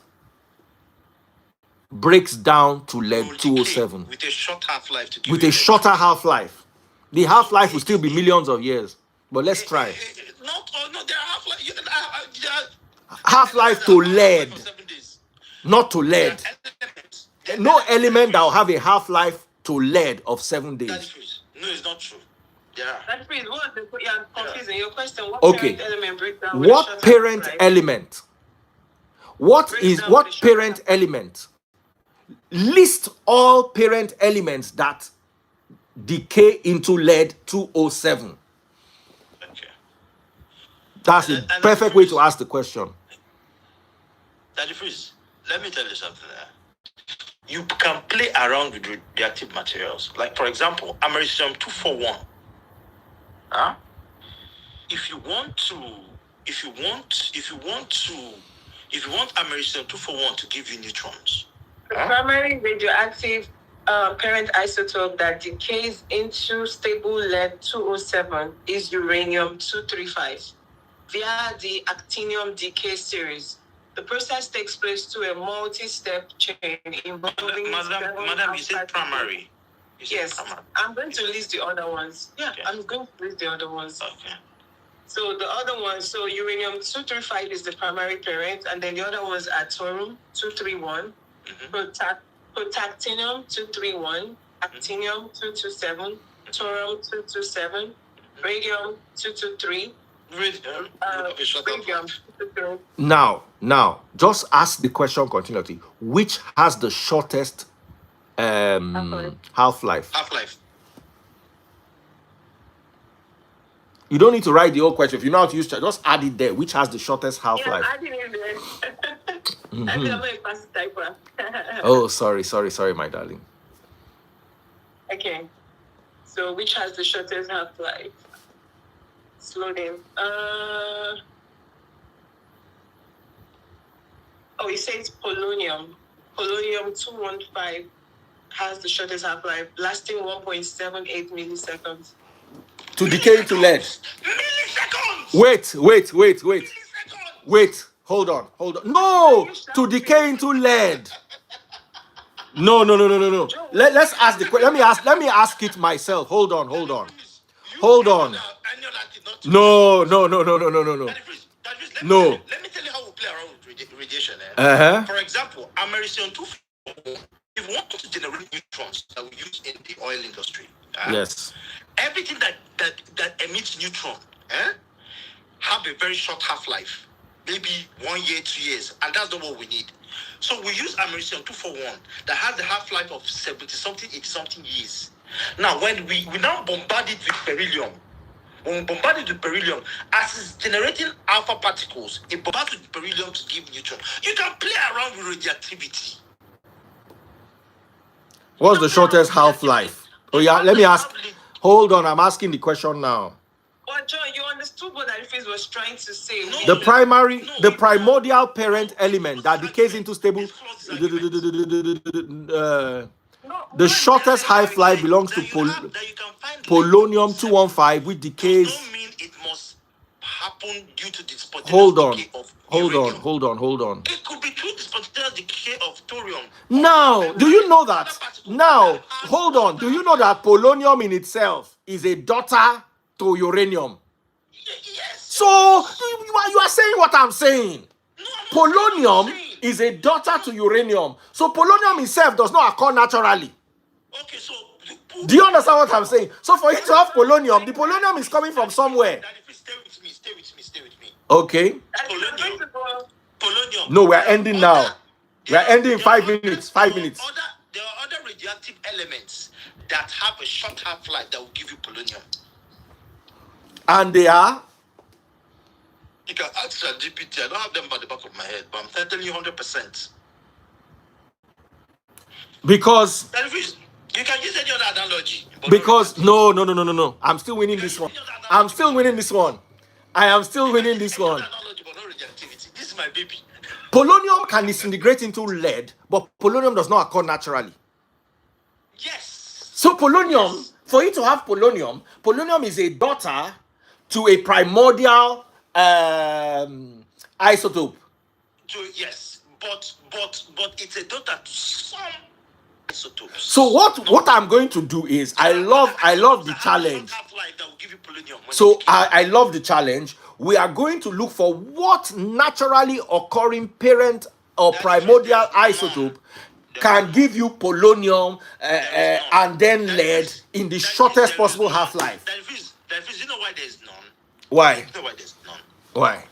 breaks down to lead 207 with a short half-life to give with you a shorter half-life? The half-life will still be millions of years, but let's try. No, there are half-life to lead, For 7 days. not to There are lead. elements. No element that will have a half-life to lead of 7 That is days. true. No, it's not true. There are. That's pretty. What you're confusing your question? What Okay. parent element breakdown? with a What short parent half-life? element? What is Breakdown what with a short parent element? List all parent elements that decay into lead 207. Okay. That's a And perfect way to ask the question. Daddy Freeze, let me tell you something there. You can play around with radioactive materials. Like, for example, americium 241. Huh? If you want americium 241 to give you neutrons, The primary radioactive parent isotope that decays into stable lead 207 is uranium 235 via the actinium decay series. The process takes place through a multi-step chain involving Madam, you said primary. You said Yes, primary. I'm going to list the other ones. Yeah, Okay. I'm going to list the other ones. Okay. So the other ones, so uranium 235 is the primary parent, and then the other ones are thorium 231, protactinium 231, actinium 227, thorium 227, radium 223, radium 223. Now, just ask the question continually. Which has the shortest half-life? Half-life. You don't need to write the whole question. If you know how to use it, just add it there. Which has the shortest half-life? Yeah, I didn't even. I'm a fast typer. Oh, sorry, my darling. Okay. So which has the shortest half-life? Slow down. Oh, it says polonium. Polonium 215 has the shortest half-life, lasting 1.78 milliseconds. To decay into lead. Milliseconds! Wait. Milliseconds! Wait. Hold on. No! To decay into lead. No. Let's ask the question. Let me ask it myself. Hold on. No. No. No. Let me tell you how we play around with radiation. Uh-huh. For example, americium 241, if we want to generate neutrons that we use in the oil industry, Yes. everything that emits neutron have a very short half-life, maybe 1 year, 2 years, and that's not what we need. So we use americium 241 that has the half-life of 70-something, 80-something years. Now, when we now bombard it with beryllium, when we bombard it with beryllium, as it's generating alpha particles, it bombards with beryllium to give neutron. You can play around with radioactivity. What's the shortest half-life? Oh yeah, let me ask. Hold on, I'm asking the question now. Well, John, you understood what Alphys was trying to say. The primordial parent element that decays into stable. The shortest half-life belongs to polonium 215, which decays. Does not mean it must happen due to the spontaneous Hold on. decay of Hold uranium. on. It could be through the spontaneous decay of thorium. Now, do you know that? Now, hold on. Do you know that polonium in itself is a daughter to uranium? Yes. So, you are saying what I'm saying. Polonium is a daughter to uranium. So, polonium itself does not occur naturally. Okay, so Do you understand what I'm saying? So, for you to have polonium, the polonium is coming from somewhere. Daddy, please stay with me. Okay. Polonium. No, we are ending now. We are ending in 5 minutes. 5 minutes. There are other radioactive elements that have a short half-life that will give you polonium. And they are? You can ask ChatGPT. I don't have them by the back of my head, but I'm telling you 100%. Because You can use any other analogy. Because no. I'm still winning this one. I am still winning this one. This is my baby. Polonium can disintegrate into lead, but polonium does not occur naturally. Yes. So polonium, for you to have polonium is a daughter to a primordial isotope. Yes, but it's a daughter to some isotopes. So what I'm going to do is I love the challenge. So I love the challenge. we are going to look for what naturally occurring parent or That is primordial there's none. isotope There can is give you polonium There is none. and then That lead is- in the that is shortest there is possible none. half-life. That is, you know why there's none? Why? You know why there's none? Why?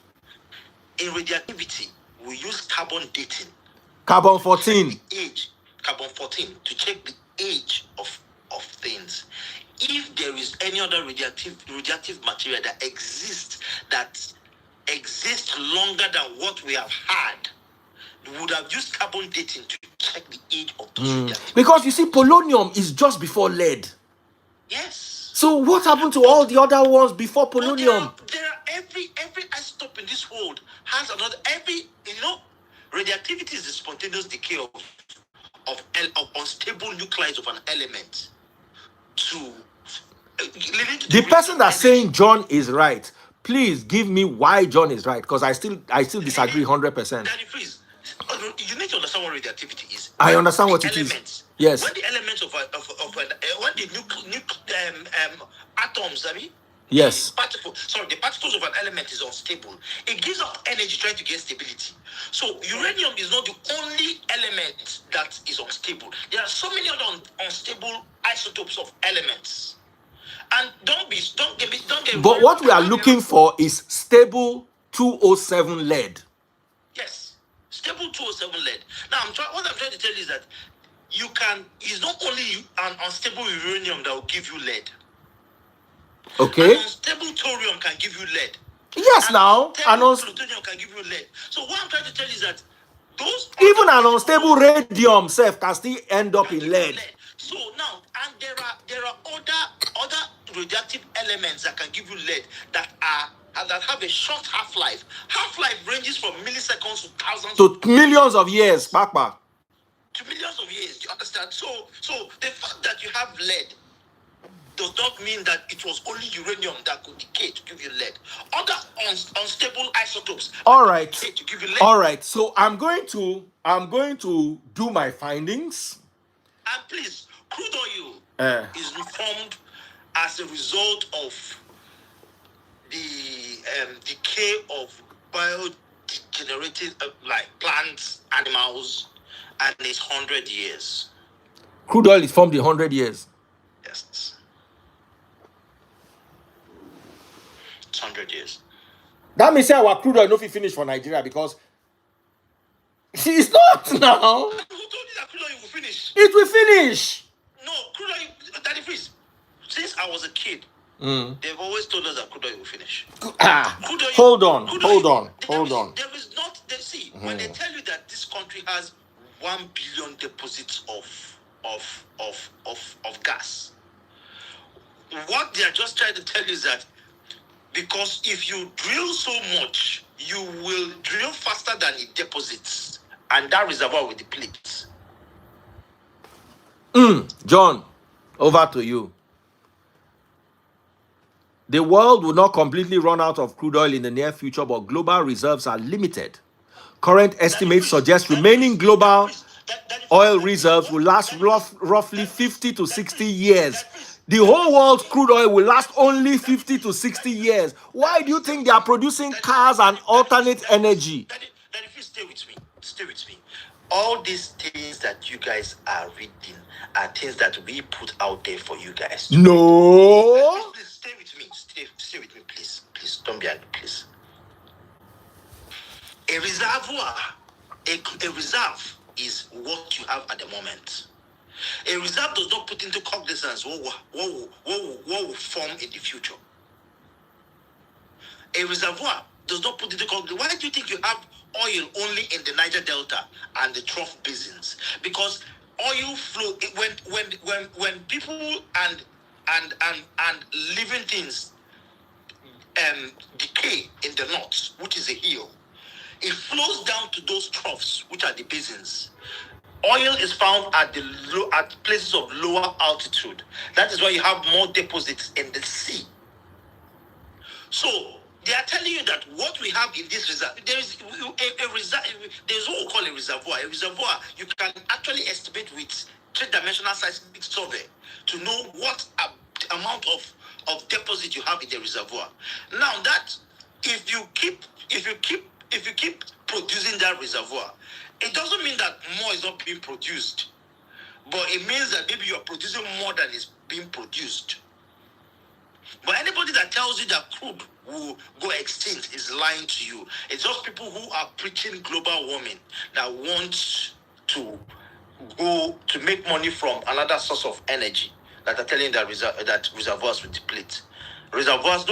In radioactivity, we use carbon dating. Carbon to 14. check the age, carbon 14, to check the age of things. If there is any other radioactive material that exists longer than what we have had, we would have used carbon dating to check the age of those radioactive. Because you see, polonium is just before lead. Yes. So what happened to all the other ones before But polonium? there are every isotope in this world has another radioactivity is the spontaneous decay of unstable nuclides of an element leading to The person that's energy. saying John is right, please give me why John is right, because I still disagree 100%. Daddy, please, you need to understand what radioactivity is. I understand what it elements, is. Yes. When the elements when the atoms, Yes. the particles of an element is unstable. It gives up energy trying to get stability. So uranium is not the only element that is unstable. There are so many other unstable isotopes of elements. And don't get me. But what we are looking for is stable 207 lead. Yes, stable 207 lead. Now what I'm trying to tell you is that it's not only an unstable uranium that will give you lead. Okay. An unstable thorium can give you lead. Yes, now plutonium can give you lead. So what I'm trying to tell you is that even an unstable radium self can still end up in lead. So now, and there are other radioactive elements that can give you lead that have a short half-life. Half-life ranges from milliseconds to thousands to millions of years, Papa. To millions of years. Do you understand? So the fact that you have lead does not mean that it was only uranium that could decay to give you lead. Other unstable isotopes. All right. To give you lead. All right. So I'm going to do my findings. And please, crude oil is formed as a result of the decay of biodegenerating like plants, animals, and it's 100 years. Crude oil is formed in 100 years. Yes. It's 100 years. That means our crude oil no fit finish for Nigeria because it's not now. Who told you that crude oil will finish? It will finish. No, crude oil, Daddy, please. Since I was a kid, they've always told us that crude oil will finish. Crude oil, hold on. There is not. See, when they tell you that this country has 1 billion deposits of gas, what they are just trying to tell you is that because if you drill so much, you will drill faster than it deposits, and that reservoir will deplete. John, over to you. The world will not completely run out of crude oil in the near future, but global reserves are limited. Current estimates suggest remaining global oil reserves will last roughly 50 to 60 years. The whole world's crude oil will last only 50 to 60 years. Why do you think they are producing cars and alternate energy? Daddy, please stay with me. Stay with me. All these things that you guys are reading are things that we put out there for you guys. No. Please stay with me. Stay with me, please. Please don't be angry, please. A reservoir, a reserve is what you have at the moment. A reserve does not put into cognizance what will form in the future. A reservoir does not put into cognizance. Why do you think you have oil only in the Niger Delta and the trough basins? Because oil flow when people and living things decay in the north, which is a hill, it flows down to those troughs, which are the basins. Oil is found at places of lower altitude. That is why you have more deposits in the sea. So they are telling you that what we have in this reserve, there is a reserve. There is what we call a reservoir. A reservoir you can actually estimate with three-dimensional seismic survey to know what amount of deposit you have in the reservoir. Now that if you keep producing that reservoir, it doesn't mean that more is not being produced, but it means that maybe you're producing more than is being produced. But anybody that tells you that crude will go extinct is lying to you. It's just people who are preaching global warming that want to go to make money from another source of energy that are telling that that reservoirs will deplete. No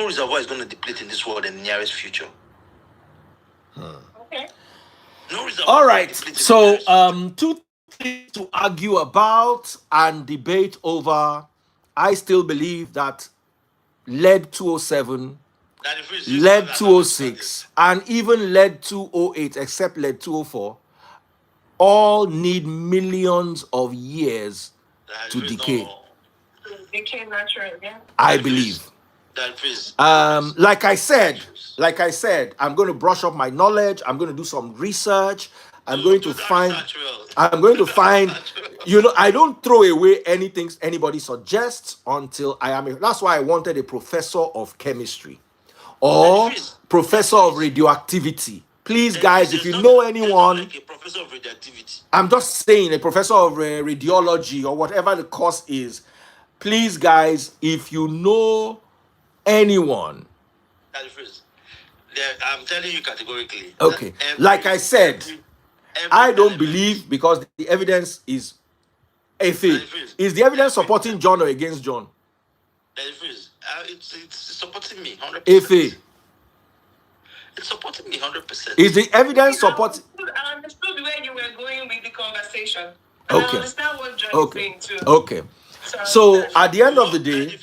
reservoir is going to deplete in this world in the nearest future. Okay. No reservoir. All right. So, two things to argue about and debate over. I still believe that lead 207, lead 206, and even lead 208, except lead 204, all need millions of years to decay. Decay naturally, yeah. I believe. Like I said, I'm going to brush up my knowledge. I'm going to do some research. I'm going to find, you know, I don't throw away anything anybody suggests until I am. That's why I wanted a professor of chemistry or professor of radioactivity. Please, guys, if you know anyone, like a professor of radioactivity. I'm just saying a professor of radiology or whatever the course is. Please, guys, if you know anyone. I'm telling you categorically. Okay, like I said, I don't believe because the evidence is Efe. Is the evidence supporting John or against John? It's supporting me 100%. Efe. It's supporting me 100%. Is the evidence supporting? I understood where you were going with the conversation. Okay. I understand what John is saying too. Okay. So at the end of the day,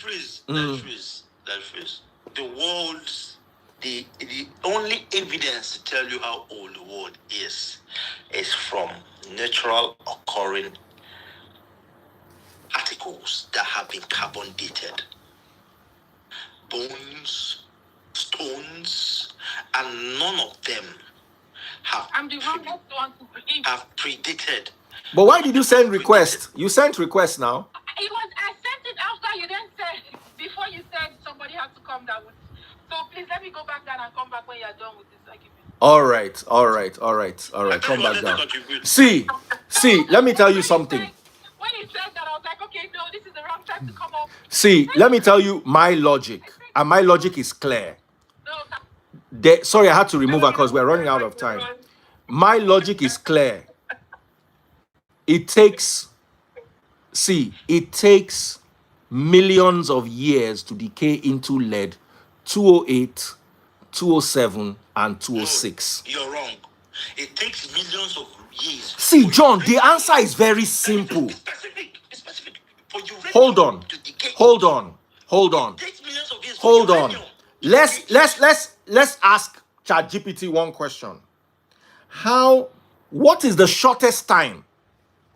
the world's the only evidence to tell you how old the world is from natural occurring particles that have been carbon dated. Bones, stones, and none of them have predated. But why did you send request? You sent request now. I sent it after you then said, before you said somebody has to come down with it. So please let me go back down and come back when you're done with this argument. All right. Come back down. See, let me tell you something. When he said that, I was like, okay, no, this is the wrong time to come up. See, let me tell you my logic. And my logic is clear. Sorry, I had to remove her because we're running out of time. My logic is clear. It takes millions of years to decay into lead 208, 207, and 206. You're wrong. It takes millions of years. See, John, the answer is very simple. It's specific. Hold on. It takes millions of years. Hold on. Let's ask ChatGPT one question. What is the shortest time?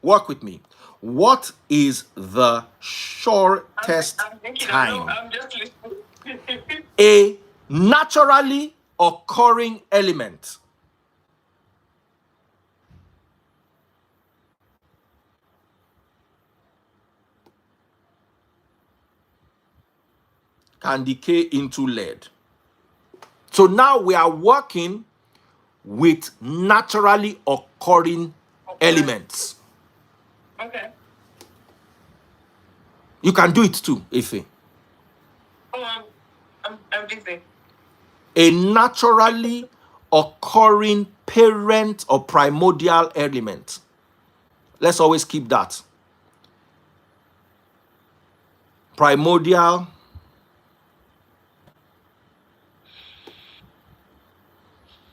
Work with me. What is the shortest time a naturally occurring element can decay into lead? So now we are working with naturally occurring elements. Okay. You can do it too, Efe. Oh, I'm busy. A naturally occurring parent or primordial element. Let's always keep that. Primordial.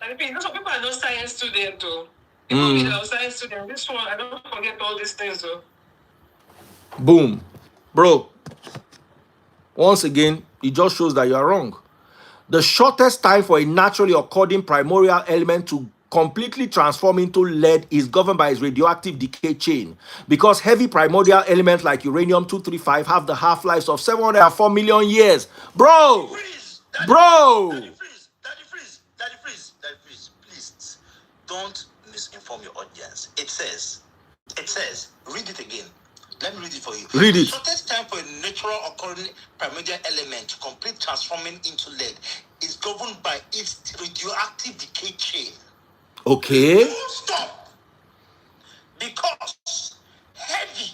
Some people are not science students, though. People with our science students. This one, I don't forget all these things, though. Boom. Bro, once again, it just shows that you are wrong. The shortest time for a naturally occurring primordial element to completely transform into lead is governed by its radioactive decay chain, because heavy primordial elements like uranium-235 have the half-lives of 704 million years. Bro! Daddy freeze, please don't misinform your audience. It says, read it again. Let me read it for you. Read it. The shortest time for a natural occurring primordial element to complete transforming into lead is governed by its radioactive decay chain. Okay. Full stop. Because heavy,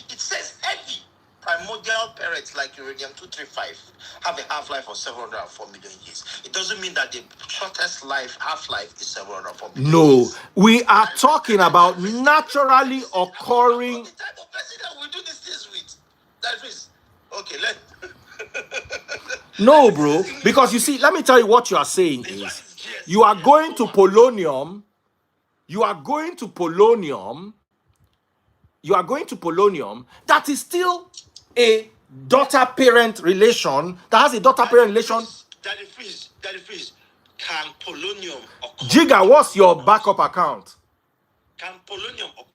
it says heavy, primordial parents like uranium-235 have a half-life of 704 million years. It doesn't mean that the shortest half-life is 704 million No, years. we are talking about naturally occurring. The type of person that we do these things with. That is okay. No, bro, because you see, let me tell you what you are saying is you are going to polonium. You are going to polonium. You are going to polonium. That is still a daughter-parent relation. That has a daughter-parent relation. Daddy Freeze. Can polonium occur? Jigga, what's your backup account? Can polonium occur?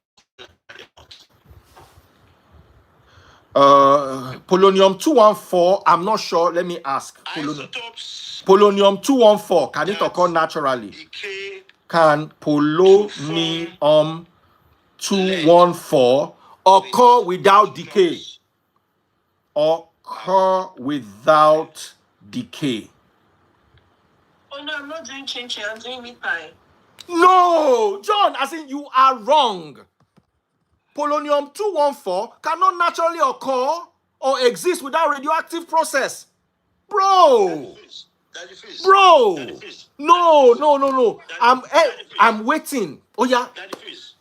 Polonium 214. I'm not sure. Let me ask. Isotopes Polonium 214. Can it occur naturally? decay. Can polonium 214 occur without decay? Occur without decay. Oh no, I'm not doing chin-chin, I'm doing meat pie. No, John, as in you are wrong. Polonium 214 cannot naturally occur or exist without radioactive process. Bro. Daddy Freeze. Bro. Daddy Freeze. No. I'm waiting. Oh yeah. Daddy Freeze.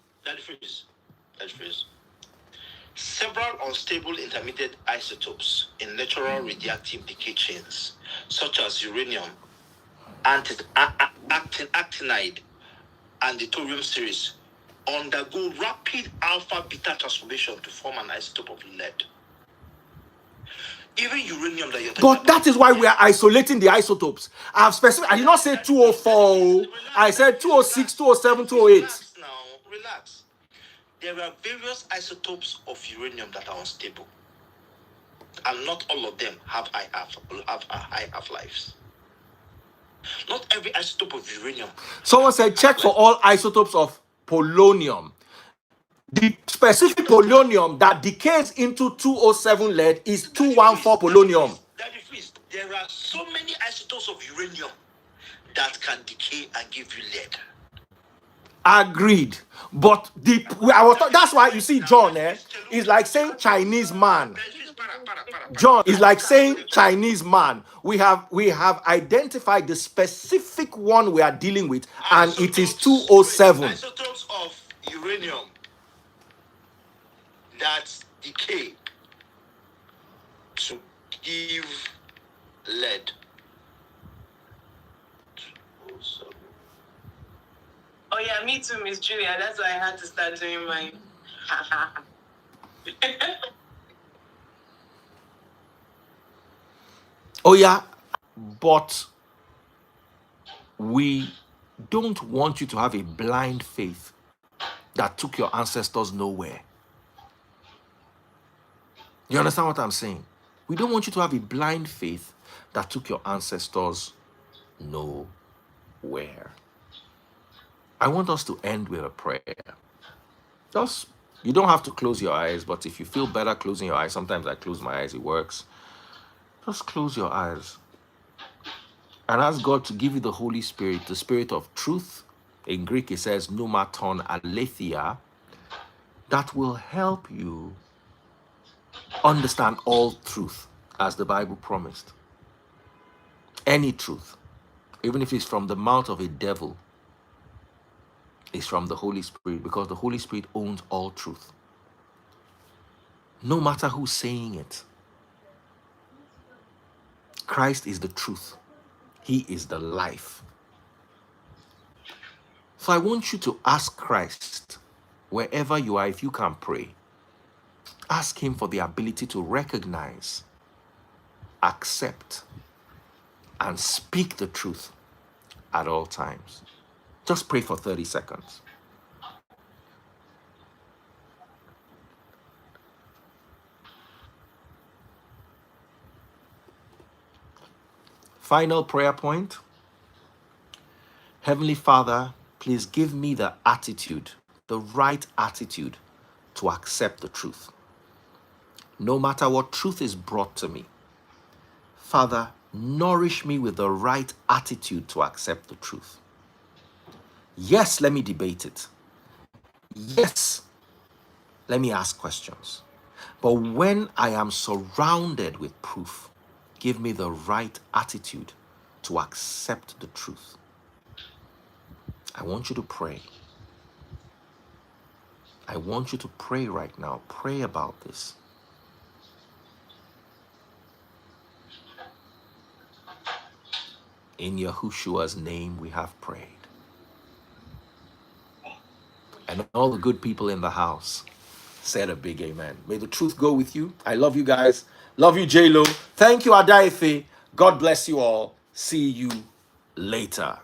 Several unstable intermediate isotopes in natural radioactive decay chains, such as uranium, actinide, and the thorium series, undergo rapid alpha-beta transformation to form an isotope of lead. Even uranium that you're talking But that is why we are isolating the isotopes. I did not say 204. I said 206, 207, 208. Relax now. Relax. There are various isotopes of uranium that are unstable, and not all of them have high half-lives. Not every isotope of uranium. Someone said check for all isotopes of polonium. The specific polonium that decays into 207 lead is 214 polonium. There are so many isotopes of uranium that can decay and give you lead. Agreed. But that's why you see John is like saying Chinese man. John is like saying Chinese man. We have identified the specific one we are dealing with, and it is 207. Isotopes of uranium that decay to give lead. 207. Oh yeah, me too, Miss Julia. That's why I had to start doing mine. Oh yeah, but we don't want you to have a blind faith that took your ancestors nowhere. You understand what I'm saying? We don't want you to have a blind faith that took your ancestors nowhere. I want us to end with a prayer. You don't have to close your eyes, but if you feel better closing your eyes, sometimes I close my eyes, it works. Just close your eyes and ask God to give you the Holy Spirit, the Spirit of truth. In Greek, it says pneumaton aletheia, that will help you understand all truth, as the Bible promised. Any truth, even if it's from the mouth of a devil, is from the Holy Spirit, because the Holy Spirit owns all truth. No matter who's saying it. Christ is the truth. He is the life. So I want you to ask Christ, wherever you are, if you can pray, ask him for the ability to recognize, accept, and speak the truth at all times. Just pray for 30 seconds. Final prayer point. Heavenly Father, please give me the attitude, the right attitude to accept the truth. No matter what truth is brought to me, Father, Nourish me with the right attitude to accept the truth. Yes, let me debate it. Yes, let me ask questions. But when I am surrounded with proof, give me the right attitude to accept the truth. I want you to pray. I want you to pray right now. Pray about this. In Yahushua's name we have prayed. And all the good people in the house said a big amen. May the truth go with you. I love you guys. Love you, J-Lo. Thank you, Adaife. God bless you all. See you later.